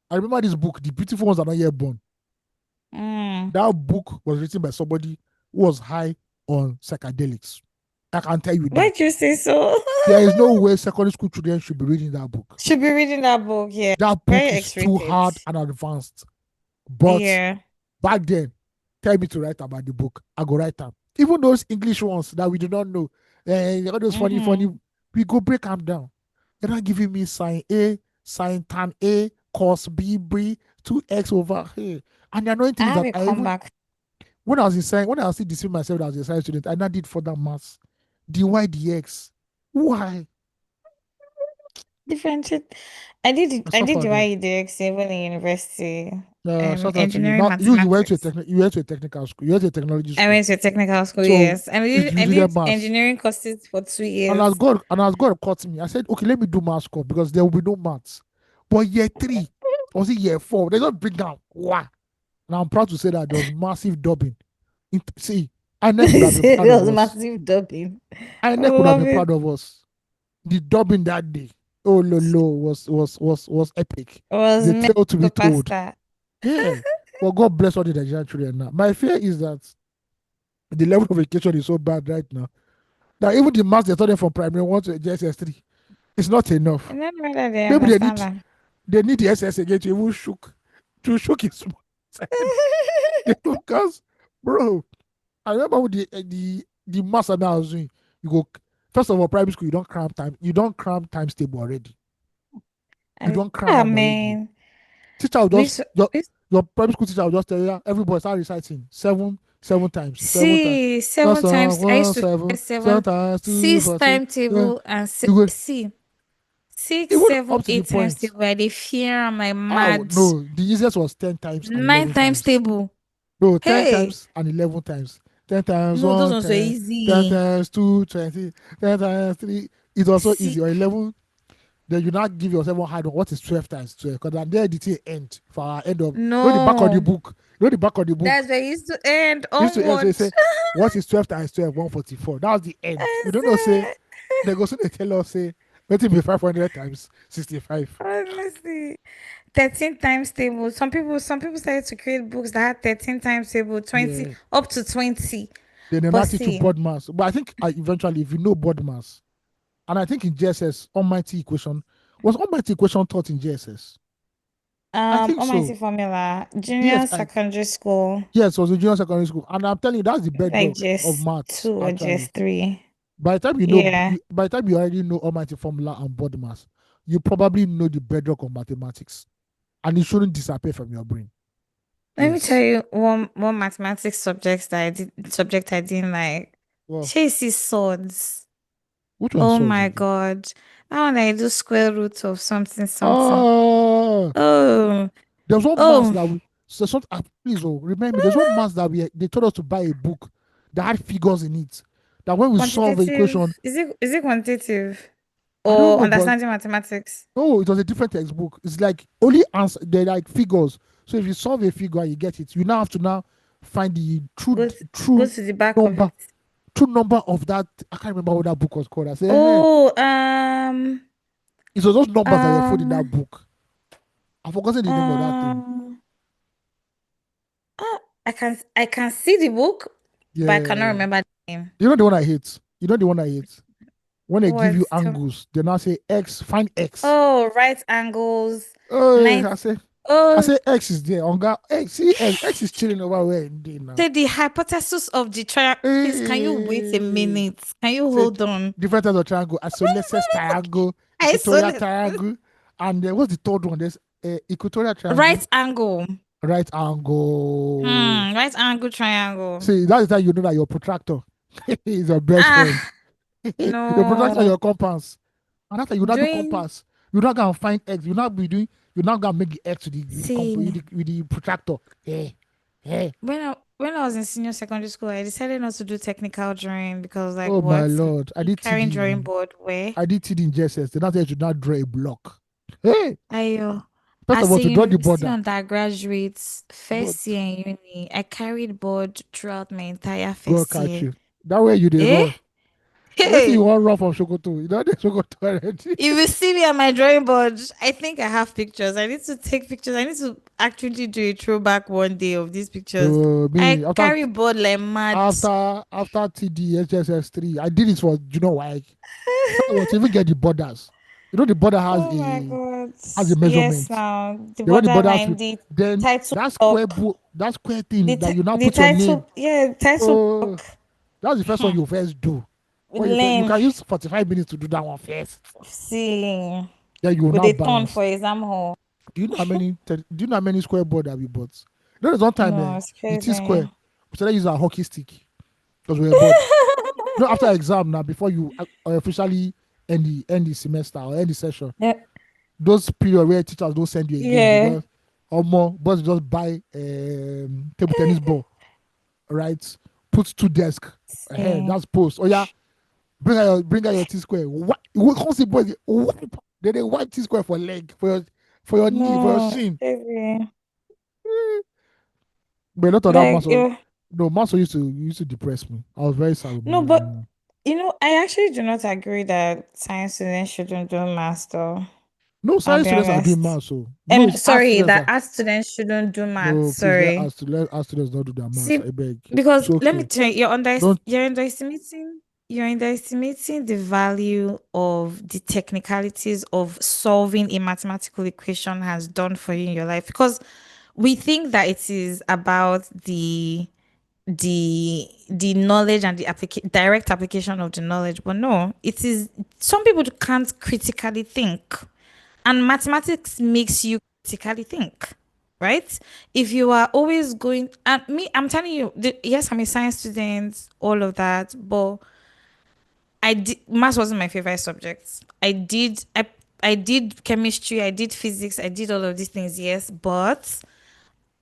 I remember this book, The Beautiful Ones Are Not Yet Born. Mm. That book was written by somebody who was high on psychedelics. I can tell you that. Why'd you say so? There is no way secondary school children should be reading that book. Should be reading that book. Yeah. That Very book is too X-rated. hard and advanced. But Yeah. back then, tell me to write about the book. I go write them. Even those English ones that we do not know, all those funny, Mm-hmm. we go break them down. They're not giving me sine A, sine tan A, cos B, B, 2x over here. And the annoying thing I is have that a I even, comeback. when I was still deceiving myself as a science student, I now did further maths. dy dx. Why? Differentiate. I did Suffer the there. YEDX even in university. Shout out to you. Engineering Now mathematics. you went to a technical school. You went to a technology I school. went to a technical school, So yes. And you I did did maths. engineering courses for 2 years. And as God caught me, I said, okay, let me do maths course because there will be no maths. But year three, or was it year four? They just bring down. Wow. And I'm proud to say that there was massive dubbing. See, INEC would have been proud There of was us. massive dubbing. I INEC would have love been it. proud of us. The dubbing that day, oh lolo, was epic. It was The meant tale to to be told. pasta. Yeah. But God bless all the Nigerian children now. My fear is that the level of education is so bad right now that even the maths they taught them from primary one to JSS3 is not enough. And then whether they Maybe understand that. they need the SS again to even shook his side. Because bro, I remember with the maths I was doing, you go first of all, primary school, you don't cram times table already. You And don't cram ah them already. man, Teacher will we just s- we s- your primary school teacher will just tell you, yeah, everybody start reciting seven times. see That's 7 times. I used one to try seven seven, times two six for two. Yeah, timetable and you go see six, even seven, up to the eight times point. table. I dey fear my Oh mad no, the easiest was 10 times and nine 11 times. times table. No, 10 Hey, times and 11 times. 10 times no, those 1, ones were 10, 10 easy. times 2, 20, 10 times 3. It's also See, easy. Or 11, then you now give yourself one hard one. What is 12 times 12? Because then there the thing end for our end of, the back of the no, book. The back of the book. that's where it used to end Used to end, so they onward. say, what is 12 times 12? 144. That was the end. We don't know, say, Exact- they go, so they tell us, say, let it be 500 times 65. Honestly, 13 times table. Some people started to create books that had 13 times table, 20 Yeah. up to 20. Then they But now teach you see, board mass. But I think eventually, if you know board mass, and I think in JSS, almighty equation, was almighty equation taught in JSS? I think Almighty so. formula, Yes, junior I secondary school, yes, it was in junior secondary school. And I'm telling you, that's the like bedrock of just maths, two or actually. just three. Yeah. By the time you already know almighty formula and board mass, you probably know the bedrock of mathematics. And it shouldn't disappear from your brain. Let me tell Yes. you one mathematics subject I didn't like. Well, Chasey swords. which one Oh swords my again? God. That one I do square root of something something. Oh, Oh, there's one mass oh, that we so some, please remember me, there's one mass that they told us to buy a book that had figures in it. That when we solve the equation, quantitative. Is it quantitative I don't or know, but understanding mathematics? no, it was a different textbook. It's like only answer they're like figures. So if you solve a figure and you get it, you now have to now find the Go to the back of number it. true number of that. I can't remember what that book was called. I said, hey, Oh, it was those numbers that were put in that um, book. I've forgotten the name of that thing. um, I can see the book, but I cannot Yeah. remember the name. You know the one I hate? You know the one I hate? When they give What? you angles, they now say X, find X. Oh, right angles, Oh, I 90, say. I Oh, say X is there. On God, X, see X, X is chilling over where in there now. say the hypothesis of the triangle. Please, can you wait a Hey, minute? Can you say hold on? different types of triangle: isosceles triangle, I saw equatorial it. triangle, and what's the third one? There's equatorial triangle, Right angle. right angle. Right angle triangle. See, that is how you know that your protractor is your best friend. Ah, Your protractor, no. your compass. And after you not do Doing, compass, you're not gonna find X. You're not be doing. You're not gonna make the X see, with the protractor. Hey, hey. when I was in senior secondary school, I decided not to do technical drawing because like Oh my what? lord! I You did carrying drawing TD. board where? I did TD in JSS. They not say you should not draw a block. Hey, I first of as all, a to draw the university border, undergraduate, but first year in uni, I carried board throughout my entire God first catch year. you. That way you did Eh? run. What you Hey, want run from Shokoto? You know the Shokoto already. if you see me on my drawing board, I think I have pictures. I need to take pictures. I need to actually do a throwback one day of these pictures. So I me carry board like mad. after TD HSS 3, I did it for why? First of all, to even get the borders. You know the border Oh my God. has a Yes, measurement. now the Then when the border borderline, the then title block, that square thing the that you now the put your name. title, yeah, title Oh, block. that's the first one Hmm. you first do. You Learn, can use 45 minutes to do that one first. see, Then you will with now a turn balance. for exam hall. Do you know how many square board that we bought? There's one time No, it's the T crazy. square, we started using a hockey stick because we were bored. After exam now, before you officially end the semester or end the session, Yeah, those period where teachers don't send you again, they yeah. just or more boys just buy table tennis ball, right? Put two desk ahead. See, That's post. Oh yeah, bring out your T square. What? Can't see boys wipe. They wipe T square for leg for your knee for your no, it's shin. crazy. But a lot of that Like, muscle, no muscle used to depress me. I was very sad with no, muscle. but I actually do not agree that science students shouldn't do math though. No, I'll science be students are doing honest. math, so no, it's art Sorry, students that are. art students shouldn't do math. No, please Sorry. let art students not do their maths. See, I beg. It's because let me okay. tell you, Don't you're underestimating the value of the technicalities of solving a mathematical equation has done for you in your life. Because we think that it is about the knowledge and the direct application of the knowledge, but no, it is some people can't critically think, and mathematics makes you critically think, right? If you are always going, and me, I'm telling you, yes, I'm a science student, all of that, but I did math wasn't my favorite subject. I did chemistry, I did physics, I did all of these things, yes, but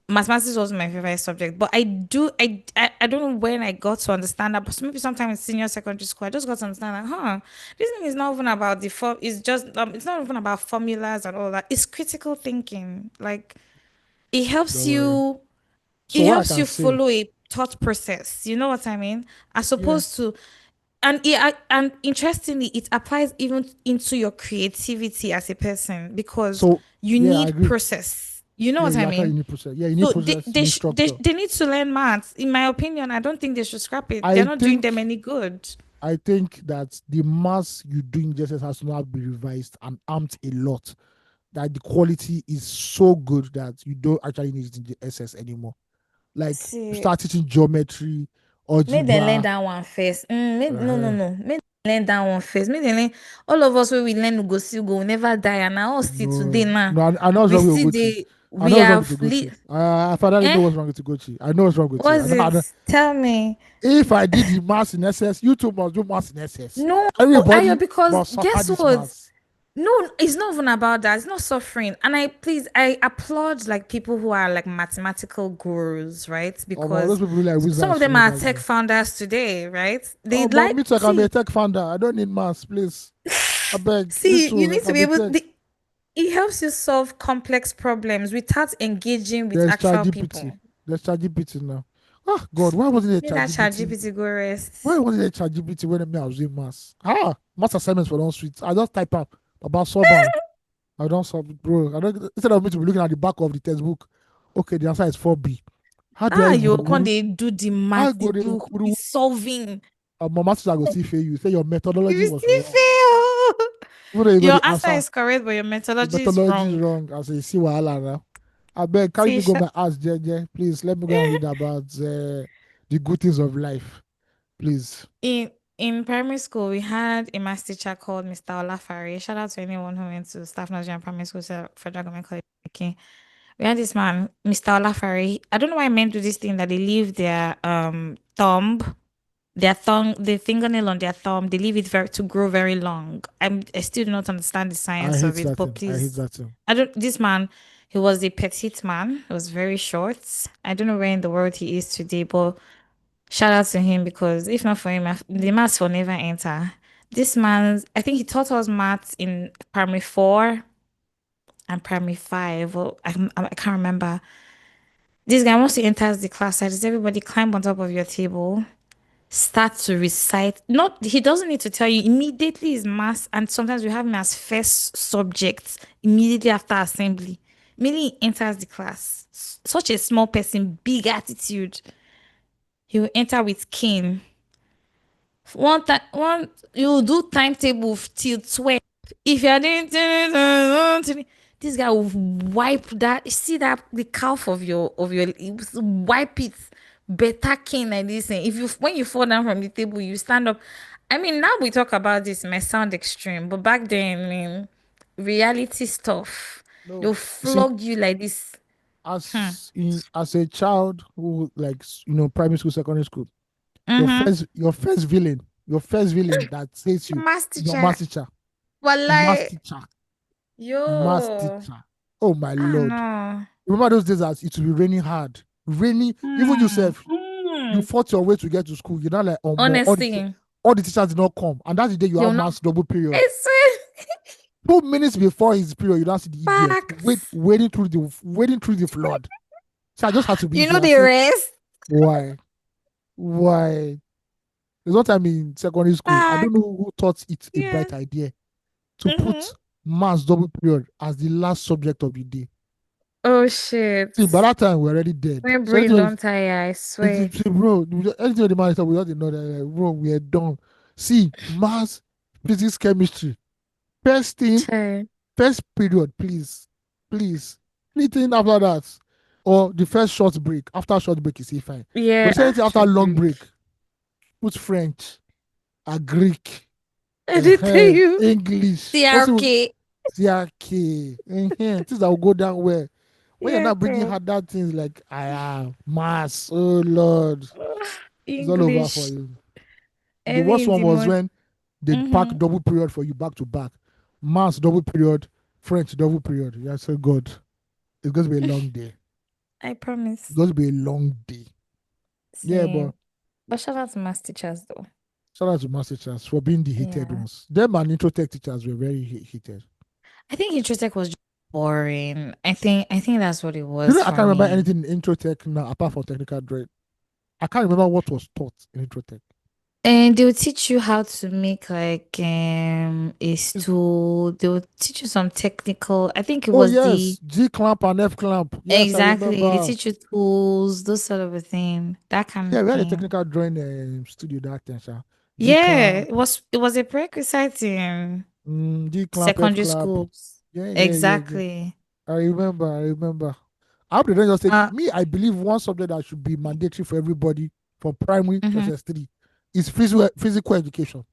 mathematics was my favorite subject. But I don't know when I got to understand that, but maybe sometime in senior secondary school, I just got to understand that, this thing is not even about the form, it's just it's not even about formulas and all that. It's critical thinking. Like it helps don't worry. you So it what I helps can you say, follow a thought process. You know what I mean? As yeah. opposed to and interestingly, it applies even into your creativity as a person because So you yeah, I need agree. process. You know Yeah, what I you actually mean? need process. Yeah, you need So process. You need structure. they need to learn maths. In my opinion, I don't think they should scrap it. They're I not doing them think any good. I think that the mass you doing just has to now be revised and amped a lot. That the quality is so good that you don't actually need it in the SS anymore. Like See, start teaching geometry, make them learn algebra. that one first. No, no, Uh, no. Make them learn that one first. Make them learn. All of us when we learn we go still go, we never die. And now us still today no, now. no, I know what's We wrong with see Ugochi. the I we know what's wrong with have Ugochi. I finally eh? know what's wrong with Ugochi. I know what's wrong with you. What's it? Tell me. If I did the maths in SS, you too must do maths in SS. No, Ayo, Everybody because must suffer guess this what? maths. No, it's not even about that. It's not suffering. And I applaud like people who are like mathematical gurus, right? Those Because people really like some of wizards to them me are that tech way. founders today, right? They But like me too, I can be a see, tech founder. I don't need maths, please. I beg. Me see, you too, I need to can be be able tech. it helps you solve complex problems without engaging with There's actual ChatGPT. people. There's ChatGPT now. Ah, God, why wasn't Make there that chat ChatGPT? GPT go Why rest. wasn't there ChatGPT when me I was doing maths? Maths assignments were on sweet. I just type up about solve 'em. I don't solve it, bro. I don't, instead of me to be looking at the back of the textbook, okay, the answer is 4B. How do I You can even, they do the how math, go they, the solving. my master will still fail you. Say your methodology You was still wrong. fail. Even though you know Your the answer answer, is correct, but your the methodology is methodology is wrong. wrong. I say, see wahala now. I beg, carry See, me go my ass, JJ. Please let me go and read about the good things of life, please. in primary school, we had a math teacher called Mr. Olafare. Shout out to anyone who went to Staff Nigerian Primary School, Federal Government College. Okay. We had this man, Mr. Olafare. I don't know why men do this thing that they leave their the fingernail on their thumb, they leave it to grow very long. I still do not understand the I science hate of it, that but thing. I hate please, that thing. I don't. This man, he was a petite man. He was very short. I don't know where in the world he is today, but shout out to him because if not for him, the maths will never enter. This man, I think he taught us maths in primary four and primary five. Well, I can't remember. This guy, once he enters the class, says everybody climb on top of your table, start to recite. Not he doesn't need to tell you immediately is maths, and sometimes we have him as first subject immediately after assembly. Immediately he enters the class. Such a small person, big attitude. He will enter with cane. One time, you do timetable till 12. If you're doing this guy will wipe that. See that the calf of your wipe it better cane like this. And if you when you fall down from the table, you stand up. I mean, now we talk about this, it might sound extreme, but back then, I mean, reality stuff. No, They'll you see, flog you like this. Hmm. as a child who like primary school, secondary school, Mm-hmm. your first villain that says Your you, math your teacher. math teacher, math Wallahi. teacher, math Yo. teacher. Oh my I don't lord! know. Remember those days as it will be raining hard, raining. Even Hmm. yourself, you Hmm. fought your way to get to school. You're not like more. Honestly, All the teachers did not come, and that's the day you they will have not. maths double period. I swear. 2 minutes before his period, you don't see the idiot Facts. waiting through the flood. So I just had to be You know there. I the said, rest. why? Why? There's one time in secondary school, I don't Facts. know who thought it a Yeah. bright idea to Mm-hmm. put maths double period as the last subject of the day. Oh shit. See, by that time we're already dead. My So brain don't tire, I swear. see, bro, anything with the man we just know that like, bro, we are done. See, maths, physics, chemistry. First thing, Chai. first period, please. Please. Anything after that. Or the first short break. After short break is fine. But Yeah. say anything after Short long break. break, put French, a Greek, I did tell you. English. Person CRK. CRK. Things that will go down well. When you're Yeah. not bringing hard that things like I am mass, oh Lord, it's all over for English. you. The Early worst in one the was morning. when they'd pack Mm-hmm. double period for you back to back. Maths double period, French double period. Yeah, so God. It's going to be a long day. I It's promise. going to be a long day. Yeah, but Same. But shout out to math teachers though. shout out to math teachers for being the hated Yeah. ones. Them and intro tech teachers were very hated. I think Introtech was just boring. I think that's what it You know, was I for can't remember me. anything in intro tech now apart from technical dread. I can't remember what was taught in intro tech. And they'll teach you how to make like a It's- stool. They'll teach you some technical. I think it oh was the yes, G clamp and F clamp. Yes, I exactly. They remember. teach you tools, those sort of a thing. That kind of Yeah, we had a thing. technical drawing studio that time, sha. G Yeah, clamp, it was a prerequisite in G clamp, F secondary clamp. schools. Yeah. Exactly. I remember. I hope they don't just take Uh me. I believe one subject that should be mandatory for everybody from primary to mhm. SS3 is physical education.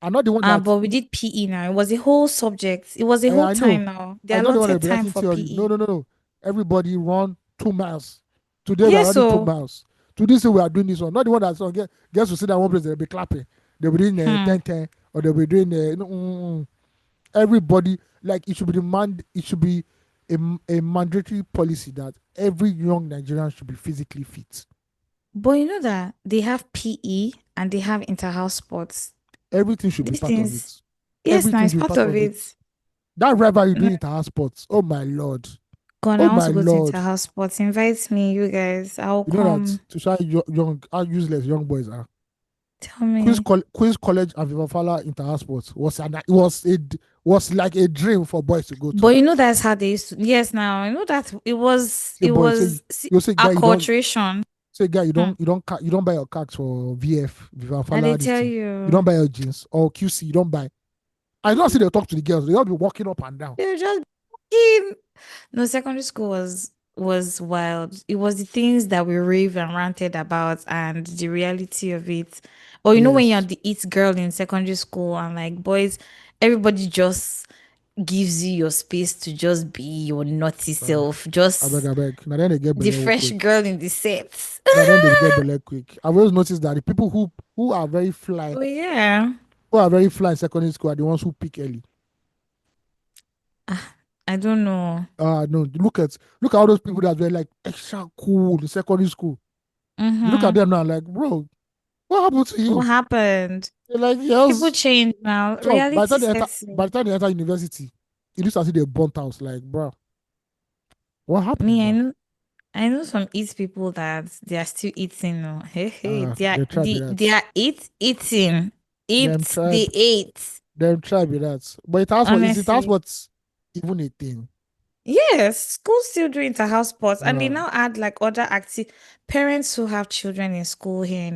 I'm not the one that But we did PE now. It was a whole subject. It was a whole I know. time now. They I not the one that allotted be time writing for theory. No, PE. no, no, no. Everybody run 2 miles. Today we are Yeah, running two so miles. Today say we are doing this one. Not the one that's on gets to sit down one place. They'll be clapping. They'll be doing hmm. 10-10 or they'll be doing everybody like it should be it should be a mandatory policy that every young Nigerian should be physically fit. But you know that they have PE and they have inter-house sports. Everything should be These part of things, it. yes, now Everything it's should be part part of of it. it. That rivalry No, doing it our sports. Oh my lord. God, I Oh want my to go to lord. inter-house sports. Invite me, you guys. I'll You know that come. to show young how useless young boys are. Tell me. Queen's College and Vivafala Inter Sports was like a dream for boys to go But to. you know that's how they used to. Yes, now you know that it was Say it boy, was you say guy acculturation. you Hmm. you don't buy your cards for VF I they Vivafala this tell thing. You don't you. buy your jeans or QC. You don't buy. I don't see they talk to the girls. They all be walking up and down. They're just kidding. No, secondary school was. was wild. It was the things that we rave and ranted about and the reality of it. Or you know when you're Yes. the it girl in secondary school and like boys, everybody just gives you your space to just be your naughty Uh, self. Just I beg. Now then they get the belly fresh quick. girl in the set. Now then they get belly quick. I've always noticed that the people who are very fly, Oh yeah. who are very fly in secondary school are the ones who pick early. Ah, I don't know. No, look at all those people that were like extra cool in secondary school. You look at Mm-hmm. them now, like, bro, what happened to What you? happened? They're like, People yes. change now. So Reality sets by in. the time they enter university, it looks as if they burnt out. Like, bro, what happened, Me, bro? I know some eat people that they are still eating. Oh. Hey, hey, They try be they that. are eating. Them They tribe, ate. them try be that. But it has Honestly. what's even a thing. Yes, schools still do inter-house sports, and they Uh, now add like other active parents who have children in school here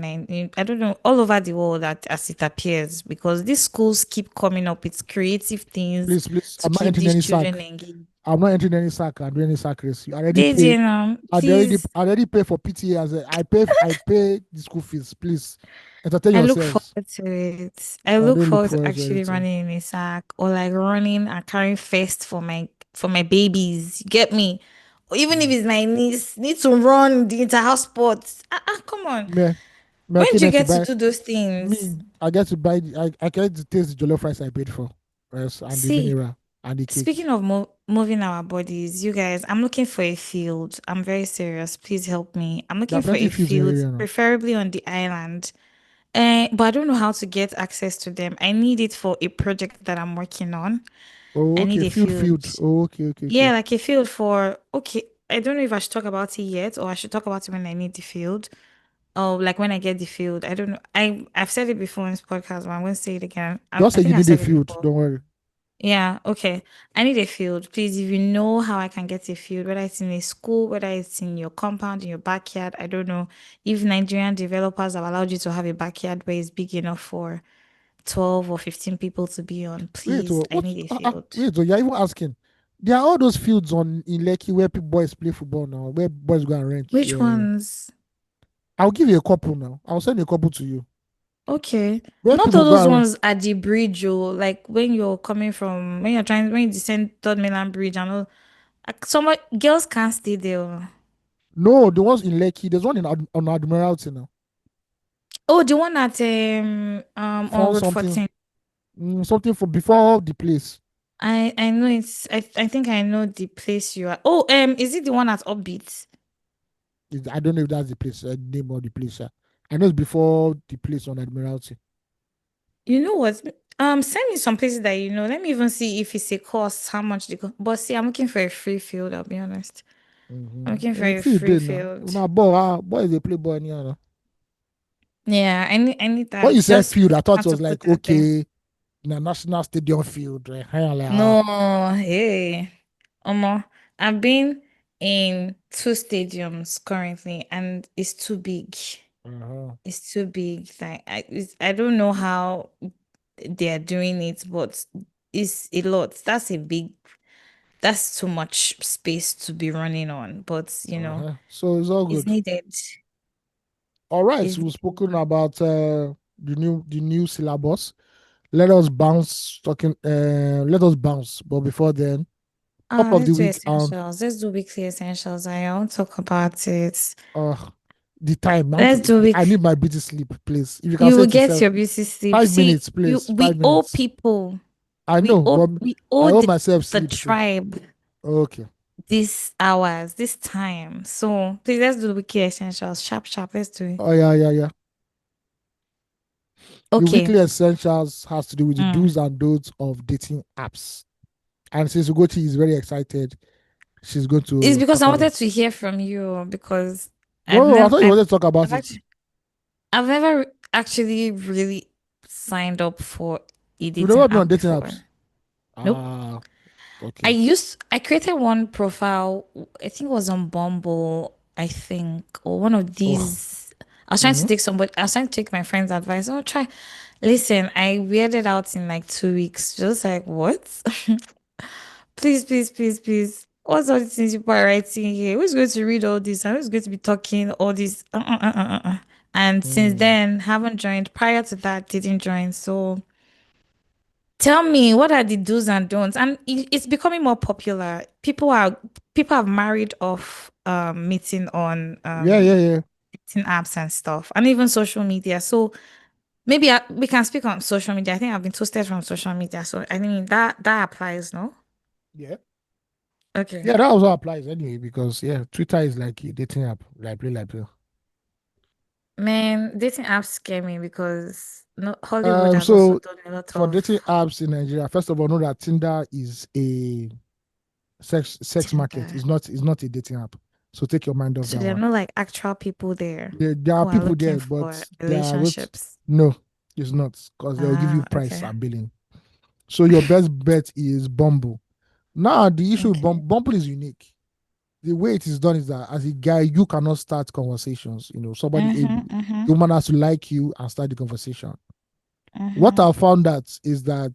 I don't know, all over the world that as it appears, because these schools keep coming up with creative things please, to I'm not keep entering these any sack. children engaged. I'm not entering any sack and doing any sack race. You already They pay. did, I please. already pay for PTA I pay the school fees. Please entertain I look yourselves. forward to it. I I look don't look forward to forward to actually anything. running in a sack or like running and carrying first for my babies. You get me? Or even if Mm. it's my niece, need to run the inter-house sports. Come on. Me, When okay, do you next to get to buy do those things? me. I get to buy. I get to taste the jollof rice I paid for, yes, and the See, mineral and the cake. speaking of moving our bodies, you guys, I'm looking for a field. I'm very serious. Please help me. I'm There looking are for plenty a fields in your field, area now. preferably on the island. But I don't know how to get access to them. I need it for a project that I'm working on. Oh, I need okay, a field. field. Oh, okay, okay, Yeah, okay. like a field for, okay, I don't know if I should talk about it yet or I should talk about it when I need the field. Or like when I get the field. I don't know. I've said it before in this podcast, but I'm going to say it again. Just I say you think I've need a said it field. before. Don't worry. Yeah, okay. I need a field. Please, if you know how I can get a field, whether it's in a school, whether it's in your compound, in your backyard, I don't know. If Nigerian developers have allowed you to have a backyard where it's big enough for 12 or 15 people to be on, Wait, please, oh, I what? need a field. Wait, oh, you're even asking. There are all those fields on in Lekki where boys play football now, where boys go and rent. Which Yeah, ones? I'll give you a couple now. I'll send a couple to you. Okay. Where Not all people go those and ones at the bridge, or like when you're coming from, when you descend Third Mainland Bridge and all, like, some girls can't stay there. Oh, no, the ones in Lekki. There's one on Admiralty now. oh, the one at on Found Road something, 14. something for before the place. I know I think I know the place you are. Oh, is it the one at Upbeat? I don't know if that's the place, name of the place. I know it's before the place on Admiralty. You know what? Send me some places that you know. Let me even see if it's a cost, how much they cost. But see, I'm looking for a free field, I'll be honest. I'm looking for a Few free day now. field. Now, boys they play ball anyhow. Yeah, I need When you that. said Just field, I thought have it to was put like that there. okay, na national stadium field. Like, No, hey. Omo, I've been in two stadiums currently and it's too big. uh-huh, It's too big. Like I don't know how they are doing it, but it's a lot. That's too much space to be running on. But So it's all it's good. needed. All right, It's so we've needed. spoken about the new syllabus. Let us bounce talking. Let us bounce. But before then, top of the Let's do week essentials. Let's do weekly essentials. I won't talk about it. uh the time. Let's do I week. need my beauty sleep, please. If you can You say will it get yourself, your beauty sleep. five See, minutes, please. we 5 minutes. I know, but we I owe owe myself the sleep too. tribe Okay. these hours, this time. So please let's do the weekly essentials. Sharp, sharp. Let's do it. Oh yeah, yeah, yeah. The Okay. weekly essentials has to do with the Mm. do's and don'ts of dating apps. And since Ugochi is very excited, she's going It's to because talk I about. wanted to hear from you because No, I thought you wanted to talk about I've it. actually I've never actually really signed up for a You've dating never been on app dating before. apps. Nope. Ah, okay. I created one profile, I think it was on Bumble, I think, or one of Oh. these. Mm-hmm. I was trying to take my friend's advice. Oh, try. Listen, I weirded out in like 2 weeks. Just like, what? Please, please, please, please. What's all these things people are writing here? Who's going to read all this? And who's going to be talking all this? And since Mm. then, haven't joined. Prior to that, didn't join. So tell me, what are the do's and don'ts? And it's becoming more popular. People have married off meeting on Yeah, yeah, yeah. meeting apps and stuff, and even social media. So maybe we can speak on social media. I think I've been toasted from social media, so I mean that applies, no? Yeah. Okay. Yeah, that also applies anyway because yeah, Twitter is like a dating app, like play. Man, dating apps scare me because no Hollywood has also So done a lot for dating of apps in Nigeria, first of all, know that Tinder is a sex market. Tinder. It's not a dating app. So take your mind off So that there are one. no like actual people there There are who are people looking there, but for they are with relationships. no, it's not because they'll give you Ah, price okay. and billing. So your best bet is Bumble. Now the issue with Okay. Bumble is unique. The way it is done is that as a guy, you cannot start conversations. You know, Mm-hmm. Mm-hmm. the woman has to like you and start the conversation. What Mm-hmm. I found out is that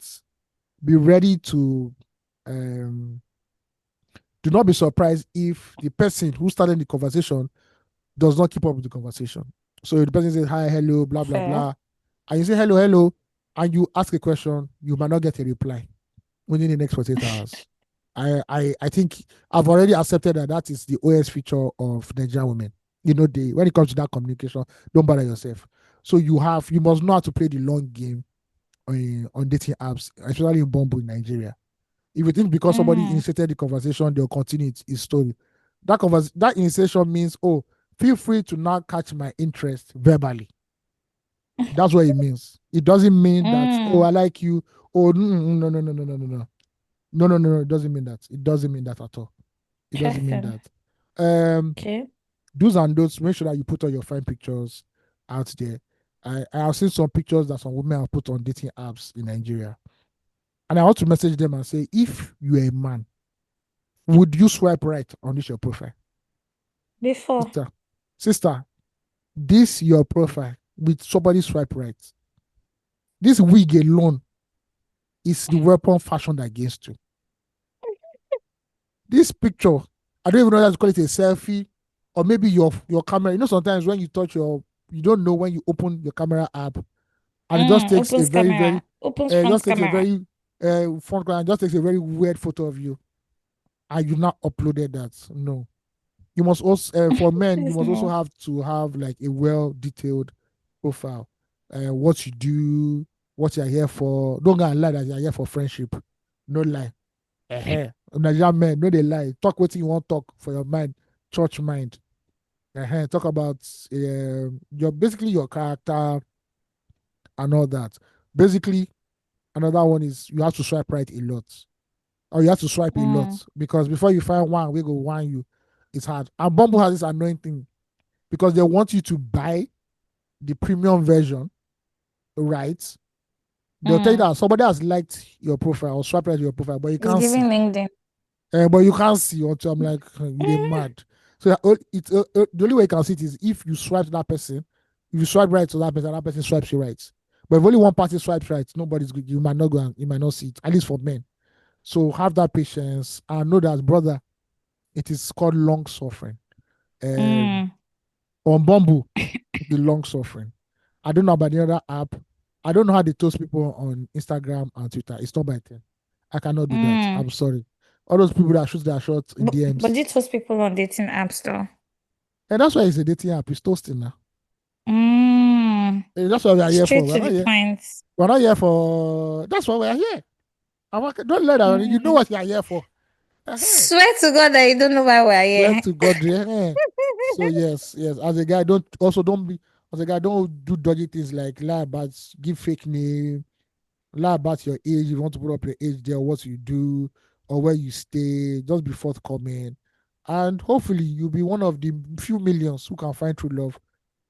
be ready to um, do not be surprised if the person who started the conversation does not keep up with the conversation. So the person says hi, hello, blah blah Fair. blah, and you say hello, hello, and you ask a question, you might not get a reply within the next 48 hours. I think I've already accepted that that is the OS feature of Nigerian women. You know, they when it comes to that communication, don't bother yourself. So you must know how to play the long game on dating apps, especially in Bumble in Nigeria. If you think because somebody Mm. initiated the conversation, they'll continue its story. That initiation means, oh, feel free to now catch my interest verbally. That's what it means. It doesn't mean that, oh, Mm. I like you. Oh, no, no, no, no, no, no, no. No, no, no, no. It doesn't mean that. It doesn't mean that at all. It doesn't mean Interesting. that. Um, Okay. do's and don'ts, make sure that you put all your fine pictures out there. I have seen some pictures that some women have put on dating apps in Nigeria. And I want to message them and say, if you're a man, would you swipe right on this your profile? Before. Sister, sister, this your profile with somebody swipe right. This wig alone is the weapon fashioned against you. This picture, I don't even know how to call it a selfie, or maybe your camera. You know, sometimes when you touch you don't know when you open your camera app, and it just takes a Opens very, camera. very, Opens it just front takes a camera. very front camera, just takes a very weird photo of you, and you not uploaded that. No, you must also for men, you Please must also no. have to have like a well detailed profile. What you do, what you're here for. Don't go and lie that you're here for friendship. No lie. Nigerian men, no they lie. Talk what you want talk for your mind, church mind. Talk about your basically your character and all that. Basically, another one is you have to swipe right a lot. Or you have to swipe a lot Mm. because before you find one, we go one you, it's hard. And Bumble has this annoying thing because they want you to buy the premium version, right? They'll tell you Mm. that somebody has liked your profile or swiped right your profile, but you It's can't giving see. LinkedIn. But you can't see until I'm like, you they Mm. mad. So the only way you can see it is if you swipe to that person. If you swipe right to that person swipes you right. But if only one party swipes right, nobody's good. You might not go and you might not see it. At least for men. So have that patience and know that, brother, it is called long suffering. Um, Mm. on Bumble, the long suffering. I don't know about the other app. I don't know how they toast people on Instagram and Twitter. It's not by 10. I cannot do that. Mm. I'm sorry. All those people that shoot their shots in But DMs. it was people on dating apps though. And that's why it's a dating app. It's toasting now. Mm. And that's what we are here for. Straight to the point. We're not here for. That's why we are here. Don't let that. You know Mm. what you are here for. Uh-huh. Swear to God that you don't know why we're Swear here. to God. So yes, yes. As a guy, don't be. As a guy, don't do dodgy things like lie about, give fake name, lie about your age. If you want to put up your age there, what you do, or where you stay. Just be forthcoming, and hopefully you'll be one of the few millions who can find true love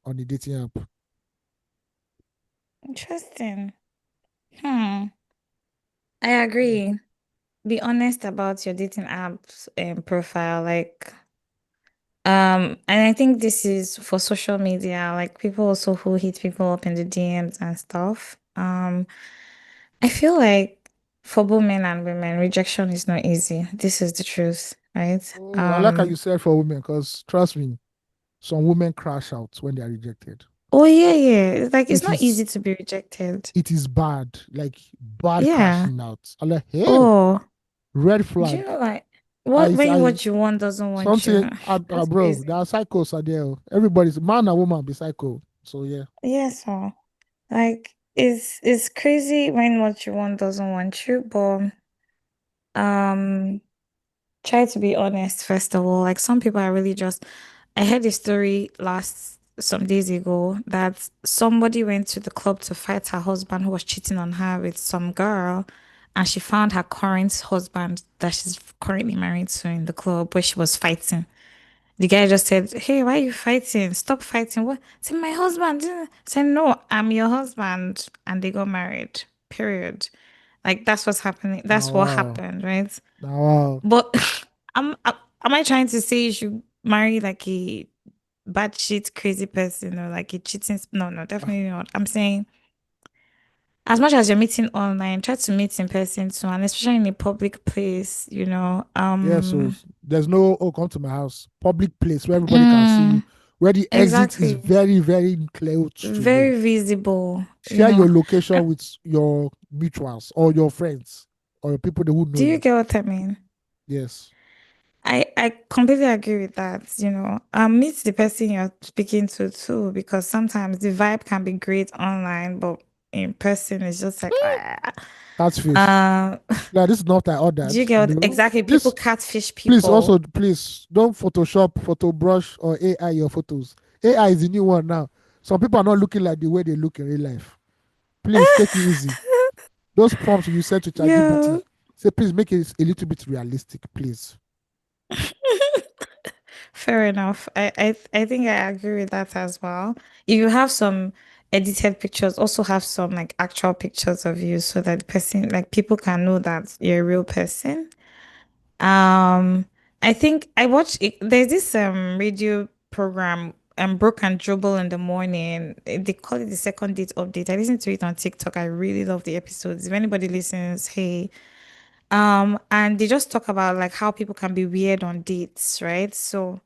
on the dating app. Interesting. Hmm. I agree. Be honest about your dating apps profile. And I think this is for social media, like people also who hit people up in the DMs and stuff. I feel like for both men and women, rejection is not easy. This is the truth. right? Oh, I like how you said for women, because trust me, some women crash out when they are rejected. Oh yeah, yeah. It's like it's It not easy is to be rejected. it is bad, like bad Yeah. crashing out. I'm like, hey, Oh, red do you flag. know like I when I what you want doesn't want you? something, That's bro. crazy. There are psychos out there. Everybody's man and woman be psycho. So yeah. Yeah, so like it's crazy when what you want doesn't want you, but um try to be honest first of all. Like some people are really just I heard a story last some days ago that somebody went to the club to fight her husband who was cheating on her with some girl, and she found her current husband that she's currently married to in the club where she was fighting. The guy just said, "Hey, why are you fighting? Stop fighting." What? Say, my husband. Say, no, I'm your husband. And they got married. Period. Like that's what's happening. Now That's what wow. happened, right? Now wow. But am I trying to say you should marry like a bad shit crazy person or like a cheating? No, no, definitely not. I'm saying as much as you're meeting online, try to meet in person too, and especially in a public place, you know. Yeah, so there's no, oh, come to my house. Public place where everybody can see you, Mm, where the exit is exactly. very, very close to you. Very visible, you Share know. your location And with your mutuals or your friends or your people that who know do you you. get what I mean? Yes. I completely agree with that, you know. Meet the person you're speaking to too, because sometimes the vibe can be great online, but in person it's just like ah. Catfish. Um, Yeah, this is not I do ordered. you get You what know? exactly? People This, catfish please also, people. please don't Photoshop, photo brush, or AI your photos. AI is the new one now. Some people are not looking like the way they look in real life. Please take it easy. Those prompts you sent to ChatGPT, Yeah. say please make it a little bit realistic, please. Fair enough. I think I agree with that as well. If you have some edited pictures, also have some like actual pictures of you so that the person like people can know that you're a real person. Um, I think I watched it, there's this radio program Broke and Jobble in the morning. They call it the second date update. I listen to it on TikTok. I really love the episodes. If anybody listens, hey. And they just talk about like how people can be weird on dates, right? So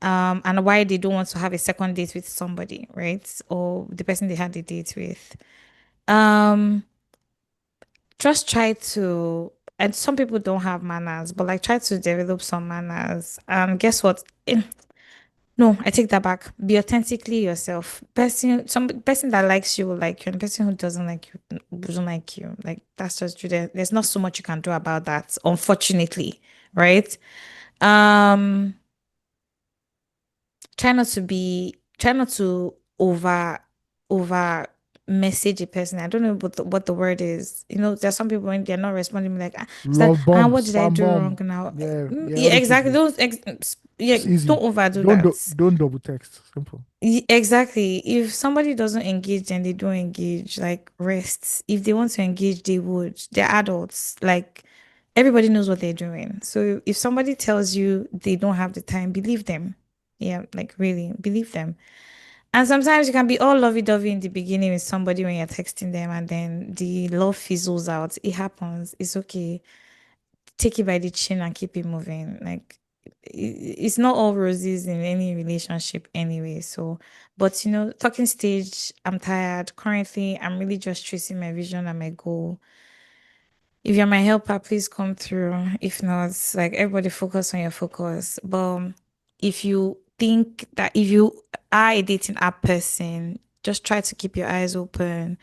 and why they don't want to have a second date with somebody, right? Or the person they had a date with. Um, just try to, and some people don't have manners, but like try to develop some manners. Guess what? No, I take that back. Be authentically yourself. Some person that likes you will like you, and the person who doesn't like you doesn't like you. Like that's just true. There's not so much you can do about that, unfortunately, right? Um, try not to over message a person. I don't know what the word is. You know, there's some people when they're not responding, like, it's like, Love bomb, what did I spam do wrong bomb. now? Yeah, yeah, all Yeah, those exactly. people. Yeah, It's easy. don't overdo that. Don't double text. Simple. Exactly. If somebody doesn't engage, then they don't engage, like rest. If they want to engage, they would. They're adults. Like everybody knows what they're doing. So if somebody tells you they don't have the time, believe them. Yeah, like really believe them. And sometimes you can be all lovey-dovey in the beginning with somebody when you're texting them, and then the love fizzles out. It happens. It's okay. Take it by the chin and keep it moving. Like it's not all roses in any relationship anyway. So, but you know, talking stage, I'm tired. Currently, I'm really just tracing my vision and my goal. If you're my helper, please come through. If not, like everybody focus on your focus. But if you think that if you are a dating app person, just try to keep your eyes open.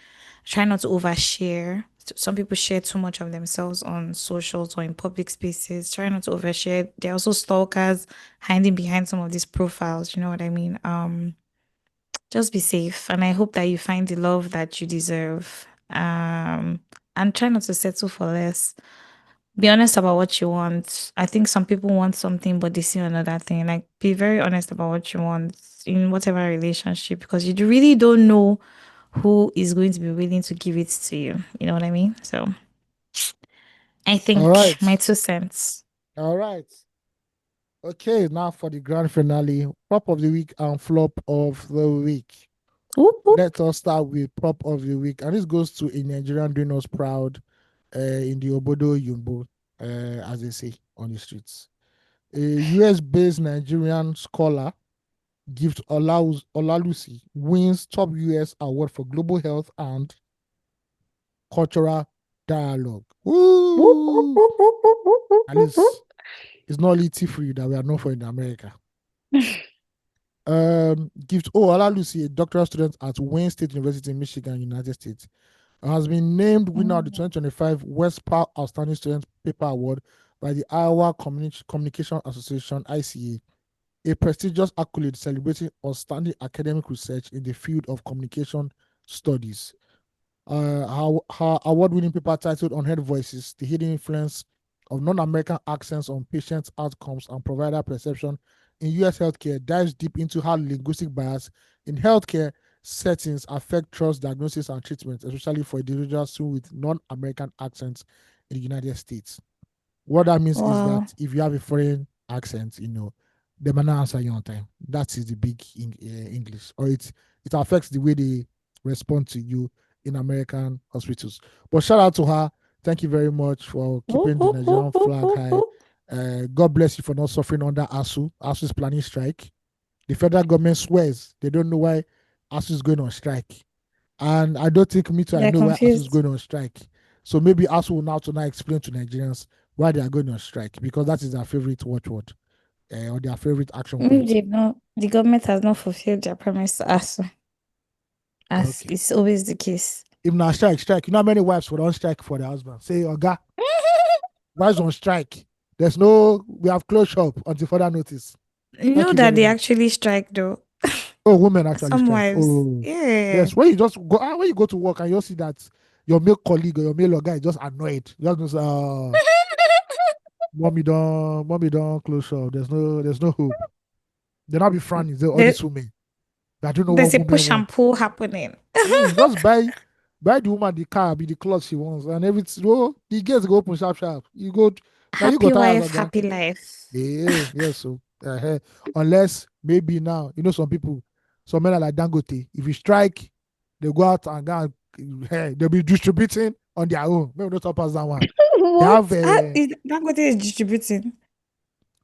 Try not to overshare. Some people share too much of themselves on socials or in public spaces. Try not to overshare. There are also stalkers hiding behind some of these profiles. You know what I mean? Just be safe, and I hope that you find the love that you deserve. And try not to settle for less. Be honest about what you want. I think some people want something, but they see another thing. Like, be very honest about what you want in whatever relationship, because you really don't know who is going to be willing to give it to you. You know what I mean? So, I All think right. my 2 cents. All right. Okay, now for the grand finale, prop of the week and flop of the week. Whoop, Let whoop. us start with prop of the week, and this goes to a Nigerian doing us proud in the Obodo Yumbo, as they say on the streets. A US-based Nigerian scholar, Gift Olalusi, wins top US award for global health and cultural dialogue. Whoop, whoop, Woo! whoop, whoop, whoop, whoop, whoop, At whoop, whoop. least it's not only tea-free that we are known for in America. Gift Olalusi, a doctoral student at Wayne State University in Michigan, United States, has been named winner of the Mm. 2025 WestPal Outstanding Student Paper Award by the Iowa Communication Association, ICA, a prestigious accolade celebrating outstanding academic research in the field of communication studies. Her award-winning paper titled "Unheard Voices: The Hidden Influence of Non-American Accents on Patient Outcomes and Provider Perception in U.S. Healthcare" dives deep into how linguistic bias in healthcare settings affect trust diagnosis and treatment, especially for individuals with non-American accents in the United States. What that means is Wow. that if you have a foreign accent, they might not answer you on time. That is the big English, or it affects the way they respond to you in American hospitals. But shout out to her. Thank you very much for Whoop, keeping the whoop, whoop, Nigerian whoop, flag whoop, high. whoop. God bless you for not suffering under ASU. ASU is planning strike. The federal government swears they don't know why ASU is going on strike. And I don't think me too, I They're know why ASU is confused. going on strike. So maybe ASU will now tonight explain to Nigerians why they are going on strike, because that is their favorite watchword, or their favorite action If point. they know the government has not fulfilled their promise to us, as Okay. is always the case. If not strike, strike. You know how many wives would on strike for their husband? Say, Oga, wives on strike. There's no, we have closed shop until further notice. You Thank know you that very they much. actually strike though. Oh, women actually Some strike. wives. Oh, Yeah. yes. When you just go, when you go to work and you see that your male colleague or your male guy is just annoyed, you just mommy don't close shop. There's no hope. They'll not be frowning. All There, these women. I don't know there's what a women push want. and pull happening. Just buy the woman the car, be the clothes she wants, and everything. Oh, the gates go open sharp sharp. Now you go Happy tires, wife, Oga. happy life. Yeah, yeah. So unless maybe now, some men are like Dangote. If you strike, they go out and go they'll be distributing on their own. Maybe not top us that one. They have What? Is Dangote is distributing?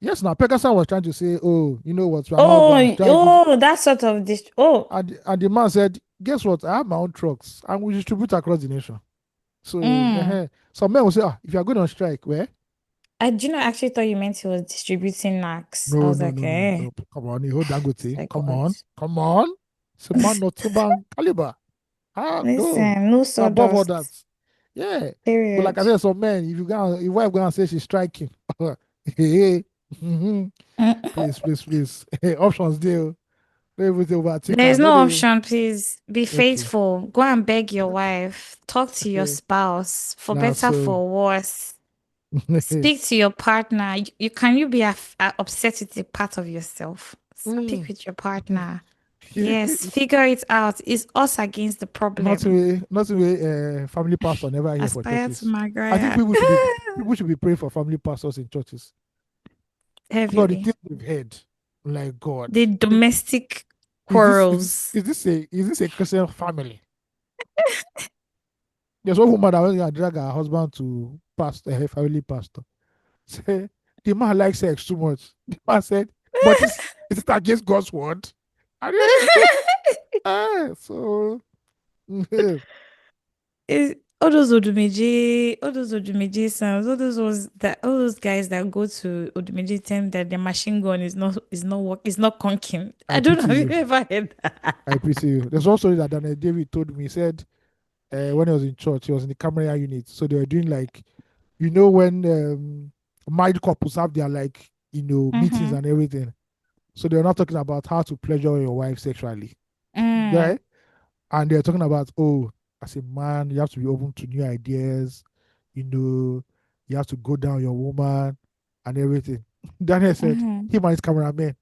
yes. Now Pegasus was trying to say, oh, you know what? We are not Oh, going to strike. oh, that sort of this. Oh, And the man said, guess what? I have my own trucks and we distribute across the nation. So mm. some men will say, if you are going on strike, where? I do not actually thought you meant he was distributing knacks. I No, was no, like, no, no. eh, No. Come on, you hold Dangote. like Come what? on, come on. It's a man not Timber caliber. No. Listen, no Above all that. sawdust. Yeah. But like Period. I said, some men, if your wife gonna say she's striking, hey, Mm. please, please, please. Options there. Let everything overthink There is am. no No, they option, please. Be okay. faithful. Go and beg your wife. Talk to your spouse, for Now better, so for worse. Speak to your partner. You be upset with a part of yourself. Speak mm. with your partner. Yes, figure it out. It's us against the problem. Nothing way family pastor never here for Aspire to churches. I think Maguire. people should be praying for family pastors in churches. After all the Heavily. things we've heard, like God, The domestic is this is this quarrels. is this a is this a Christian family? There's one woman that was gonna drag her husband to pastor, her family pastor. Say the man likes sex too much. The man said, but is it against God's word? I didn't know. So All those Odumeji sounds, all those guys that go to Odumeji tell them that the machine gun is not conking. I I don't know pity if you you. ever heard that. I pity you. There's one story that Daniel David told me. He said when he was in church, he was in the camera unit. So they were doing like, when married couples have their like, meetings Mm-hmm. and everything. So they were not talking about how to pleasure your wife sexually. Mm, Right? And they're talking about, oh, as a man, you have to be open to new ideas, you know, you have to go down your woman and everything. Daniel said, mm-hmm. him and his cameraman,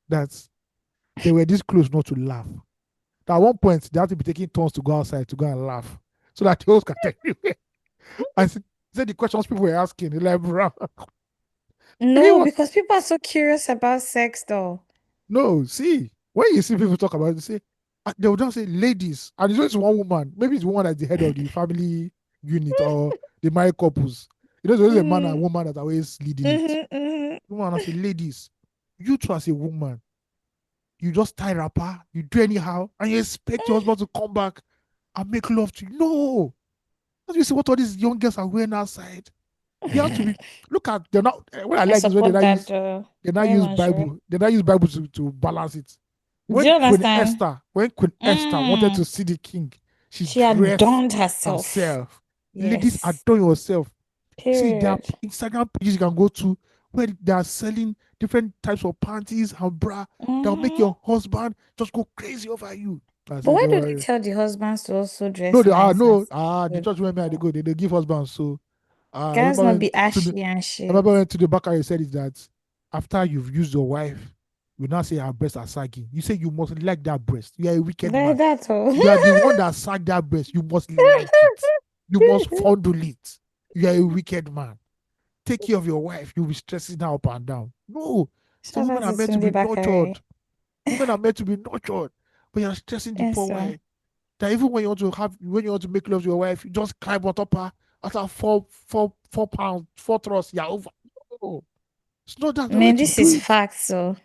that they were this close not to laugh. At one point, they have to be taking turns to go outside to go and laugh so that the host can tell you. I said the questions people were asking, like, bro, No, anyone? because people are so curious about sex though. No, see, when you see people talk about it, they say, they will just say ladies, and it's just one woman. Maybe it's one that's the head of the family unit or the married couples. There's always a man and Mm-hmm. woman that are always leading it. Mm-hmm. Woman, I say, ladies, you too as a woman, you just tie wrapper, you do anyhow, and you expect your husband to come back and make love to you. No. As you see what all these young girls are wearing outside. You have to be look at they're not what I I like is when support that though. they now Wear use lingerie. Bible. They now use Bible to balance it. Do you understand? When Queen Esther wanted Mm. to see the king, she She dressed adorned herself. herself. Ladies, Yes. adorn yourself. See, there are Period. Instagram pages you can go to where they are selling different types of panties and bra that will make Hmm. your husband just go crazy over you. I But said, why don't don't they worry. tell the husbands to also No, dress they are nice and no sleep the good? church women they go, they give husbands. So I Guys remember not when be to the ashy and I shit. remember when to the back I said is that after you've used your wife, you now say her breasts are sagging. You say you must like that breast. You are a wicked Like man. that all. You are the one that sagged that breast. You must like it. You must fondle it. You are a wicked man. Take care of your wife. You'll be stressing her up and down. No. The Shout women out are to meant to Tunde be nurtured. Bakare. Women are meant to be nurtured. But you're stressing the Yes, poor sir. wife. That even when you want to make love to your wife, you just climb on top her after 4 pounds, 4 thrusts, you're over. No. It's not that the way Man, to this do is it. fact, so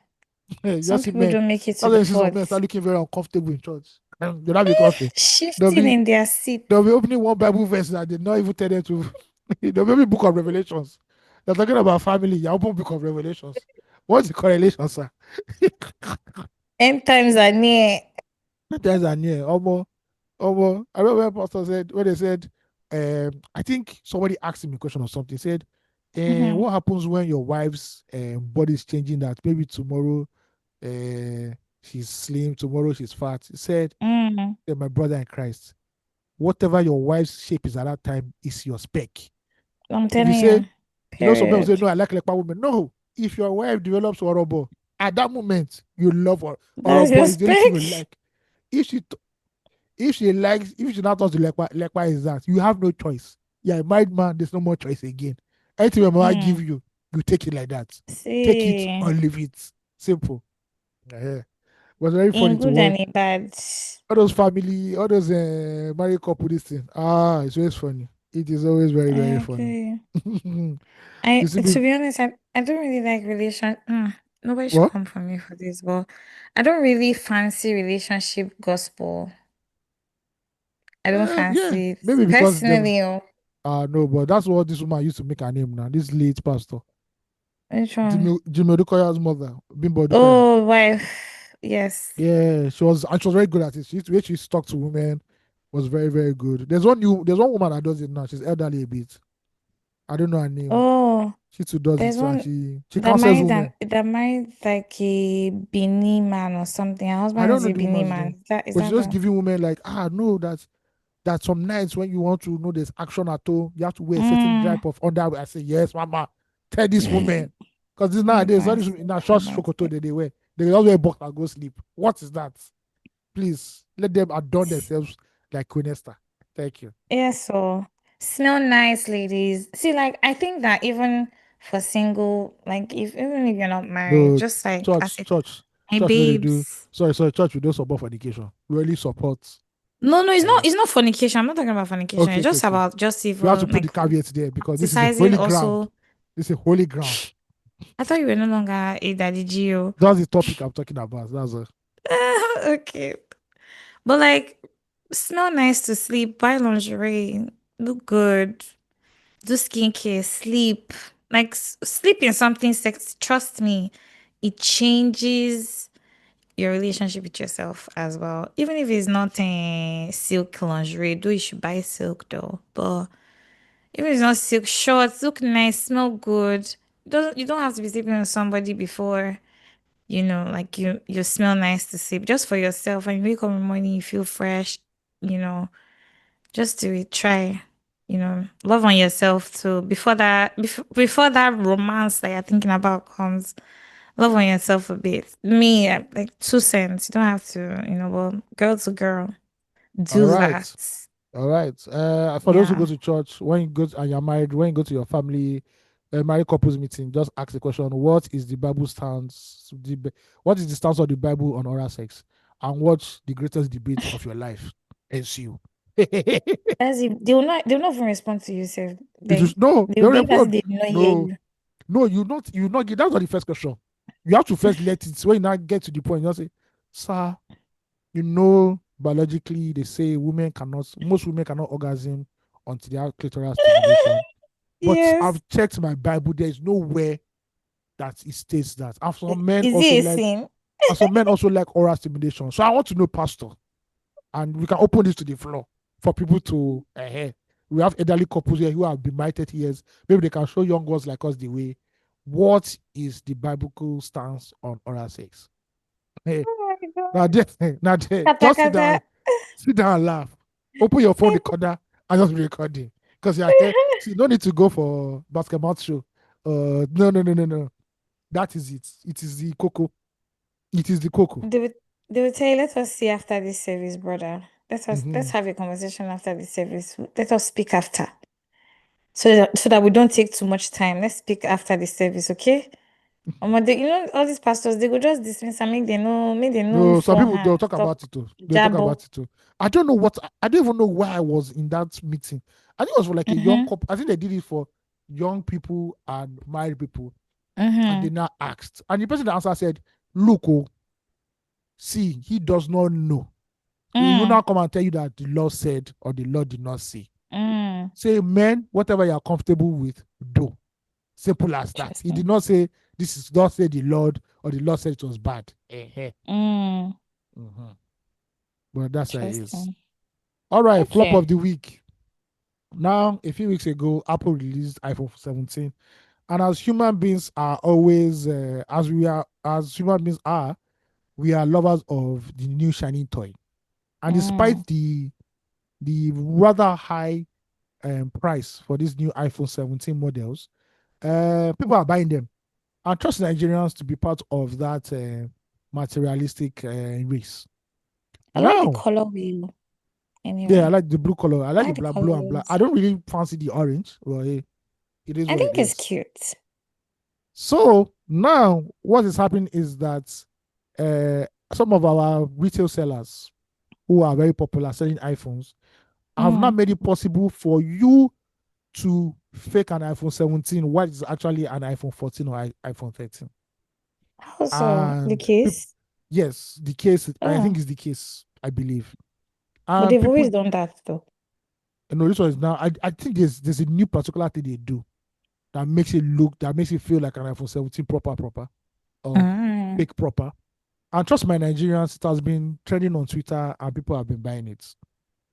You some see, people man. don't make it to That's the why you see some men fourth. start looking very uncomfortable in church. They'll not because they'll Shifting be in their seat. they'll be opening one Bible verse that they not even tell them to. They'll be opening book of Revelations. They're talking about family. You open book of Revelations. What's the correlation, sir? End times are near. Sometimes are near. I remember when Pastor said when they said, I think somebody asked him a question or something. Said, Mhm. what happens when your wife's body is changing? That maybe tomorrow she's slim, tomorrow she's fat. He said, Mm, my brother in Christ, whatever your wife's shape is at that time is your spec. I'm If you telling say, you. some people say, Period. no, I like leper women. No, if your wife develops horrible, at that moment you love her. That's Horrible your is the only thing you spec. like. If she if she not wants to lekpa is that you have no choice. Yeah, a married man, there's no more choice again. Anything my mama give Mm. you, you take it like that. Take it or See, leave it. Simple. Yeah. It was very funny in to good watch and in bad. all those married couple this thing. It's always funny. It is always very, very funny. Okay. You I see me to be honest, I don't really like relation. Nobody should what? come for me for this, but I don't really fancy relationship gospel. I don't Yeah. fancy it Maybe because them personally. Oh, no, but that's what this woman used to make her name now. This late pastor. which one? Jimmy Odukoya's mother, Bimbo Odukoya. Oh, wife. Yes. Yeah, she was very good at it. She used to talk to women was very, very good. There's one woman that does it now. She's elderly a bit. I don't know her name. Oh, She too does it there's too, and one she counsels women. that married like a Bini man or something. Her I husband don't is know a the Bini woman's man. name, Is but she's that just the giving women like no that some nights when you want to know there's action at home, you have to wear a certain mm. type of underwear. I say yes, mama. Tell this woman because this My nowadays all God, this in a short about shokoto it. they wear. They just wear box and go sleep. What is that? Please let them adorn themselves like Queen Esther. Thank you. Yeah, so smell nice, ladies. See, like I think that even for single, like if even if you're not married, No, just like as church, a church, hey church. No, they do. babes. Sorry, church. We don't support fornication. We really support. No, no, Uh, it's not fornication. I'm not talking about fornication. okay, It's okay, just okay. about just We have to even put the like caveats there because this is a exercising holy ground. also. This is a holy ground. I thought you were no longer a daddy Gio. That's the topic I'm talking about. That's a Okay. But like smell nice to sleep, buy lingerie, look good, do skincare, sleep. Like sleep in something sex, trust me, it changes your relationship with yourself as well. Even if it's not a silk lingerie, though you should buy silk though. But even if it's not silk, shorts, look nice, smell good. Doesn't you don't have to be sleeping with somebody before, like you smell nice to sleep. Just for yourself. And you wake up in the morning, you feel fresh, you know. Just do it. Try. Love on yourself too. Before that romance that you're thinking about comes, love on yourself a bit. Me, like 2 cents. You don't have to, but girl to girl, all do right. that. All right. For those who go Yeah. to church, when you go and you're married, when you go to your family, married couples meeting, just ask the question: What is the Bible stance? What is the stance of the Bible on oral sex? And what's the greatest debate of your life? Ensue. As if they will not even respond to you, sir. It Like is no, they will don't be as if respond. they did not hear No, you. No, you not get. That's not the first question. You have to first let it. When you now get to the point, you just say, "Sir, biologically they say most women cannot orgasm until they have clitoral stimulation. But Yes. I've checked my Bible. There is nowhere that it states that. And Is it a sin? some men also like oral stimulation. So I want to know, Pastor, and we can open this to the floor for people to we have elderly couples here who have been married 30 years. Maybe they can show young ones like us the way. What is the biblical stance on oral sex? Hey, Oh my now God. there, now there, Kata just kata. sit down and laugh. Open your phone recorder and just be recording. Because you're here. See, no need to go for basketball show. No, no, no, no, no. That is it. It is the cocoa. It is the cocoa. They would they would tell you, let us see after this service, brother. Let's Mm-hmm. have a conversation after the service. Let us speak after. So that we don't take too much time. Let's speak after the service, okay? All these pastors, they go just dismiss and make they know No, some for people they'll hand. talk Talk about it too. They'll talk jabber. about it too. I don't know what I don't even know why I was in that meeting. I think it was for like a young Mm-hmm. couple. I think they did it for young people and married people. And they Mm-hmm. now asked. And the person that answered said, look, oh, see, he does not know. He will Mm. not come and tell you that the Lord said or the Lord did not say. Mm. Say, men, whatever you are comfortable with, do. Simple as that. He did Interesting. not say this is not say the Lord or the Lord said it was bad. Mm. Mm-hmm. But that's how it is. Interesting. All right, flop Okay. of the week. Now, a few weeks ago, Apple released iPhone 17, and as human beings are always, as human beings are, we are lovers of the new shiny toy. And Mm. despite the rather high price for these new iPhone 17 models, people are buying them. And trust Nigerians to be part of that materialistic race. I like the Now, color wheel yeah, I anyway. like the blue color. I I like the like the black, color blue and black. I wheels. don't really fancy the orange, but hey, it is I what it think it's is. cute. So now, what is happening is that some of our retail sellers who are very popular selling iPhones have not Mm. made it possible for you to fake an iPhone 17 while it's actually an iPhone 14 or iPhone 13. Also, the And case. yes, the case, I Oh, think is the case, I believe. but And they've people, always done that though. this one is now, I think there's a new particular thing they do that makes it feel like an iPhone 17 proper, or Mm. fake proper. And trust my Nigerians, it has been trending on Twitter and people have been buying it.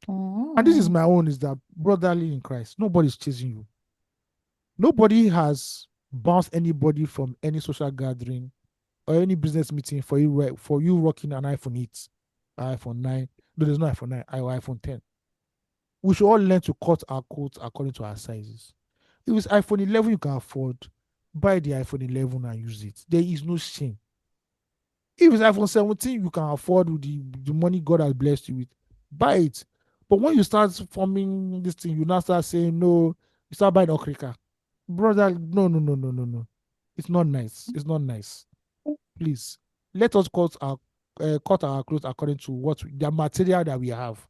And this is Mm. my own is that brotherly in Christ, nobody's chasing you. Nobody has bounced anybody from any social gathering or any business meeting for you rocking an iPhone 8, iPhone 9. No, there's no iPhone 9, or iPhone 10. We should all learn to cut our coats according to our sizes. If it's iPhone 11 you can afford, buy the iPhone 11 and use it. There is no shame. If it's iPhone 17 you can afford with the money God has blessed you with, buy it. But when you start forming this thing, you now start saying no, you start buying okrika. Brother, no, no, no, no, no, no. It's not nice. It's not nice. Please, let us cut our clothes according to the material that we have.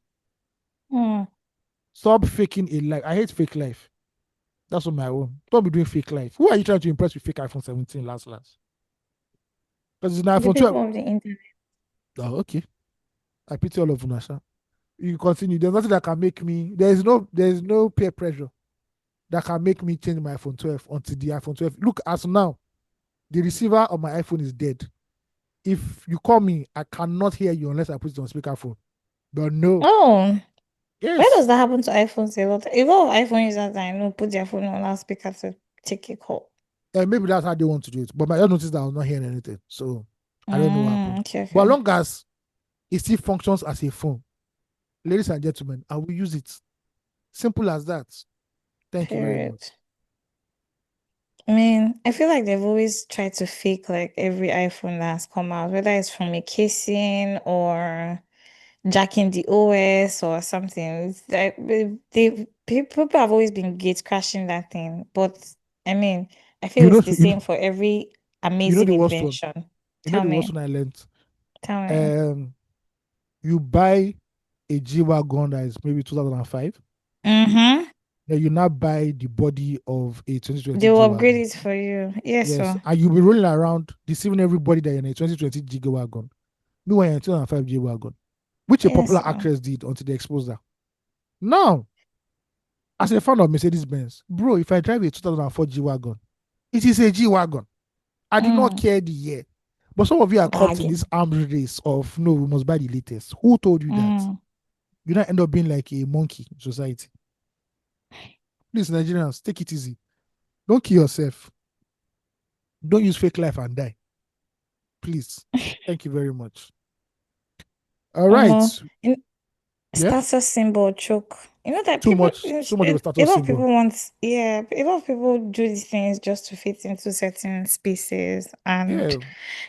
Mm. Stop faking a life. I hate fake life. That's on my own. Don't be doing fake life. Who are you trying to impress with fake iPhone 17 last? Because it's an The iPhone 12. people of the internet. Oh, okay. I pity all of Unasha. You continue. There's nothing that can make me. There's no peer pressure that can make me change my iPhone 12 until the iPhone 12. Look, as of now, the receiver of my iPhone is dead. If you call me, I cannot hear you unless I put it on speakerphone. But no, Oh, why does yes, that happen to iPhones a lot? A lot of iPhone users that I know put their phone on loudspeaker to take a call. maybe that's how they want to do it. But I just noticed that I was not hearing anything, so I don't know what happened. Okay, But as okay. long as it still functions as a phone, ladies and gentlemen, I will use it. Simple as that. Thank you very much. Period. I mean, I feel like they've always tried to fake like every iPhone that has come out, whether it's from a casing or jacking the OS or something. It's like people have always been gate crashing that thing. But I mean, I feel You it's know, the same for every you know amazing the worst one. invention. You know Tell the worst me, one I learned. tell me. Um, you buy a G wagon that is maybe 2005. Mm-hmm. Then you now buy the body of a 2020 They will G upgrade Wagon. it for you. Yes, Yes, so. and you'll be rolling around deceiving everybody that you're in a 2020 G Wagon. Meanwhile, you're in 2005 G Wagon, which a Yes, popular so. actress did until they exposed her. Now, as a fan of Mercedes Benz, bro, if I drive a 2004 G Wagon, it is a G Wagon. I did not Mm, care the year. But some of you are caught in this bargain. arms race of no, we must buy the latest. Who told you that? Mm. You don't end up being like a monkey in society. Please, Nigerians, take it easy. Don't kill yourself. Don't use fake life and die. Please. Thank you very much. All right. Um, Yeah. status symbol choke. You know that Too people, much. Too much of a a status lot of people symbol. want, yeah, a lot of people do these things just to fit into certain spaces, and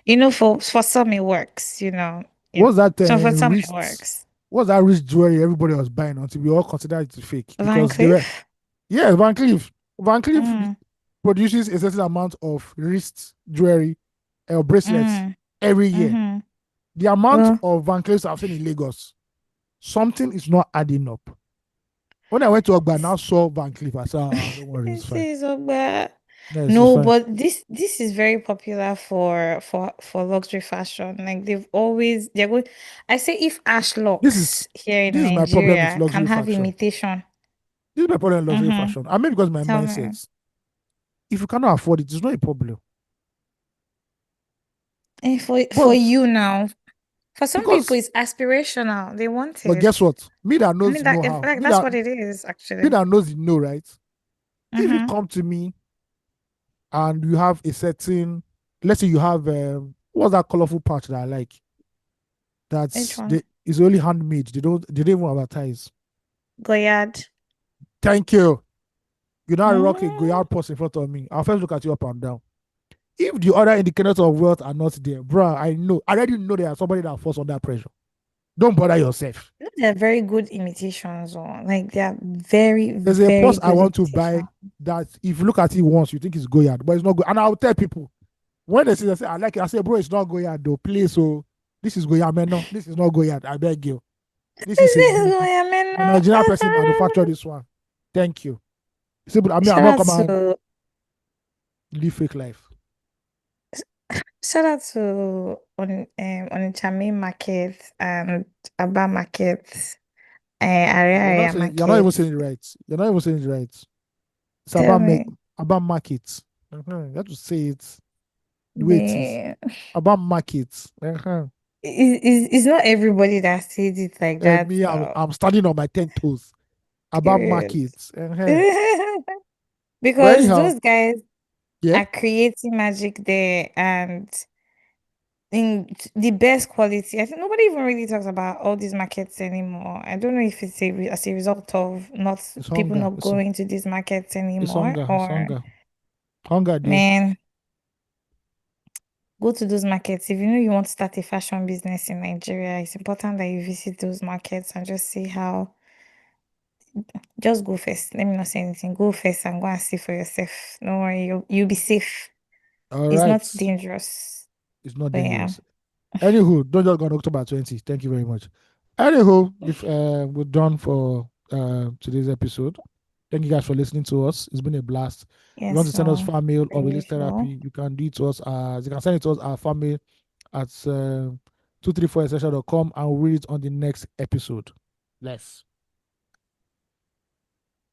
Yeah. for some it works, What's that so for some it wrist? works. What's that wrist jewelry everybody was buying until we all considered it fake Van because they were. Cleef. Yeah, Van Cleef. Van Cleef Mm, produces a certain amount of wrist jewelry or bracelets mm, every year. mm-hmm. The amount Well, of Van Cleefs I've seen in Lagos, something is not adding up. When I went to Ogba, I now saw Van Cleef. I said, ah, don't worry, it's this fine. is so bad. Yes, it's No, fine. but this is very popular for luxury fashion. Like they're going. I say if This is Ashlocks here in this is my problem with Nigeria can luxury have fashion. imitation. This is my problem with luxury Mm-hmm. fashion. I mean, because my Tell me. mindset, if you cannot afford it, it's not a problem. And for But you now, for some people because, it's aspirational. They want but it. guess what? Me that I knows mean the that if know-how, like that's what it is me actually. that knows the know, right? If you Mm-hmm. come to me and you have a certain, let's say you have, what's that colorful patch that I like? Which That's one? they is only handmade. They don't even advertise. Goyard. Thank you. You now rock a Mm, Goyard purse in front of me. I'll first look at you up and down. If the other indicators of wealth are not there, bruh, I know. I already know there are somebody that falls under pressure. Don't bother yourself. they're very good imitations, or like they're very, There's a very purse I good want to buy imitation. that if you look at it once, you think it's Goyard, but it's not good. And I'll tell people when they say I like it, I say, bro, it's not Goyard though. Please, so this is Goyard, man. No, this is not Goyard. I beg you. This is a Nigerian person manufactured this one. Thank you. Simple. I mean, I'm Shout not out come and to live fake life. shout out to on Chame Market and Aba Market, Area You're not even Market. saying it right. You're not even saying it right. It's Tell me, about markets. You have to say it the way it is. man, About markets. Uh-huh. it's not everybody that says it like that. Me, I'm standing on my 10 toes. About Period. markets. Uh-huh. But Because anyhow, those guys yeah, are creating magic there and in the best quality. I think nobody even really talks about all these markets anymore. I don't know if it's as a result of not it's people hunger. not going to these markets It's anymore, hunger. It's or hunger. Hunger day. man, go to those markets. If you know you want to start a fashion business in Nigeria, it's important that you visit those markets and just see how. Just go first. Let me not say anything. Go first and go and see for yourself. Don't worry, you'll be safe. All It's not right. dangerous. It's not But yeah. dangerous. Anywho, don't just go on October 20. Thank you very much. Anywho, if we're done for today's episode. Thank you guys for listening to us. It's been a blast. If you want Yes, to send us so fan mail per or release usual. therapy, you can do it to us as you can send it to us at fan mail at 234essential.com and we'll read it on the next episode. Less.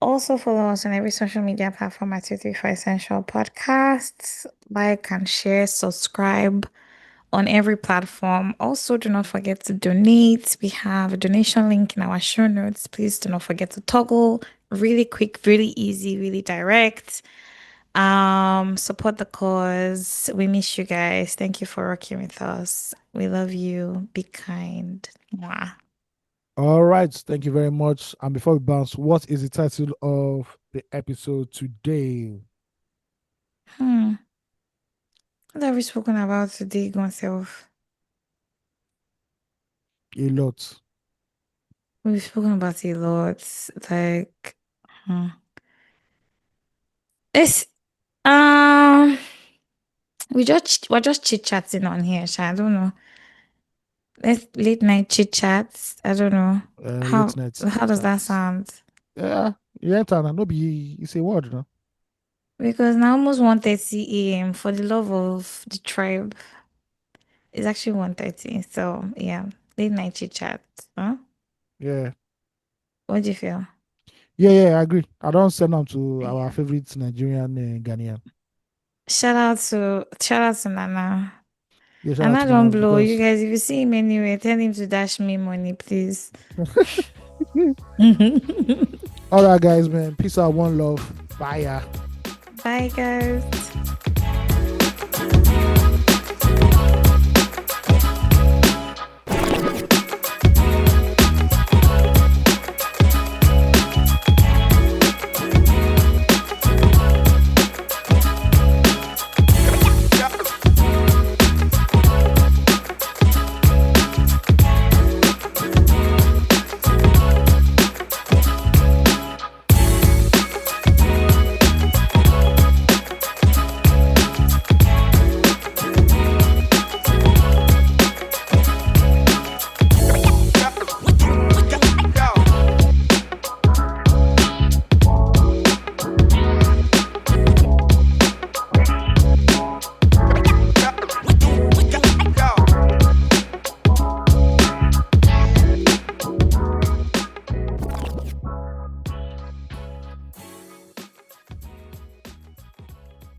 Also follow us on every social media platform at 234 Essential Podcasts. Like and share, subscribe on every platform. Also, do not forget to donate. We have a donation link in our show notes. Please do not forget to toggle. Really quick, really easy, really direct. Support the cause. We miss you guys. Thank you for rocking with us. We love you. Be kind. Mwah. All right. Thank you very much. And before we bounce, what is the title of the episode today? Hmm. What have we spoken about today, myself? A lot. We've spoken about it a lot. Like, hmm. It's we're just chit chatting on here. I don't know. Let's late night chit chats. I don't know Late night how does that chats. sound? Yeah. You enter and no be it's a word, no? Because now almost 1:30 a.m. for the love of the tribe. It's actually 1:30. So yeah, late night chit chat. Huh? Yeah. What do you feel? Yeah, I agree. I don't send them to our favorite Nigerian Ghanaian. Shout out to Nana. Yeah, shout out Nana to don't Nana blow. You because guys, if you see him anywhere, tell him to dash me money, please. all right guys, man. Peace out, one love. Bye. Yeah. Bye guys.